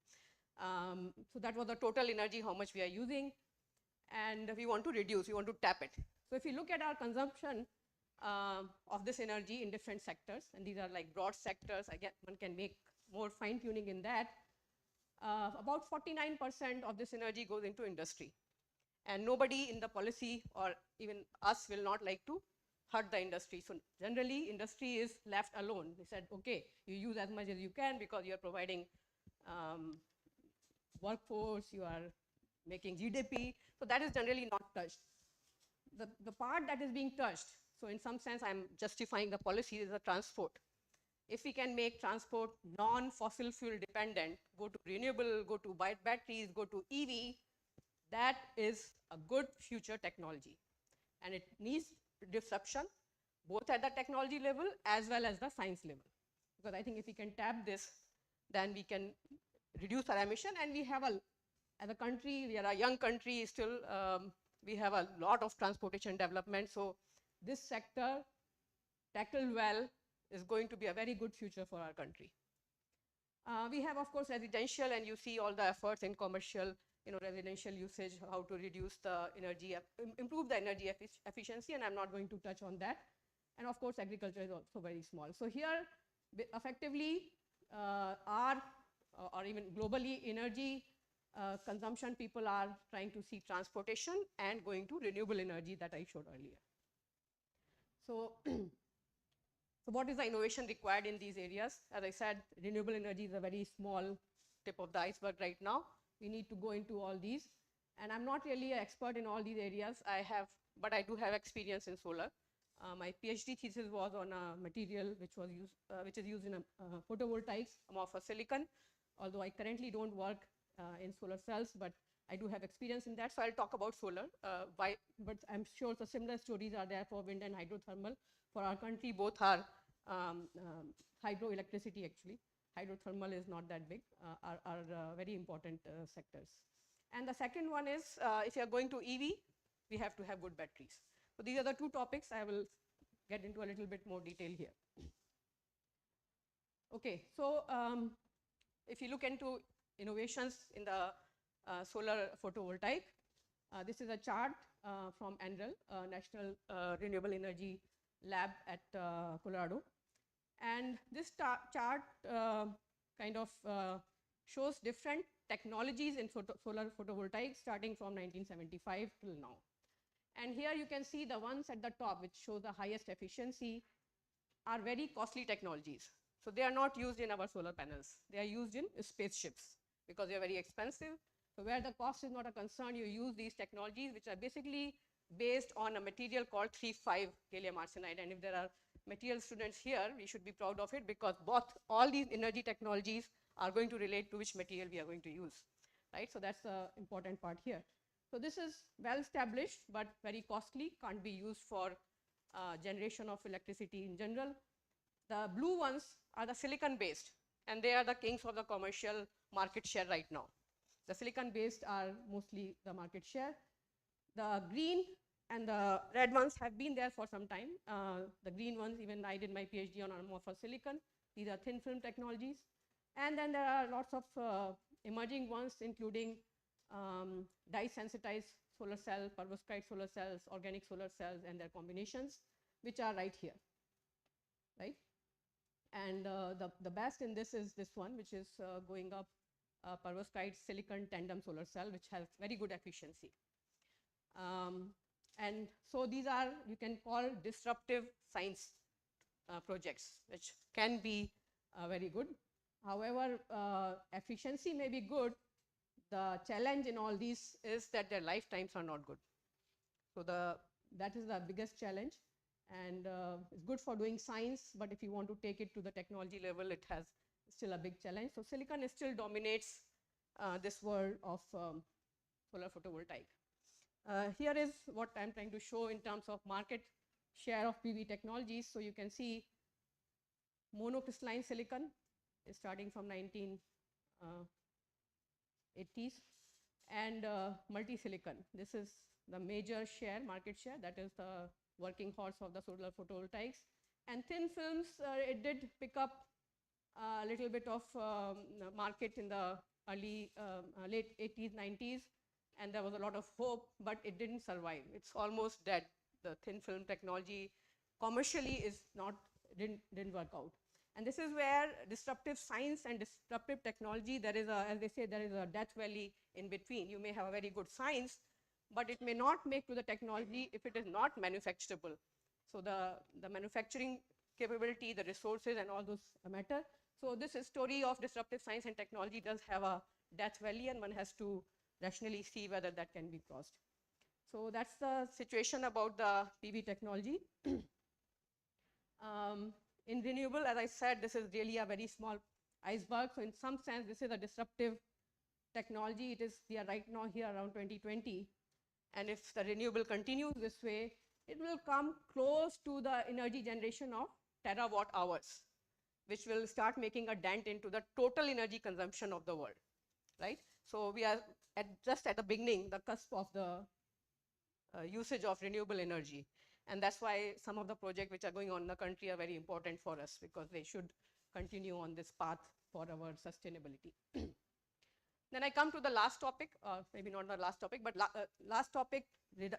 So that was the total energy, how much we are using, and we want to reduce, we want to tap it. So if you look at our consumption of this energy in different sectors, and these are like broad sectors, again, one can make more fine tuning in that, about 49% of this energy goes into industry. And nobody in the policy or even us will not like to hurt the industry. So generally industry is left alone. They said, okay, you use as much as you can because you are providing workforce, you are making GDP. So that is generally not touched. The part that is being touched, so in some sense I'm justifying the policy, is the transport. If we can make transport non-fossil fuel dependent, go to renewable, go to batteries, go to EV, that is a good future technology. And it needs disruption, both at the technology level as well as the science level. Because I think if we can tap this, then we can reduce our emission. And we have as a country, we are a young country still, we have a lot of transportation development. So this sector, tackled well, is going to be a very good future for our country. We have, of course, residential, and you see all the efforts in commercial, residential usage, how to reduce the energy, improve the energy efficiency, and I'm not going to touch on that. And of course, agriculture is also very small. So here, effectively, or even globally, energy consumption, people are trying to see transportation and going to renewable energy that I showed earlier. So, so what is the innovation required in these areas? As I said, renewable energy is a very small tip of the iceberg right now. We need to go into all these. And I'm not really an expert in all these areas. But I do have experience in solar. My PhD thesis was on a material which is used in photovoltaics, amorphous silicon. Although I currently don't work in solar cells, but I do have experience in that. So I'll talk about solar. But I'm sure the similar stories are there for wind and hydrothermal. For our country, both are hydroelectricity actually, hydrothermal is not that big, are very important sectors. And the second one is if you are going to EV, we have to have good batteries. So these are the two topics. I will get into a little bit more detail here. Okay, so if you look into innovations in the solar photovoltaic, this is a chart from NREL, National Renewable Energy Lab at Colorado. And this chart kind of shows different technologies in solar photovoltaics starting from 1975 till now. And here you can see the ones at the top which show the highest efficiency are very costly technologies. So they are not used in our solar panels. They are used in spaceships because they are very expensive. So where the cost is not a concern, you use these technologies which are basically based on a material called 3,5 gallium arsenide. And if there are material students here, we should be proud of it because all these energy technologies are going to relate to which material we are going to use, right? So that's the important part here. So this is well established but very costly, can't be used for generation of electricity in general. The blue ones are the silicon based and they are the kings of the commercial market share right now. The silicon based are mostly the market share. The green and the red ones have been there for some time. The green ones, even I did my PhD on amorphous silicon. These are thin film technologies. And then there are lots of emerging ones, including dye sensitized solar cell, perovskite solar cells, organic solar cells, and their combinations, which are right here, right? And the best in this is this one, which is going up perovskite silicon tandem solar cell, which has very good efficiency. And so these are, you can call disruptive science projects, which can be very good. However, efficiency may be good. The challenge in all these is that their lifetimes are not good. So that is the biggest challenge. And it's good for doing science, but if you want to take it to the technology level, it has still a big challenge. So silicon still dominates this world of solar photovoltaic. Here is what I'm trying to show in terms of market share of PV technologies. So you can see monocrystalline silicon is starting from 1980s and multi-silicon. This is the major share, market share, that is the working horse of the solar photovoltaics. And thin films, it did pick up a little bit of market in the late 80s, 90s, and there was a lot of hope, but it didn't survive. It's almost dead. The thin film technology commercially didn't work out. And this is where disruptive science and disruptive technology, there is a, as they say, there is a death valley in between. You may have a very good science, but it may not make to the technology if it is not manufacturable. So the manufacturing capability, the resources and all those matter. So this story of disruptive science and technology does have a death valley, and one has to rationally see whether that can be crossed. So that's the situation about the PV technology. In renewable, as I said, this is really a very small iceberg. So in some sense, this is a disruptive technology. We are right now here around 2020. And if the renewable continues this way, it will come close to the energy generation of terawatt hours, which will start making a dent into the total energy consumption of the world, right? So we are just at the beginning, the cusp of the usage of renewable energy. And that's why some of the projects which are going on in the country are very important for us, because they should continue on this path for our sustainability. Then I come to the last topic, maybe not the last topic, but last topic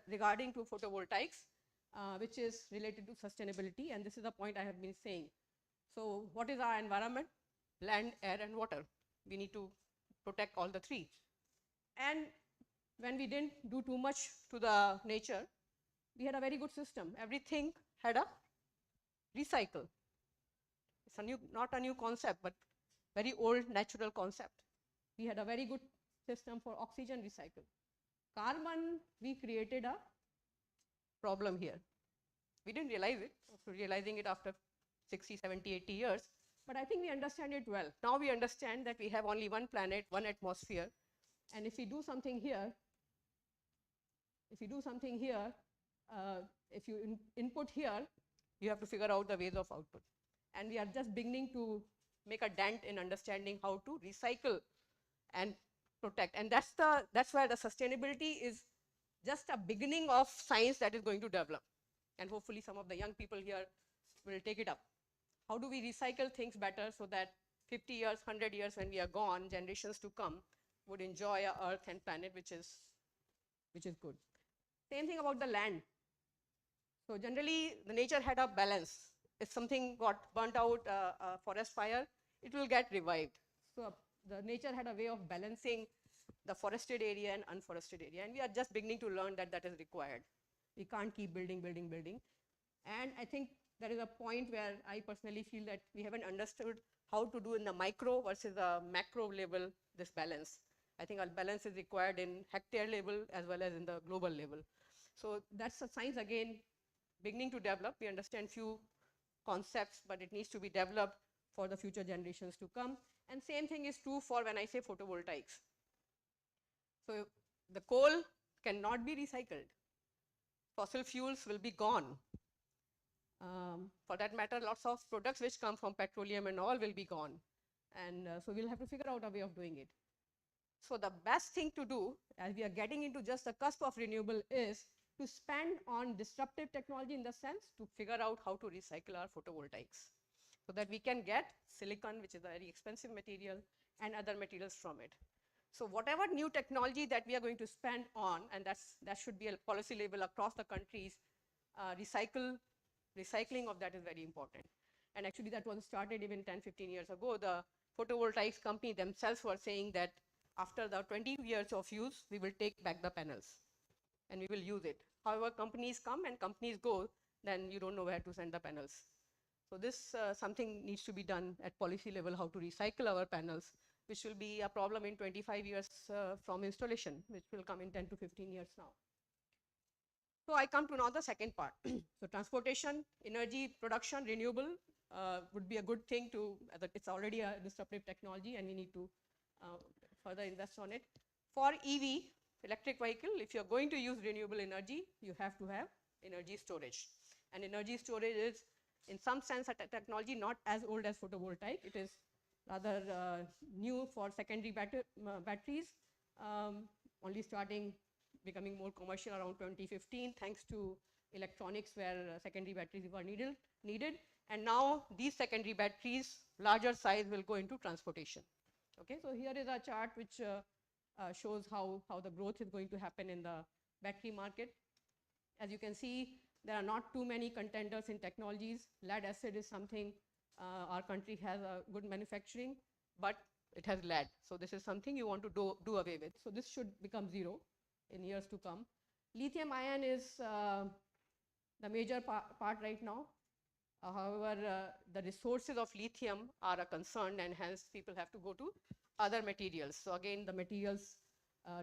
regarding to photovoltaics, which is related to sustainability. And this is the point I have been saying. So what is our environment? Land, air, and water. We need to protect all the three. And when we didn't do too much to the nature, we had a very good system. Everything had a recycle. It's not a new concept, but very old natural concept. We had a very good system for oxygen recycle. Carbon, we created a problem here. We didn't realize it, realizing it after 60, 70, 80 years, but I think we understand it well. Now we understand that we have only one planet, one atmosphere, and if we do something here, if you input here, you have to figure out the ways of output. and we are just beginning to make a dent in understanding how to recycle and protect. And that's where the sustainability is just a beginning of science that is going to develop. And hopefully some of the young people here will take it up. How do we recycle things better so that 50 years, 100 years when we are gone, generations to come would enjoy our earth and planet, which is good. Same thing about the land. So generally, the nature had a balance. If something got burnt out, a forest fire, it will get revived. So the nature had a way of balancing the forested area and unforested area, and we are just beginning to learn that that is required. We can't keep building, building, building. And I think there is a point where I personally feel that we haven't understood how to do in the micro versus the macro level this balance. I think a balance is required in hectare level as well as in the global level. So that's a science again beginning to develop. We understand few concepts, but it needs to be developed for the future generations to come. And same thing is true for when I say photovoltaics. So the coal cannot be recycled. Fossil fuels will be gone. For that matter, lots of products which come from petroleum and all will be gone. And so we'll have to figure out a way of doing it. So the best thing to do, as we are getting into just the cusp of renewable, is to spend on disruptive technology in the sense to figure out how to recycle our photovoltaics so that we can get silicon, which is a very expensive material, and other materials from it. So whatever new technology that we are going to spend on, and that should be a policy level across the countries, recycling of that is very important. And actually that was started even 10, 15 years ago. The photovoltaics company themselves were saying that after the 20 years of use, we will take back the panels and we will use it. However, companies come and companies go, then you don't know where to send the panels. So this something needs to be done at policy level, how to recycle our panels, which will be a problem in 25 years from installation, which will come in 10 to 15 years now. So I come to now the second part. So transportation, energy production, renewable would be a good thing to, it's already a disruptive technology and we need to further invest on it. For EV, electric vehicle, if you're going to use renewable energy, you have to have energy storage. And energy storage is, in some sense, a technology not as old as photovoltaic. It is rather new for secondary batteries, only starting becoming more commercial around 2015, thanks to electronics where secondary batteries were needed. And now these secondary batteries, larger size, will go into transportation. Okay, so here is a chart which shows how the growth is going to happen in the battery market. As you can see, there are not too many contenders in technologies. Lead acid is something our country has a good manufacturing, but it has lead. So this is something you want to do away with. So this should become zero in years to come. Lithium ion is the major part right now. However, the resources of lithium are a concern, and hence people have to go to other materials. So again, the materials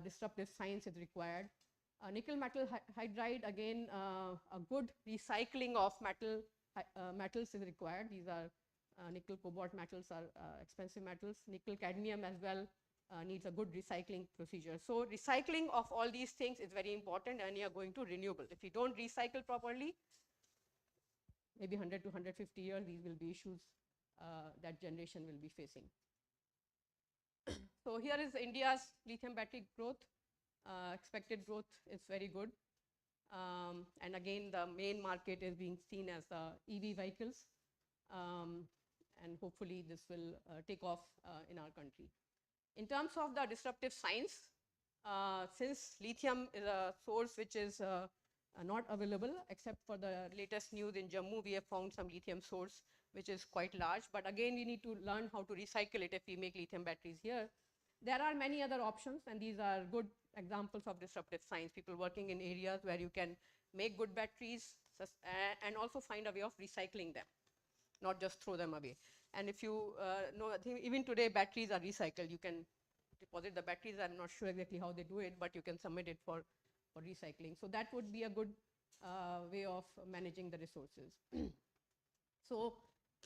disruptive science is required. Nickel metal hydride, again, a good recycling of metals is required. These are nickel cobalt metals are expensive metals. Nickel cadmium as well needs a good recycling procedure. So recycling of all these things is very important, and you are going to renewable. If you don't recycle properly, maybe 100 to 150 years, these will be issues that generation will be facing. So here is India's lithium battery growth. Expected growth is very good. And again, the main market is being seen as the EV vehicles. And hopefully this will take off in our country. In terms of the disruptive science, since lithium is a source which is not available, except for the latest news in Jammu, we have found some lithium source which is quite large. But again, we need to learn how to recycle it if we make lithium batteries here. There are many other options, and these are good examples of disruptive science, people working in areas where you can make good batteries and also find a way of recycling them, not just throw them away. And if you know, I think even today batteries are recycled. You can deposit the batteries. I'm not sure exactly how they do it, but you can submit it for recycling. So that would be a good way of managing the resources. So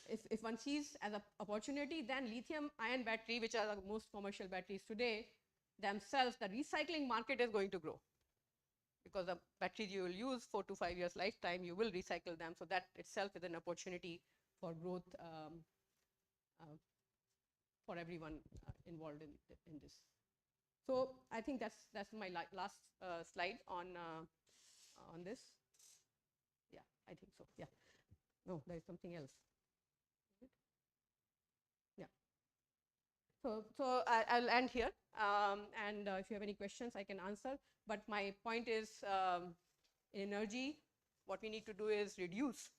if one sees as an opportunity, then lithium ion battery, which are the most commercial batteries today, themselves, the recycling market is going to grow, because the batteries you will use 4 to 5 years lifetime, you will recycle them. So that itself is an opportunity for growth uh, for everyone involved in this. So I think that's my last slide on this. Yeah, I think so. Yeah. No, there is something else. Yeah. So I'll end here, and if you have any questions, I can answer. But my point is, in energy, what we need to do is reduce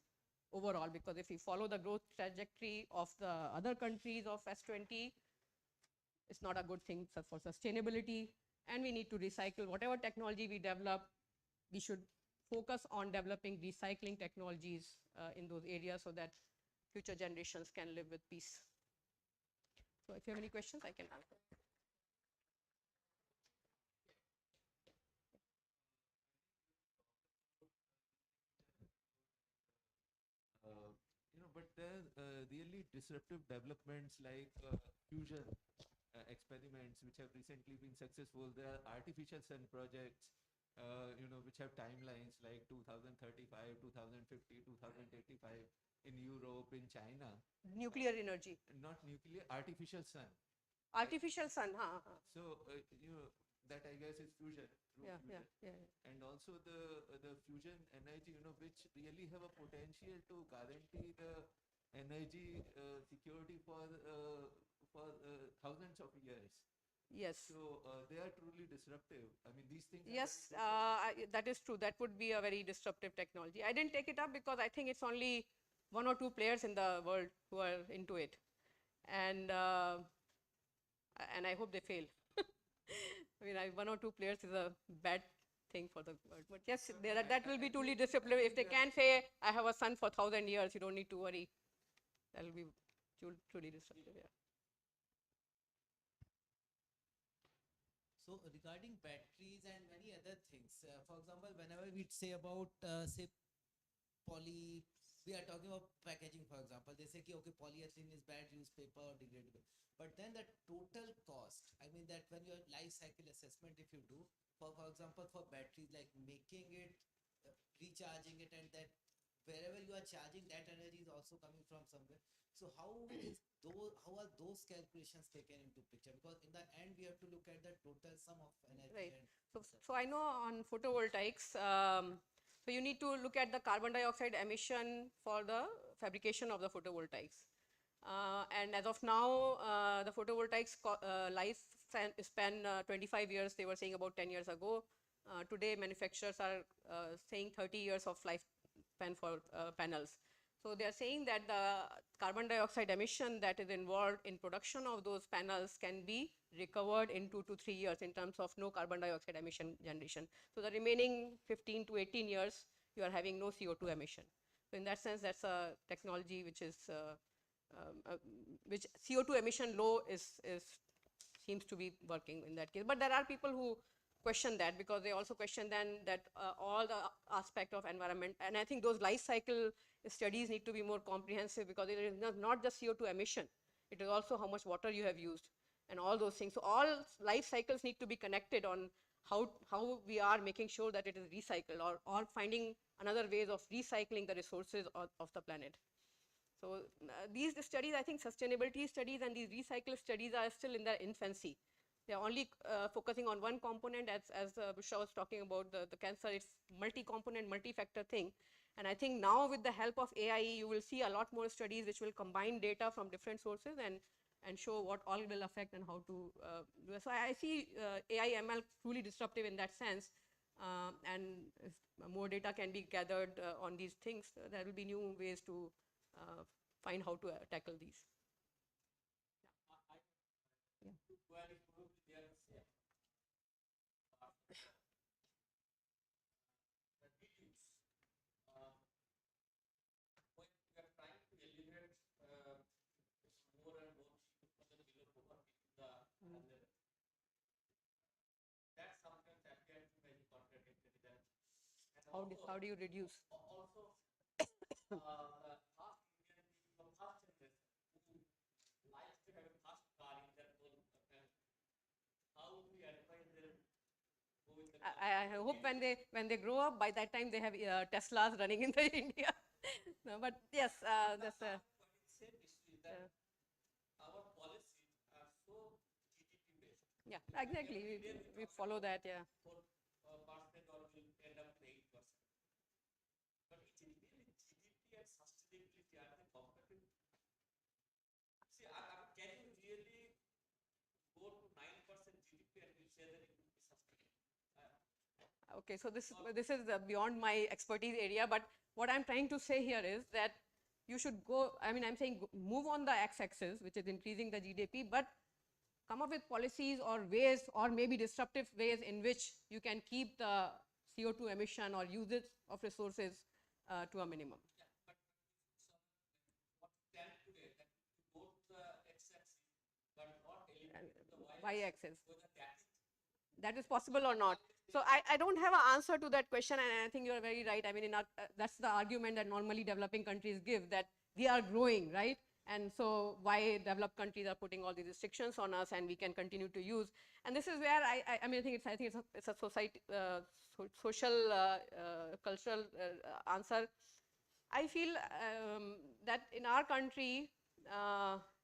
overall, because if we follow the growth trajectory of the other countries of S20, it's not a good thing for sustainability. And we need to recycle whatever technology we develop. We should focus on developing recycling technologies in those areas so that future generations can live with peace. So if you have any questions, I can answer. But there are really disruptive developments like fusion experiments which have recently been successful. There are artificial sun projects, which have timelines like 2035, 2050, 2085 in Europe, in China. Nuclear energy. Not nuclear, artificial sun. Artificial sun, So, that I guess is fusion. Yeah, fusion. yeah. And also the fusion energy, which really have a potential to guarantee the energy security for thousands of years. Yes. So they are truly disruptive. I mean, these things. Yes, that is true. That would be a very disruptive technology. I didn't take it up because I think it's only 1 or 2 players in the world who are into it, and I hope they fail. I mean, 1 or 2 players is a bad thing for the world. But yes, that will be truly disruptive. If they can say, I have a son for 1,000 years, you don't need to worry. That will be truly disruptive. Yeah. So regarding batteries and many other things, for example, whenever we say about say we are talking about packaging, for example, they say okay, polyethylene is bad, use paper or degradable. But then the total cost, I mean that when your life cycle assessment, if you do, for example, for batteries, like making it, recharging it, and that wherever you are charging, that energy is also coming from somewhere. So how are those calculations taken into picture? Because in the end, we have to look at the total sum of energy. Right. So I know on photovoltaics, so you need to look at the carbon dioxide emission for the fabrication of the photovoltaics. And as of now, the photovoltaics life span 25 years. They were saying about 10 years ago. Today, manufacturers are saying 30 years of lifespan for panels. So they are saying that the carbon dioxide emission that is involved in production of those panels can be recovered in 2 to 3 years in terms of no carbon dioxide emission generation. So the remaining 15 to 18 years, you are having no CO2 emission. So in that sense, that's a technology which is which CO2 emission low seems to be working in that case. But there are people who question that, because they also question then that all the aspect of environment, and I think those life cycle studies need to be more comprehensive, because it is not just CO2 emission, it is also how much water you have used and all those things. So all life cycles need to be connected on how we are making sure that it is recycled, or finding another ways of recycling the resources of the planet. So these studies, I think sustainability studies and these recycle studies are still in their infancy. They are only focusing on one component, as Bushra was talking about the cancer. It's multi-component, multi-factor thing. And I think now with the help of AI, you will see a lot more studies which will combine data from different sources and show what all will affect and how to do it. So I see AI ML truly disruptive in that sense. And if more data can be gathered on these things, there will be new ways to find how to tackle these. Yeah. How do you reduce? Also, I hope when they grow up, by that time they have Teslas running in the India. No, but yes, that's a. Yeah, exactly. We follow that. Yeah. Okay, so this is beyond my expertise area, but what I'm trying to say here is that you should go. I mean, I'm saying move on the x-axis, which is increasing the GDP, but come up with policies or ways, or maybe disruptive ways in which you can keep the CO2 emission or usage of resources to a minimum. Y-axis. That is possible or not? So I don't have an answer to that question, and I think you are very right. I mean, that's the argument that normally developing countries give, that we are growing, right? And so why developed countries are putting all these restrictions on us, and we can continue to use. And this is where I mean, I think it's a society, social, cultural answer. I feel that in our country,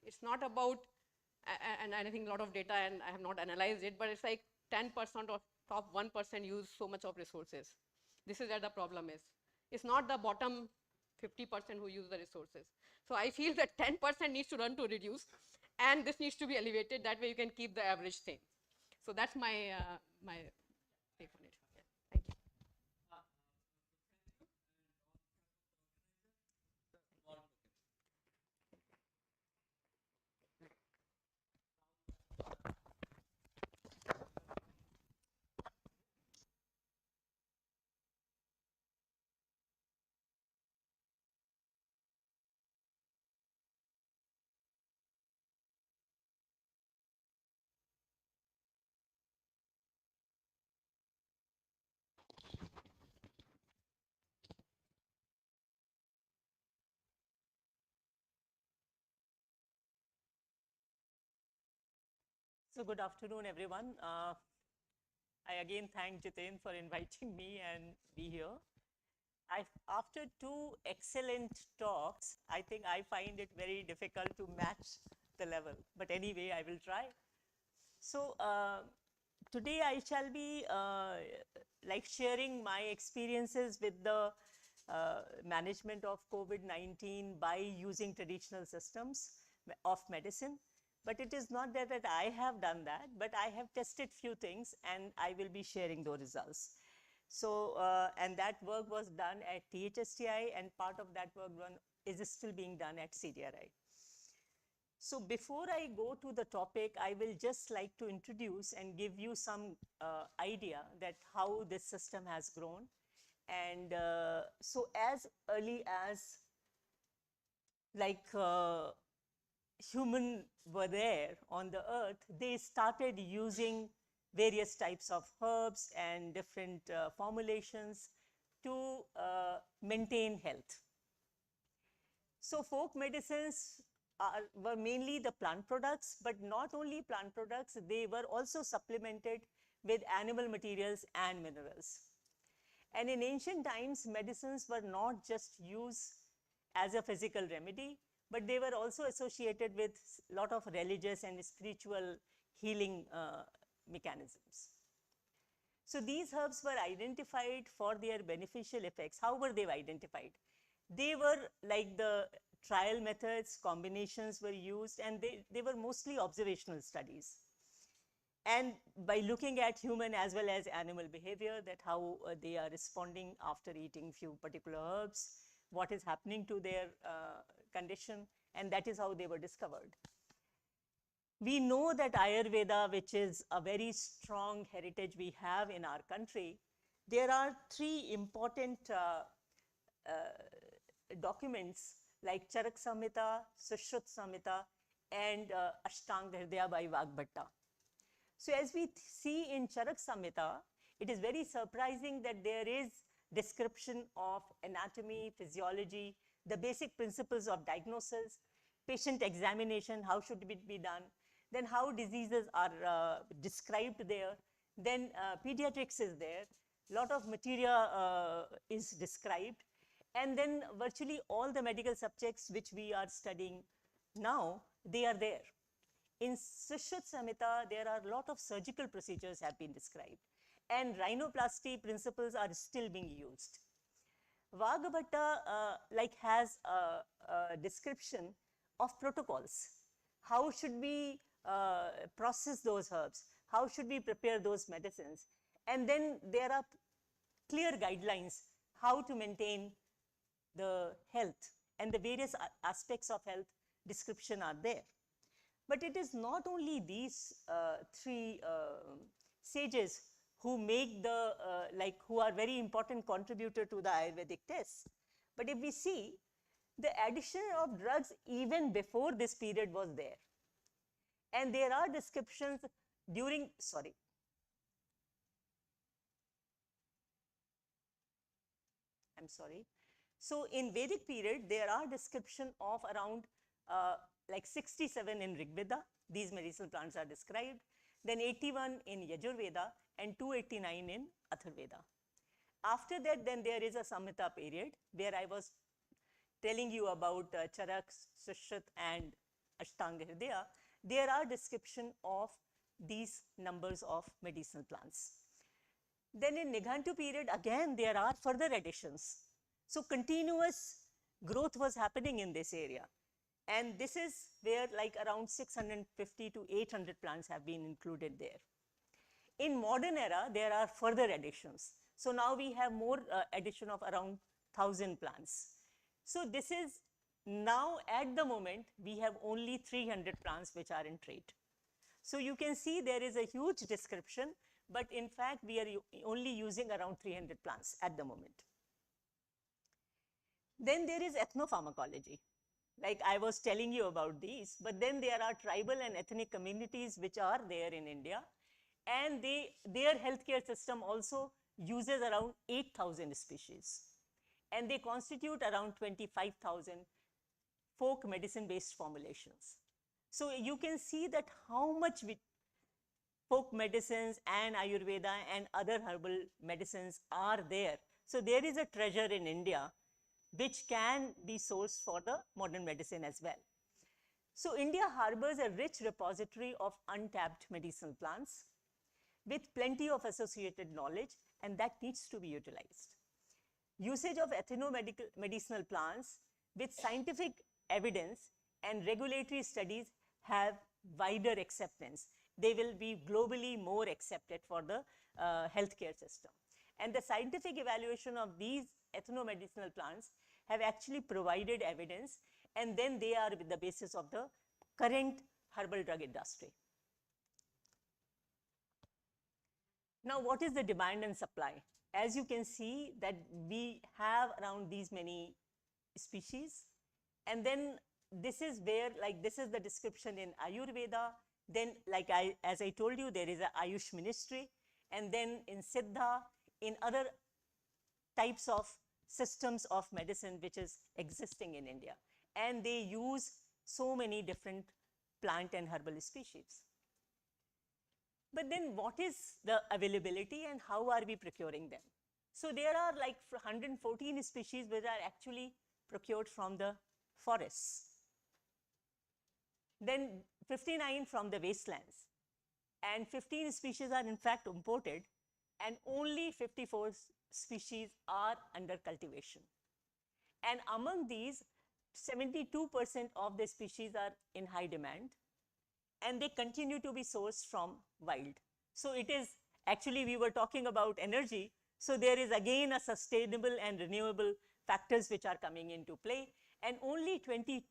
it's not about, and I think a lot of data, and I have not analyzed it, but it's like 10% of top 1% use so much of resources. This is where the problem is. It's not the bottom 50% who use the resources. So I feel that 10% needs to run to reduce, and this needs to be elevated. That way you can keep the average same. So that's my my take on it. Yeah. Thank you. So good afternoon, everyone. I again thank Jitain for inviting me and be here. After two excellent talks, I think I find it very difficult to match the level. But anyway, I will try. So today I shall be like sharing my experiences with the management of COVID-19 by using traditional systems of medicine. But it is not that I have done that, but I have tested few things, and I will be sharing those results. So, and that work was done at THSTI, and part of that work is still being done at CDRI. So before I go to the topic, I will just like to introduce and give you some idea that how this system has grown. And so as early as like human were there on the earth, they started using various types of herbs and different formulations to maintain health. So folk medicines were mainly the plant products, but not only plant products, they were also supplemented with animal materials and minerals. And in ancient times, medicines were not just used as a physical remedy, but they were also associated with a lot of religious and spiritual healing mechanisms. So these herbs were identified for their beneficial effects. How were they identified? They were like the trial methods, combinations were used, and they were mostly observational studies. And by looking at human as well as animal behavior, that how they are responding after eating few particular herbs, what is happening to their condition, and that is how they were discovered. We know that Ayurveda, which is a very strong heritage we have in our country, there are three important documents like Charak Samhita, Sushrut Samhita, and Ashtanga Hridaya by Vagbhatta. So as we see in Charak Samhita, it is very surprising that there is description of anatomy, physiology, the basic principles of diagnosis, patient examination, how should it be done, then how diseases are described there, then pediatrics is there, lot of material is described, And then virtually all the medical subjects which we are studying now, they are there. In Sushruta Samhita, there are a lot of surgical procedures have been described, and rhinoplasty principles are still being used. Vagbhatta like has a description of protocols. How should we process those herbs? How should we prepare those medicines? And then there are clear guidelines how to maintain the health, and the various aspects of health description are there. But it is not only these three sages who make the, who are very important contributor to the Ayurvedic tests. But if we see, the addition of drugs even before this period was there. And there are descriptions during, sorry. I'm sorry. So in Vedic period, there are description of around like 67 in Rig Veda. These medicinal plants are described. Then 81 in Yajurveda and 289 in Atharveda. After that, then there is a Samhita period where I was telling you about Charak, Sushrut and Ashtanga Hridaya. There are description of these numbers of medicinal plants. Then in Nighantu period, again, there are further additions. So continuous growth was happening in this area. And this is where like around 650 to 800 plants have been included there. In modern era, there are further additions. So now we have more addition of around 1,000 plants. So this is now at the moment, we have only 300 plants which are in trade. So you can see there is a huge description, but in fact, we are only using around 300 plants at the moment. Then there is ethnopharmacology. Like I was telling you about these, but then there are tribal and ethnic communities which are there in India, and their healthcare system also uses around 8,000 species, and they constitute around 25,000 folk medicine-based formulations. So you can see that how much folk medicines and Ayurveda and other herbal medicines are there. So there is a treasure in India which can be sourced for the modern medicine as well. So India harbors a rich repository of untapped medicinal plants with plenty of associated knowledge, and that needs to be utilized. Usage of ethno-medicinal plants with scientific evidence and regulatory studies have wider acceptance. They will be globally more accepted for the healthcare system. And the scientific evaluation of these ethno-medicinal plants have actually provided evidence, and then they are the basis of the current herbal drug industry. Now, what is the demand and supply? As you can see that we have around these many species, and then this is where, like this is the description in Ayurveda, then like as I told you, there is a Ayush ministry, and then in Siddha, in other types of systems of medicine which is existing in India, and they use so many different plant and herbal species. But then what is the availability and how are we procuring them? So there are like 114 species which are actually procured from the forests. Then 59 from the wastelands, and 15 species are in fact imported, and only 54 species are under cultivation. And among these, 72% of the species are in high demand, and they continue to be sourced from wild. So it is actually, we were talking about energy, so there is again a sustainable and renewable factors which are coming into play, and only 22%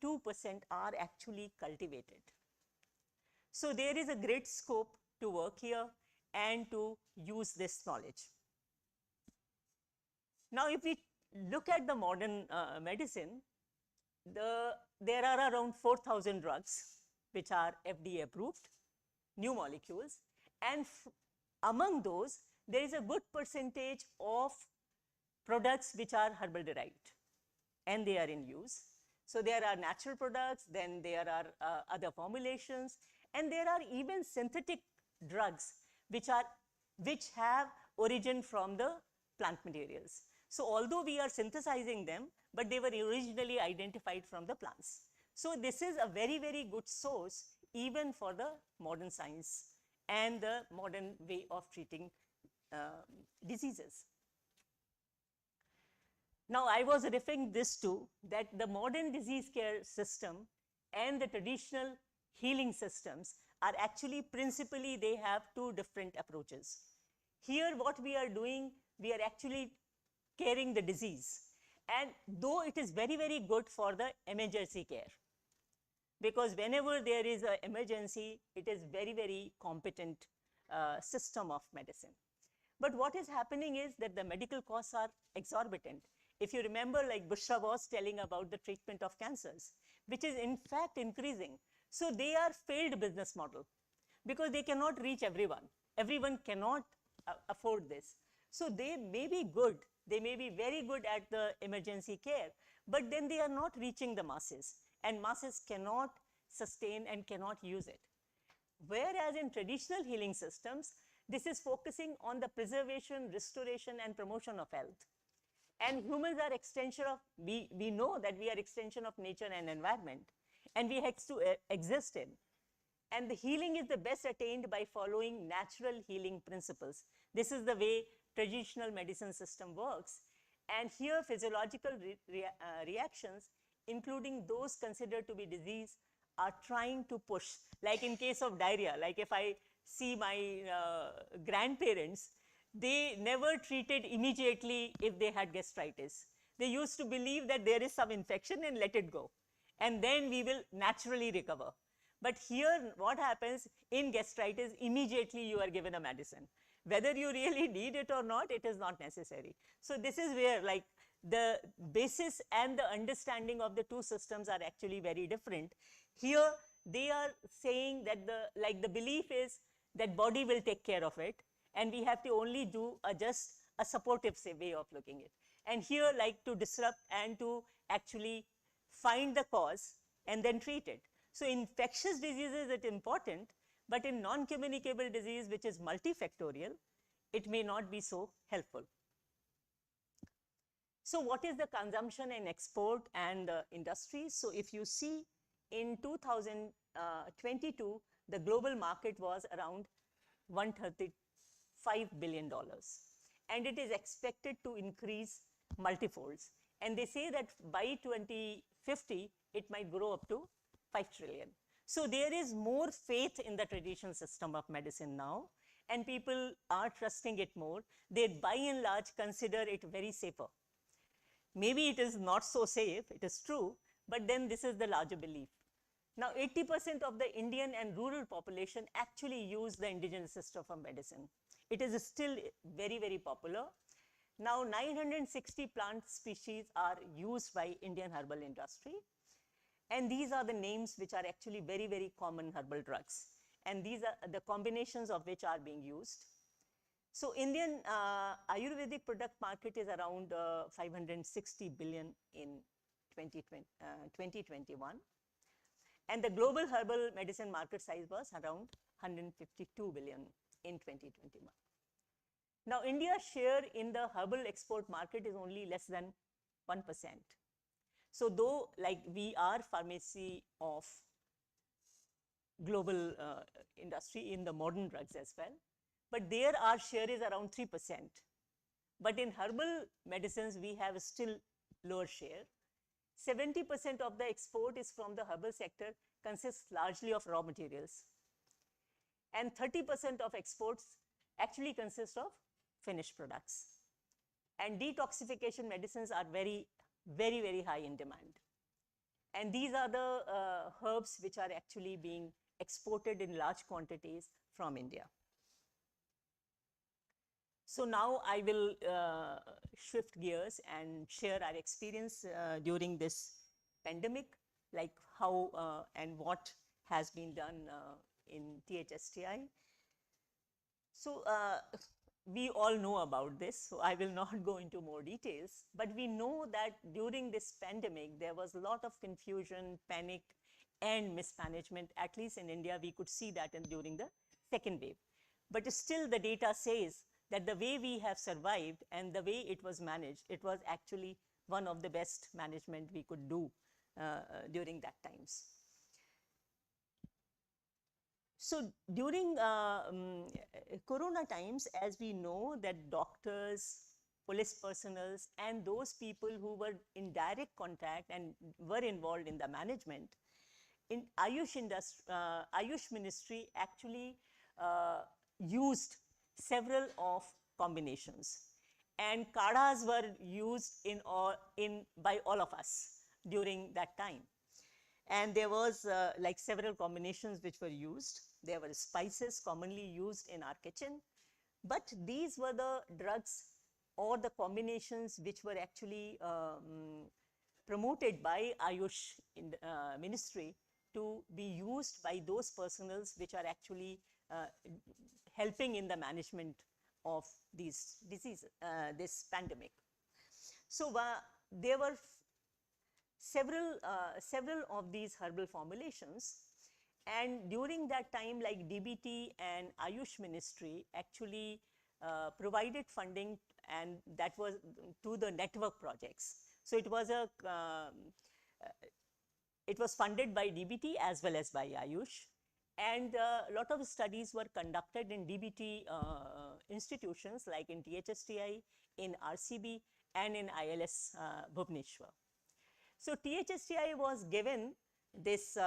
are actually cultivated. So there is a great scope to work here and to use this knowledge. Now, if we look at the modern medicine, there are around 4,000 drugs which are FDA approved, new molecules, and among those, there is a good percentage of products which are herbal derived, and they are in use. So there are natural products, then there are other formulations, and there are even synthetic drugs which have origin from the plant materials. So although we are synthesizing them, but they were originally identified from the plants. So this is a very, very good source even for the modern science and the modern way of treating diseases. Now, I was referring this to that the modern disease care system and the traditional healing systems are actually principally they have two different approaches. Here what we are doing, we are actually caring the disease, and though it is very, very good for the emergency care, because whenever there is an emergency, it is very, very competent system of medicine. But what is happening is that the medical costs are exorbitant. If you remember, like Bushra was telling about the treatment of cancers, which is in fact increasing. So they are failed business model because they cannot reach everyone. Everyone cannot afford this. So they may be good, they may be very good at the emergency care, but then they are not reaching the masses, and masses cannot sustain and cannot use it. Whereas in traditional healing systems, this is focusing on the preservation, restoration, and promotion of health. And humans are extension of, we know that we are extension of nature and environment, and we have to exist in. And the healing is the best attained by following natural healing principles. This is the way traditional medicine system works. And here physiological reactions, including those considered to be disease, are trying to push. Like in case of diarrhea, like if I see my grandparents, they never treated immediately if they had gastritis. They used to believe that there is some infection and let it go, and then we will naturally recover. But here what happens in gastritis, immediately you are given a medicine. Whether you really need it or not, it is not necessary. So this is where like the basis and the understanding of the two systems are actually very different. Here they are saying that the belief is that body will take care of it, and we have to only do just a supportive way of looking at it. And here like to disrupt and to actually find the cause and then treat it. So infectious diseases is important, but in non-communicable disease, which is multifactorial, it may not be so helpful. So what is the consumption and export and industry? So if you see in 2022, the global market was around $135 billion, and it is expected to increase multifolds. And they say that by 2050, it might grow up to 5 trillion. So there is more faith in the traditional system of medicine now, and people are trusting it more. They by and large consider it very safer. Maybe it is not so safe, it is true, but then this is the larger belief. Now 80% of the Indian and rural population actually use the indigenous system of medicine. It is still very, very popular. Now 960 plant species are used by Indian herbal industry. And these are the names which are actually very, very common herbal drugs. And these are the combinations of which are being used. So Indian Ayurvedic product market is around 560 billion in 2021. And the global herbal medicine market size was around 152 billion in 2021. Now India's share in the herbal export market is only less than 1%. So though like we are pharmacy of global industry in the modern drugs as well, but there our share is around 3%. But in herbal medicines, we have still lower share. 70% of the export is from the herbal sector, consists largely of raw materials. And 30% of exports actually consist of finished products. And detoxification medicines are very, very, very high in demand. And these are the herbs which are actually being exported in large quantities from India. So now I will shift gears and share our experience during this pandemic, like how and what has been done in THSTI. So we all know about this, so I will not go into more details, but we know that during this pandemic, there was a lot of confusion, panic, and mismanagement. At least in India, we could see that during the second wave. But still the data says that the way we have survived and the way it was managed, it was actually one of the best management we could do during that times. So during Corona times, as we know that doctors, police personnel, and those people who were in direct contact and were involved in the management, in Ayush industry, Ayush ministry actually used several of combinations, and kadas were used by all of us during that time. And there was like several combinations which were used. There were spices commonly used in our kitchen, but these were the drugs or the combinations which were actually promoted by Ayush ministry to be used by those personals which are actually helping in the management of these diseases, this pandemic. So there were several of these herbal formulations, and during that time, like DBT and Ayush ministry actually provided funding, and that was to the network projects. So it was it was funded by DBT as well as by Ayush, and a lot of studies were conducted in DBT institutions like in THSTI, in RCB, and in ILS Bhubaneswar. So THSTI was given this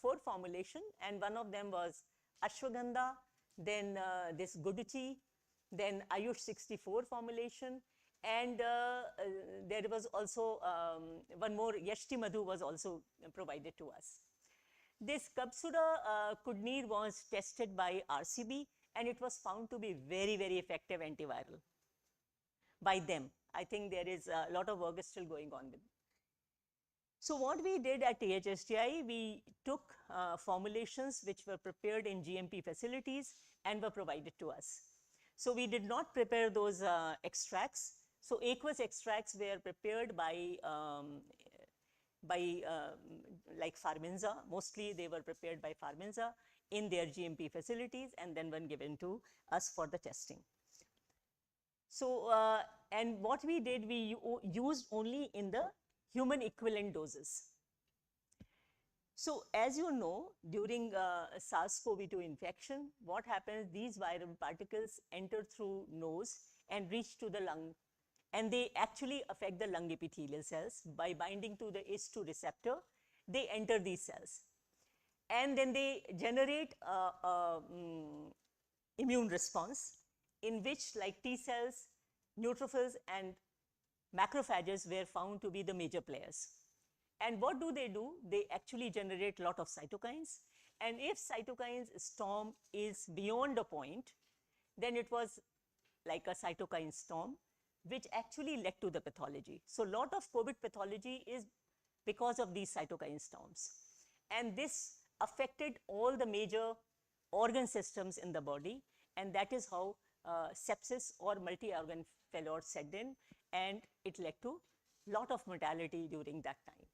4 formulation, and one of them was Ashwagandha, then this Guduchi, then Ayush 64 formulation, and there was also one more, Yashti Madhu was also provided to us. This Kabsuda Kudnir was tested by RCB, and it was found to be very, very effective antiviral by them. I think there is a lot of work is still going on with it. So what we did at THSTI, we took formulations which were prepared in GMP facilities and were provided to us. So we did not prepare those extracts. So aqueous extracts were prepared by like Farmenza. Mostly they were prepared by Farmenza in their GMP facilities, and then were given to us for the testing. So and what we did, we used only in the human equivalent doses. So as you know, during SARS-CoV-2 infection, what happens, these viral particles enter through nose and reach to the lung, and they actually affect the lung epithelial cells by binding to the ACE2 receptor. They enter these cells, and then they generate immune response in which, like T cells, neutrophils, and macrophages were found to be the major players. And what do? They actually generate a lot of cytokines, and if cytokines storm is beyond a point, then it was like a cytokine storm, which actually led to the pathology. So a lot of COVID pathology is because of these cytokine storms, and this affected all the major organ systems in the body, and that is how sepsis or multi-organ failure set in, and it led to lot of mortality during that time.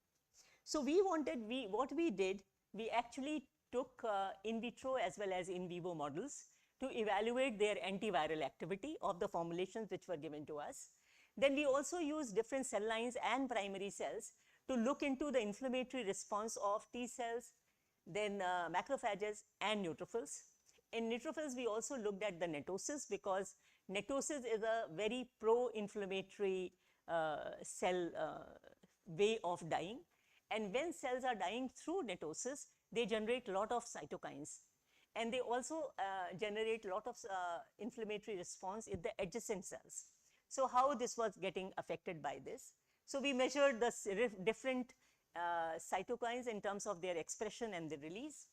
So what we did, we actually took in vitro as well as in vivo models to evaluate their antiviral activity of the formulations which were given to us. Then we also used different cell lines and primary cells to look into the inflammatory response of T cells, then macrophages and neutrophils. In neutrophils, we also looked at the netosis, because netosis is a very pro-inflammatory cell way of dying. And when cells are dying through netosis, they generate a lot of cytokines. And they also generate a lot of inflammatory response in the adjacent cells. So how this was getting affected by this? So we measured the different cytokines in terms of their expression and the release.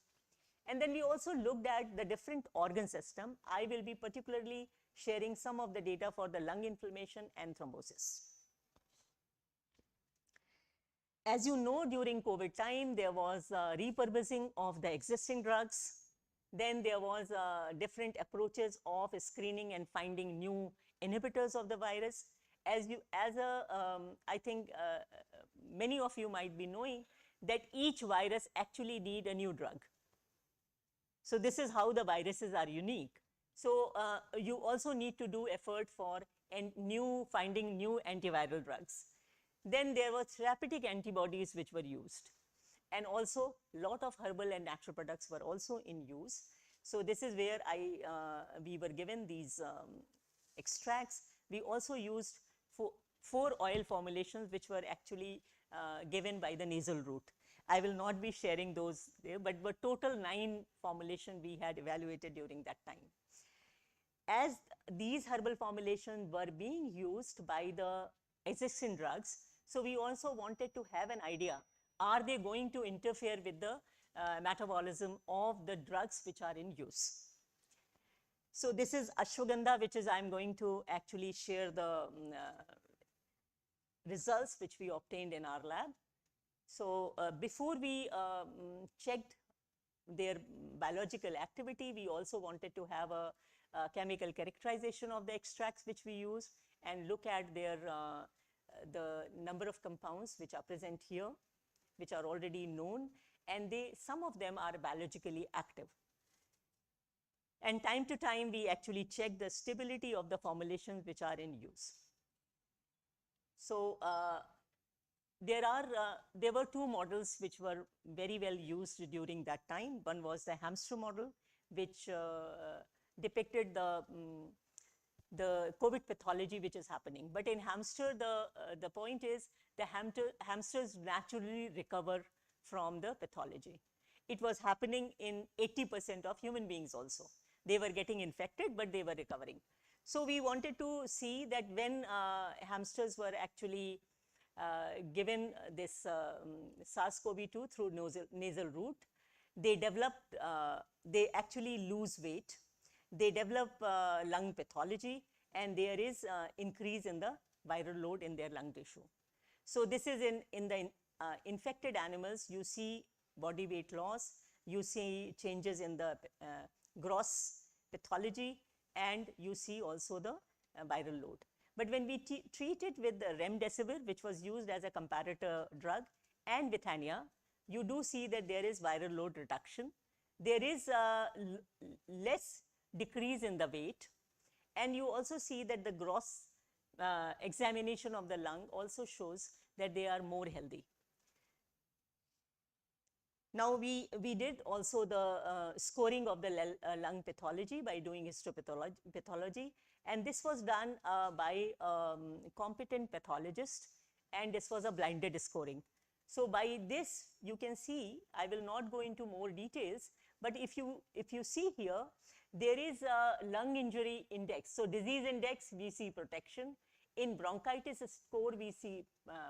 And then we also looked at the different organ system. I will be particularly sharing some of the data for the lung inflammation and thrombosis. As you know, during COVID time, there was repurposing of the existing drugs. Then there was different approaches of screening and finding new inhibitors of the virus. I think many of you might be knowing that each virus actually need a new drug. So this is how the viruses are unique. So you also need to do effort for finding new antiviral drugs. Then there were therapeutic antibodies which were used. And also lot of herbal and natural products were also in use. So this is where we were given these extracts. We also used four oil formulations which were actually given by the nasal route. I will not be sharing those there, but total 9 formulation we had evaluated during that time. As these herbal formulations were being used by the existing drugs, so we also wanted to have an idea, are they going to interfere with the metabolism of the drugs which are in use? So this is ashwagandha, which is I'm going to actually share the results which we obtained in our lab. So before we checked their biological activity, we also wanted to have a chemical characterization of the extracts which we use and look at their the number of compounds which are present here, which are already known, and some of them are biologically active. And time to time, we actually check the stability of the formulations which are in use. So there were 2 models which were very well used during that time. One was the hamster model, which depicted the COVID pathology which is happening. But in hamster, the point is the hamsters naturally recover from the pathology. It was happening in 80% of human beings also. They were getting infected, but they were recovering. So we wanted to see that when hamsters were actually given this SARS-CoV-2 through nasal route, they actually lose weight, they develop lung pathology, and there is increase in the viral load in their lung tissue. So this is in the infected animals, you see body weight loss, you see changes in the gross pathology, and you see also the viral load. But when we treat it with the remdesivir, which was used as a comparator drug, and Bethania, you do see that there is viral load reduction. There is less decrease in the weight, and you also see that the gross examination of the lung also shows that they are more healthy. Now we did also the scoring of the lung pathology by doing histopathology, and this was done by competent pathologist, and this was a blinded scoring. So by this you can see, I will not go into more details, but if you see here, there is a lung injury index. So disease index, we see protection. In bronchitis score, we see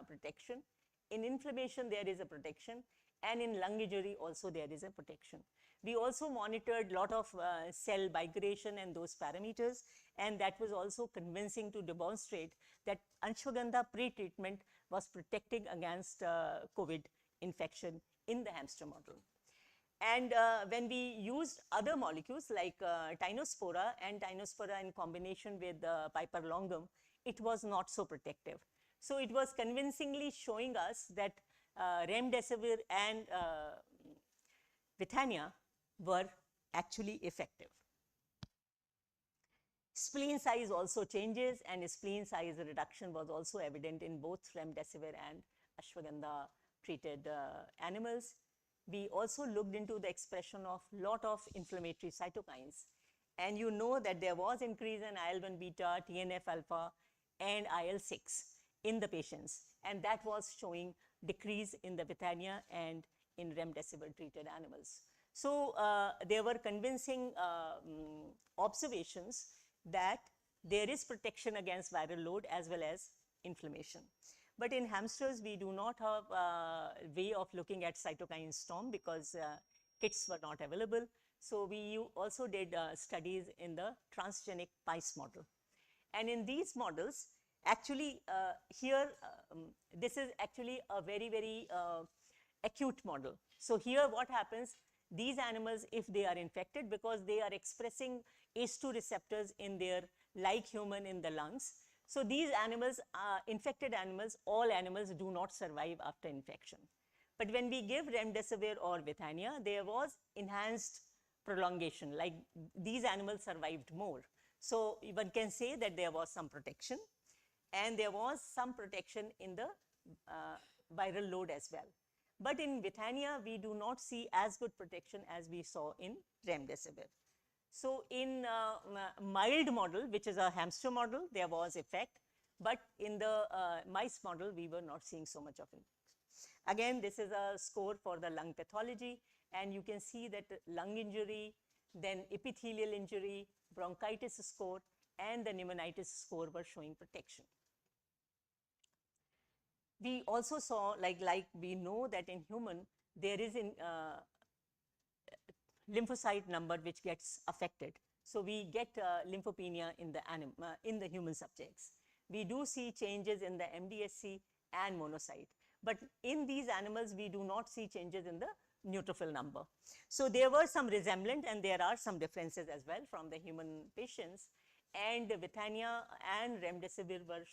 protection. In inflammation, there is a protection. And in lung injury also there is a protection. We also monitored lot of cell migration and those parameters, and that was also convincing to demonstrate that ashwagandha pre-treatment was protecting against COVID infection in the hamster model. And when we used other molecules like Tinospora in combination with Piper longum, it was not so protective. So it was convincingly showing us that remdesivir and Bethania were actually effective. Spleen size also changes, and spleen size reduction was also evident in both remdesivir and ashwagandha treated animals. We also looked into the expression of lot of inflammatory cytokines, and you know that there was increase in IL-1 beta, TNF alpha, and IL-6 in the patients, and that was showing decrease in the Bethania and in remdesivir treated animals. So there were convincing observations that there is protection against viral load as well as inflammation. But in hamsters, we do not have a way of looking at cytokine storm because kits were not available. So we also did studies in the transgenic mice model. And in these models, actually here, this is actually a very, very acute model. So here what happens, these animals, if they are infected, because they are expressing ACE2 receptors in their, like human, in the lungs. So these animals, infected animals, all animals do not survive after infection. But when we give remdesivir or Bethania, there was enhanced prolongation, like these animals survived more. So one can say that there was some protection, and there was some protection in the viral load as well. But in Withania, we do not see as good protection as we saw in remdesivir. So in mild model, which is a hamster model, there was effect, but in the mice model, we were not seeing so much of it. Again, this is a score for the lung pathology, and you can see that lung injury, then epithelial injury, bronchitis score, and the pneumonitis score were showing protection. We also saw, like we know that in human, there is in lymphocyte number which gets affected. So we get lymphopenia in the human subjects. We do see changes in the MDSC and monocyte. But in these animals, we do not see changes in the neutrophil number. So there were some resemblance, and there are some differences as well from the human patients. And Withania and remdesivir were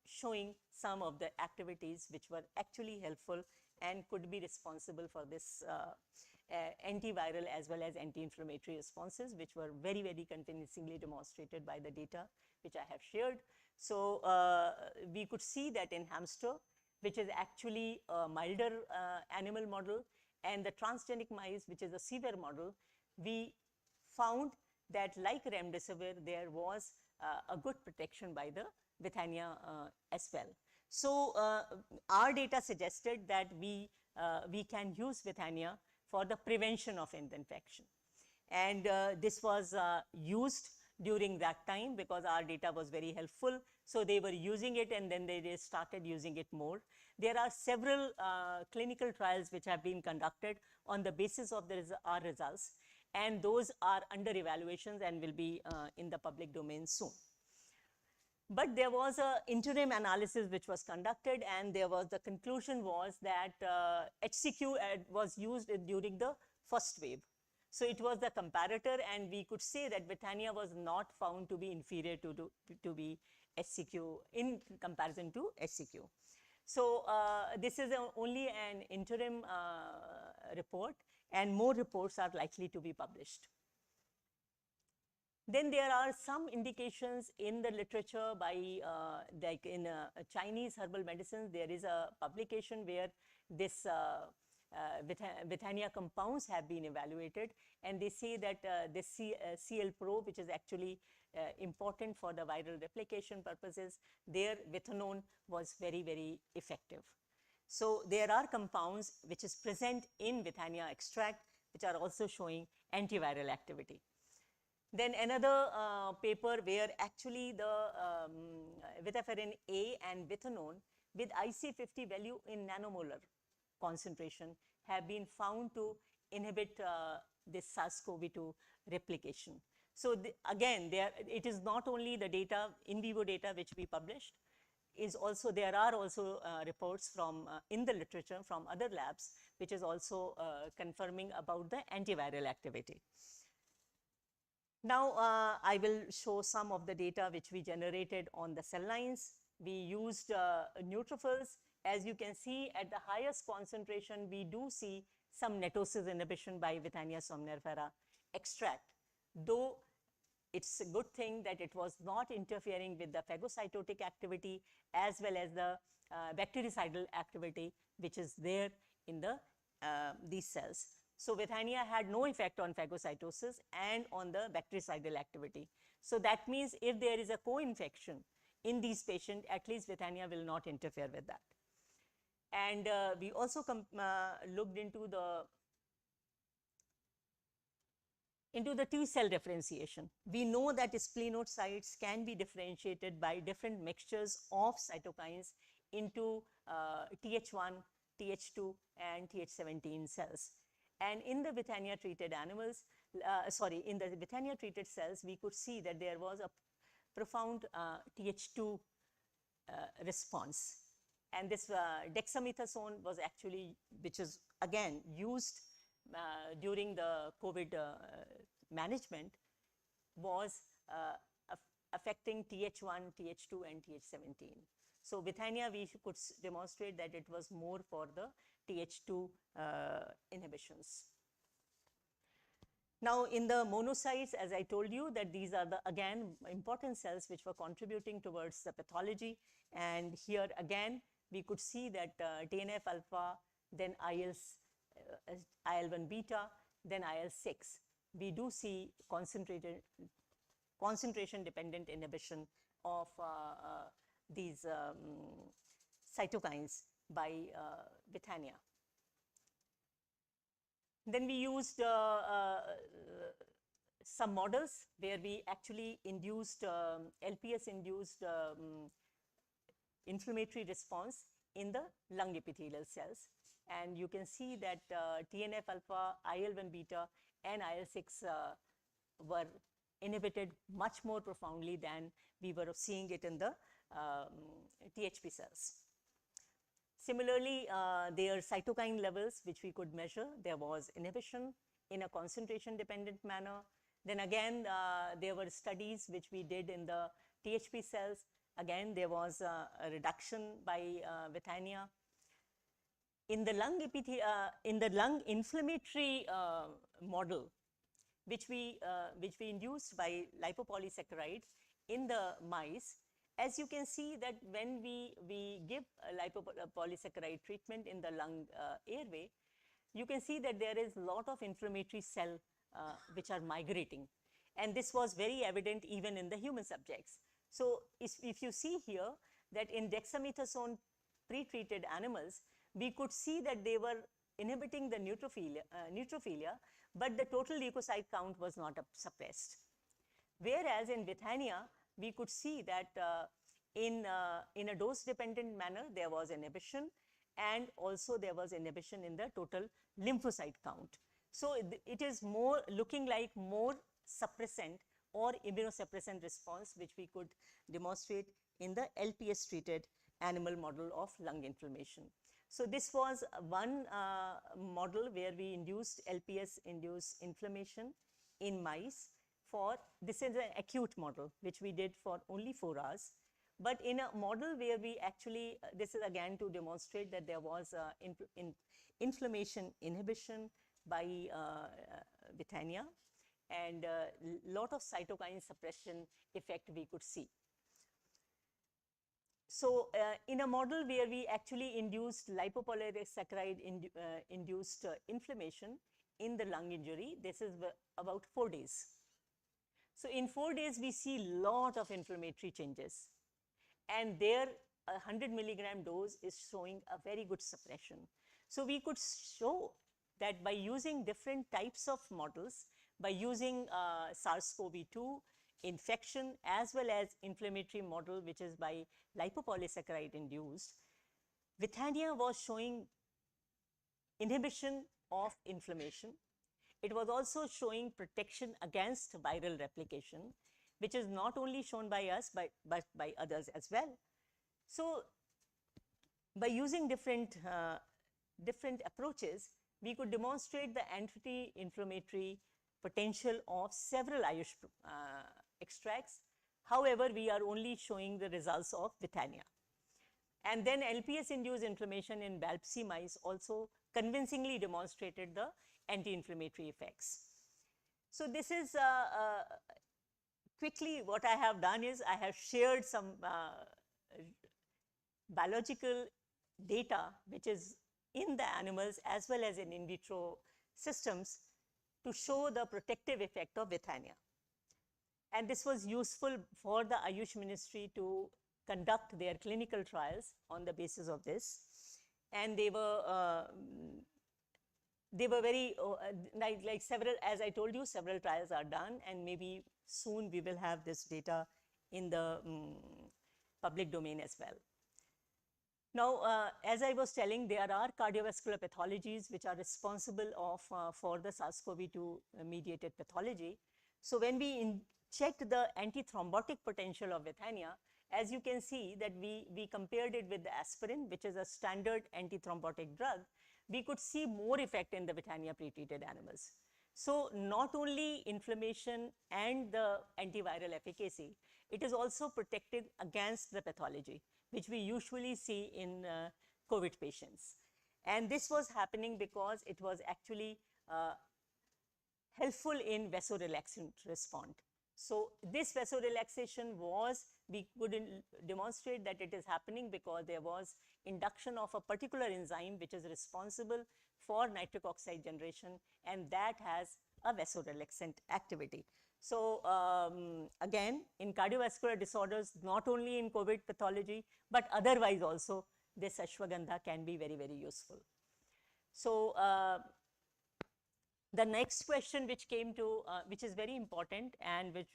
showing some of the activities which were actually helpful and could be responsible for this antiviral as well as anti-inflammatory responses, which were very, very convincingly demonstrated by the data which I have shared. So we could see that in hamster, which is actually a milder animal model, and the transgenic mice, which is a severe model, we found that like remdesivir, there was a good protection by the Withania as well. So our data suggested that we can use Withania for the prevention of infection. And this was used during that time because our data was very helpful. So they were using it, and then they started using it more. There are several clinical trials which have been conducted on the basis of our results, and those are under evaluations and will be in the public domain soon. But there was an interim analysis which was conducted, and the conclusion was that HCQ was used during the first wave. So it was the comparator, and we could say that Withania was not found to be inferior to be HCQ in comparison to HCQ. So this is only an interim report, and more reports are likely to be published. Then there are some indications in the literature by, like in Chinese herbal medicines, there is a publication where this Withania compounds have been evaluated, and they say that this CL Pro, which is actually important for the viral replication purposes, their Withanone was very, very effective. So there are compounds which is present in Withania extract, which are also showing antiviral activity. Then another paper where actually the Vitaferin A and Withanone with IC50 value in nanomolar concentration have been found to inhibit this SARS-CoV-2 replication. So again, it is not only the data, in vivo data which we published, there are also reports from in the literature from other labs which is also confirming about the antiviral activity. Now I will show some of the data which we generated on the cell lines. We used neutrophils. As you can see, at the highest concentration, we do see some netosis inhibition by Withania somnifera extract, though it's a good thing that it was not interfering with the phagocytotic activity as well as the bactericidal activity which is there in these cells. So Withania had no effect on phagocytosis and on the bactericidal activity. So that means if there is a co-infection in these patients, at least Withania will not interfere with that. And we also looked into the T cell differentiation. We know that splenocytes can be differentiated by different mixtures of cytokines into Th1, Th2, and Th17 cells. And in the Withania treated animals, in the Withania treated cells, we could see that there was a profound Th2 response. And this dexamethasone was actually, which is again used during the COVID management, was affecting Th1, Th2, and Th17. So Withania, we could demonstrate that it was more for the Th2 inhibitions. Now, in the monocytes, as I told you, that these are the, again, important cells which were contributing towards the pathology. And here again, we could see that TNF alpha, then IL-1 beta, then IL-6. We do see concentration dependent inhibition of these cytokines by Bethania. Then we used some models where we actually induced LPS-induced inflammatory response in the lung epithelial cells. And you can see that TNF alpha, IL-1 beta, and IL-6 were inhibited much more profoundly than we were seeing it in the THP cells. Similarly, their cytokine levels, which we could measure, there was inhibition in a concentration dependent manner. Then again, there were studies which we did in the THP cells. Again, there was a reduction by Bethania. In the lung inflammatory model, which we induced by lipopolysaccharide in the mice, as you can see that when we give lipopolysaccharide treatment in the lung airway, you can see that there is a lot of inflammatory cell which are migrating. And this was very evident even in the human subjects. So if you see here that in dexamethasone pre-treated animals, we could see that they were inhibiting the neutrophilia, but the total leukocyte count was not suppressed. Whereas in Bethania, we could see that in a dose-dependent manner, there was inhibition, and also there was inhibition in the total lymphocyte count. So it is more looking like more suppressant or immunosuppressant response, which we could demonstrate in the LPS-treated animal model of lung inflammation. So this was one model where we induced LPS-induced inflammation in mice. This is an acute model, which we did for only 4 hours. But in a model where we actually, this is again to demonstrate that there was inflammation inhibition by Bethania, and a lot of cytokine suppression effect we could see. So in a model where we actually induced lipopolysaccharide induced inflammation in the lung injury, this is about 4 days. So in 4 days, we see a lot of inflammatory changes. And there, a 100 milligram dose is showing a very good suppression. So we could show that by using different types of models, by using SARS-CoV-2 infection as well as inflammatory model, which is by lipopolysaccharide induced, Bethania was showing inhibition of inflammation. It was also showing protection against viral replication, which is not only shown by us, but by others as well. So by using different approaches, we could demonstrate the anti-inflammatory potential of several Ayush extracts. However, we are only showing the results of Bethania. And then LPS-induced inflammation in BALPC mice also convincingly demonstrated the anti-inflammatory effects. So this is quickly what I have done is I have shared some biological data which is in the animals as well as in vitro systems to show the protective effect of Bethania. And this was useful for the Ayush Ministry to conduct their clinical trials on the basis of this. And they were very, like several, as I told you, several trials are done, and maybe soon we will have this data in the public domain as well. Now, as I was telling, there are cardiovascular pathologies which are responsible for the SARS-CoV-2 mediated pathology. So when we checked the antithrombotic potential of Bethania, as you can see that we compared it with the aspirin, which is a standard antithrombotic drug, we could see more effect in the Bethania pre-treated animals. So not only inflammation and the antiviral efficacy, it is also protected against the pathology, which we usually see in COVID patients. And this was happening because it was actually helpful in vasorelaxant response. So this vasorelaxation was, we could demonstrate that it is happening because there was induction of a particular enzyme which is responsible for nitric oxide generation, and that has a vasorelaxant activity. So again, in cardiovascular disorders, not only in COVID pathology, but otherwise also, this ashwagandha can be very, very useful. So the next question which came to, which is very important and which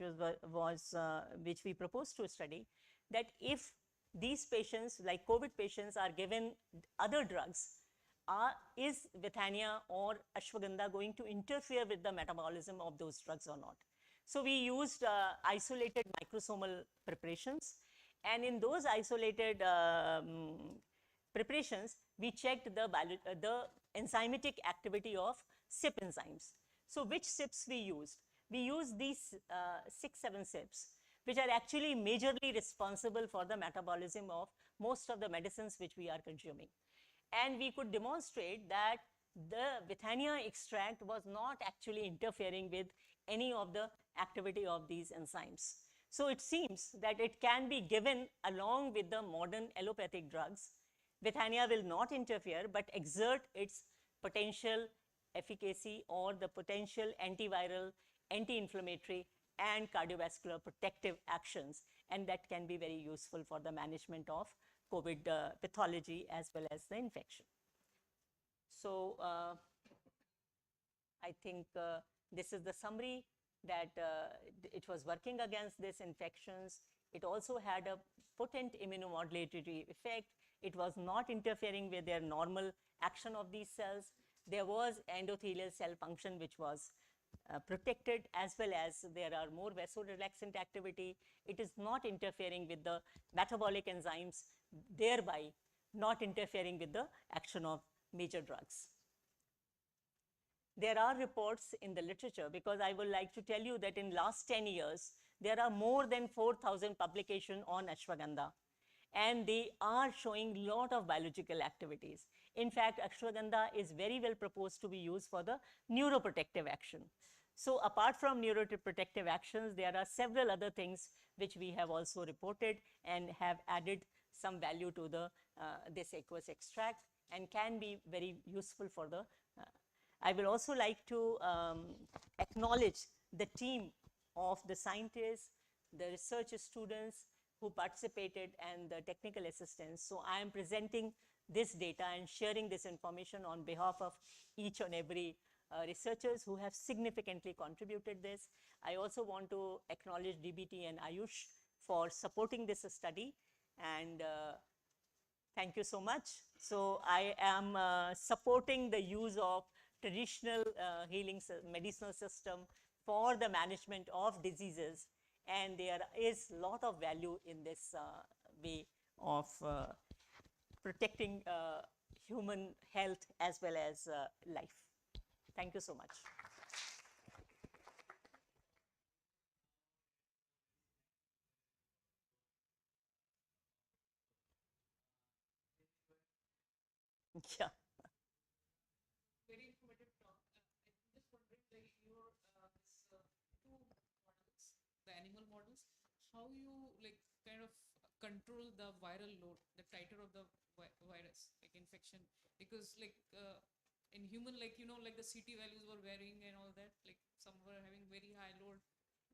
which we proposed to study, that if these patients, like COVID patients, are given other drugs, is Vithania or ashwagandha going to interfere with the metabolism of those drugs or not? So we used isolated microsomal preparations, and in those isolated preparations, we checked the enzymatic activity of CYP enzymes. So which CYPs we used? We used these 6-7 CYPs, which are actually majorly responsible for the metabolism of most of the medicines which we are consuming. And we could demonstrate that the Vithania extract was not actually interfering with any of the activity of these enzymes. So it seems that it can be given along with the modern allopathic drugs. Vithania will not interfere, but exert its potential efficacy or the potential antiviral, anti-inflammatory, and cardiovascular protective actions, and that can be very useful for the management of COVID pathology as well as the infection. So I think this is the summary, that it was working against these infections. It also had a potent immunomodulatory effect. It was not interfering with their normal action of these cells. There was endothelial cell function which was protected, as well as there are more vasorelaxant activity. It is not interfering with the metabolic enzymes, thereby not interfering with the action of major drugs. There are reports in the literature, because I would like to tell you that in last 10 years, there are more than 4,000 publications on ashwagandha, and they are showing lot of biological activities. In fact, ashwagandha is very well proposed to be used for the neuroprotective action. So apart from neuroprotective actions, there are several other things which we have also reported and have added some value to the this aqueous extract, and can be very useful for the I will also like to acknowledge the team of the scientists, the research students who participated, and the technical assistants. So I am presenting this data and sharing this information on behalf of each and every researchers who have significantly contributed this. I also want to acknowledge DBT and Ayush for supporting this study, and thank you so much. So I am supporting the use of traditional healing medicinal system for the management of diseases, and there is a lot of value in this way of protecting human health as well as life. Thank you so much. Yeah. Very informative talk. I'm just wondering, like your two models, the animal models, how you like kind of control the viral load, the titer of the virus, like infection, because like in human, like like the CT values were varying and all that, like some were having very high load,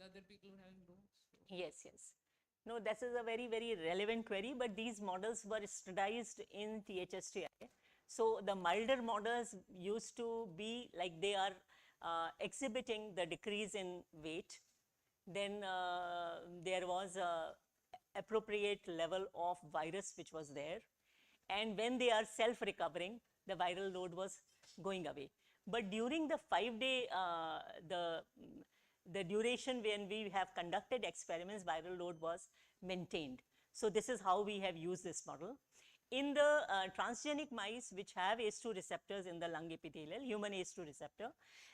the other people were having low. So. Yes, yes. No, this is a very, very relevant query, but these models were standardized in THSTI. So the milder models used to be like they are exhibiting the decrease in weight. Then there was a appropriate level of virus which was there. And when they are self-recovering, the viral load was going away. But during the 5-day, the duration when we have conducted experiments, viral load was maintained. So this is how we have used this model. In the transgenic mice which have ACE2 receptors in the lung epithelial, human ACE2 receptor,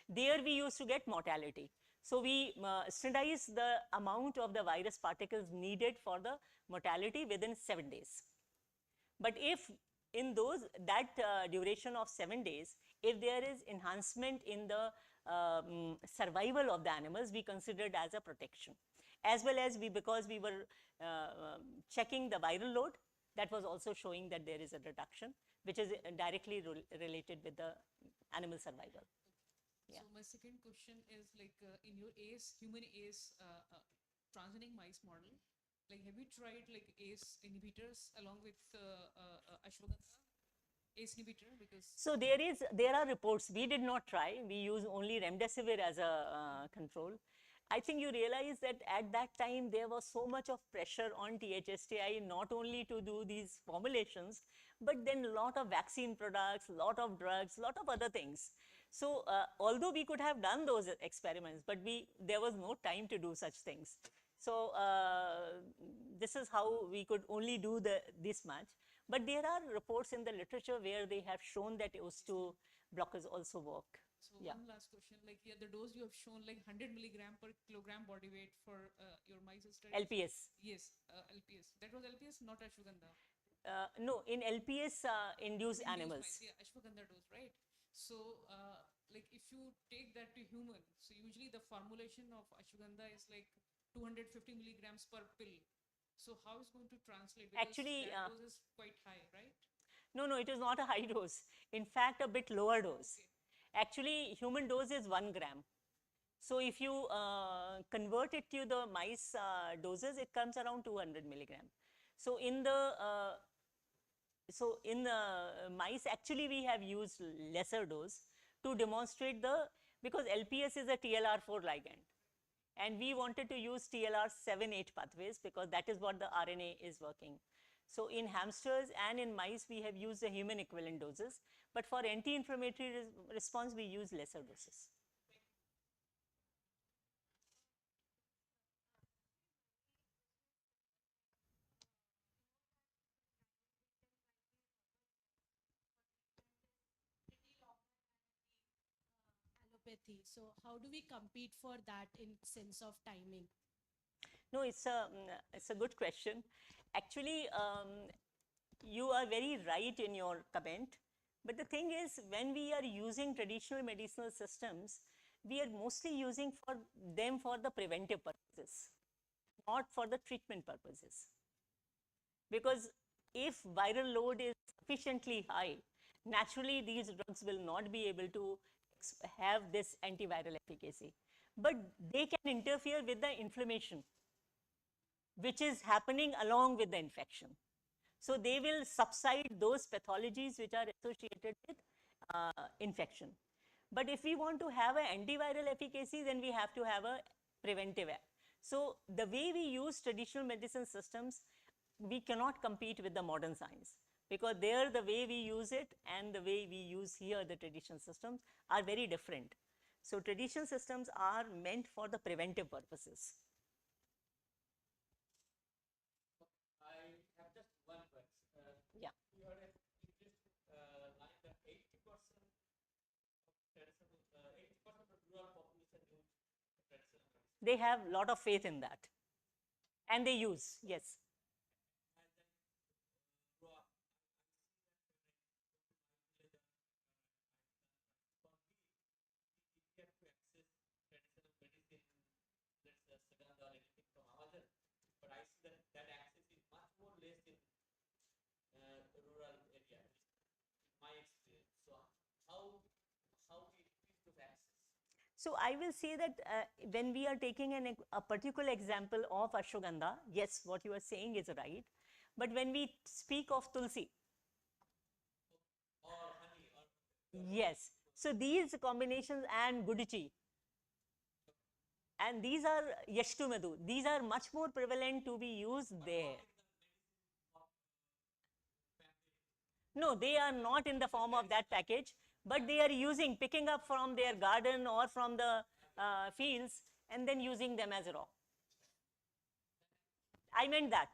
there we used to get mortality. So we standardized the amount of the virus particles needed for the mortality within 7 days. But if in that duration of 7 days, If there is enhancement in the survival of the animals, we consider it as a protection. As well as because we were checking the viral load, that was also showing that there is a reduction, which is directly related with the animal survival. Yeah. So my second question is like in your human ACE transgenic mice model, like have you tried like ACE inhibitors along with ashwagandha ACE inhibitor? Because so there are reports. We did not try. We use only remdesivir as a control. I think you realize that at that time there was so much of pressure on THSTI not only to do these formulations, but then a lot of vaccine products, lot of drugs, lot of other things. So although we could have done those experiments, but there was no time to do such things. So this is how we could only do this much. But there are reports in the literature where they have shown that OS2 blockers also work. So one last question, like the dose you have shown like 100 milligram per kilogram body weight for your mice study. LPS. Yes, LPS. That was LPS, not ashwagandha. No, in LPS induced animals. Mice, yeah, ashwagandha dose, right? So like if you take that to human, so usually the formulation of ashwagandha is like 250 milligrams per pill. So how is going to translate? Because actually, that dose is quite high, right? No, it is not a high dose. In fact, a bit lower dose. Okay. Actually, human dose is 1 gram. So if you convert it to the mice doses, it comes around 200 milligram. So in the mice, actually we have used lesser dose to demonstrate because LPS is a TLR4 ligand. And we wanted to use TLR7-8 pathways because that is what the RNA is working. So in hamsters and in mice, we have used the human equivalent doses. But for anti-inflammatory response, we use lesser doses. Allopathy. So how do we compete for that in sense of timing? No, it's a good question. Actually, you are very right in your comment. But the thing is, when we are using traditional medicinal systems, we are mostly using them for the preventive purposes, not for the treatment purposes. Because if viral load is sufficiently high, naturally these drugs will not be able to have this antiviral efficacy. But they can interfere with the inflammation, which is happening along with the infection. So they will subside those pathologies which are associated with infection. But if we want to have an antiviral efficacy, then we have to have a preventive. So the way we use traditional medicine systems, we cannot compete with the modern science, because there the way we use it and the way we use here the traditional systems are very different. So traditional systems are meant for the preventive purposes. Yeah. You had a line that 80% of rural population use traditional medicine. They have a lot of faith in that. And they use, yes. But I see that access is much more less in rural area, my experience. So how we increase those access? So I will say that when we are taking a particular example of ashwagandha, yes, what you are saying is right. But when we speak of tulsi, or honey, or yes, so these combinations and guduchi, and these are yashtumadu, these are much more prevalent to be used there. No, they are not in the form of that package, but they are picking up from their garden or from the fields and then using them as raw. I meant that.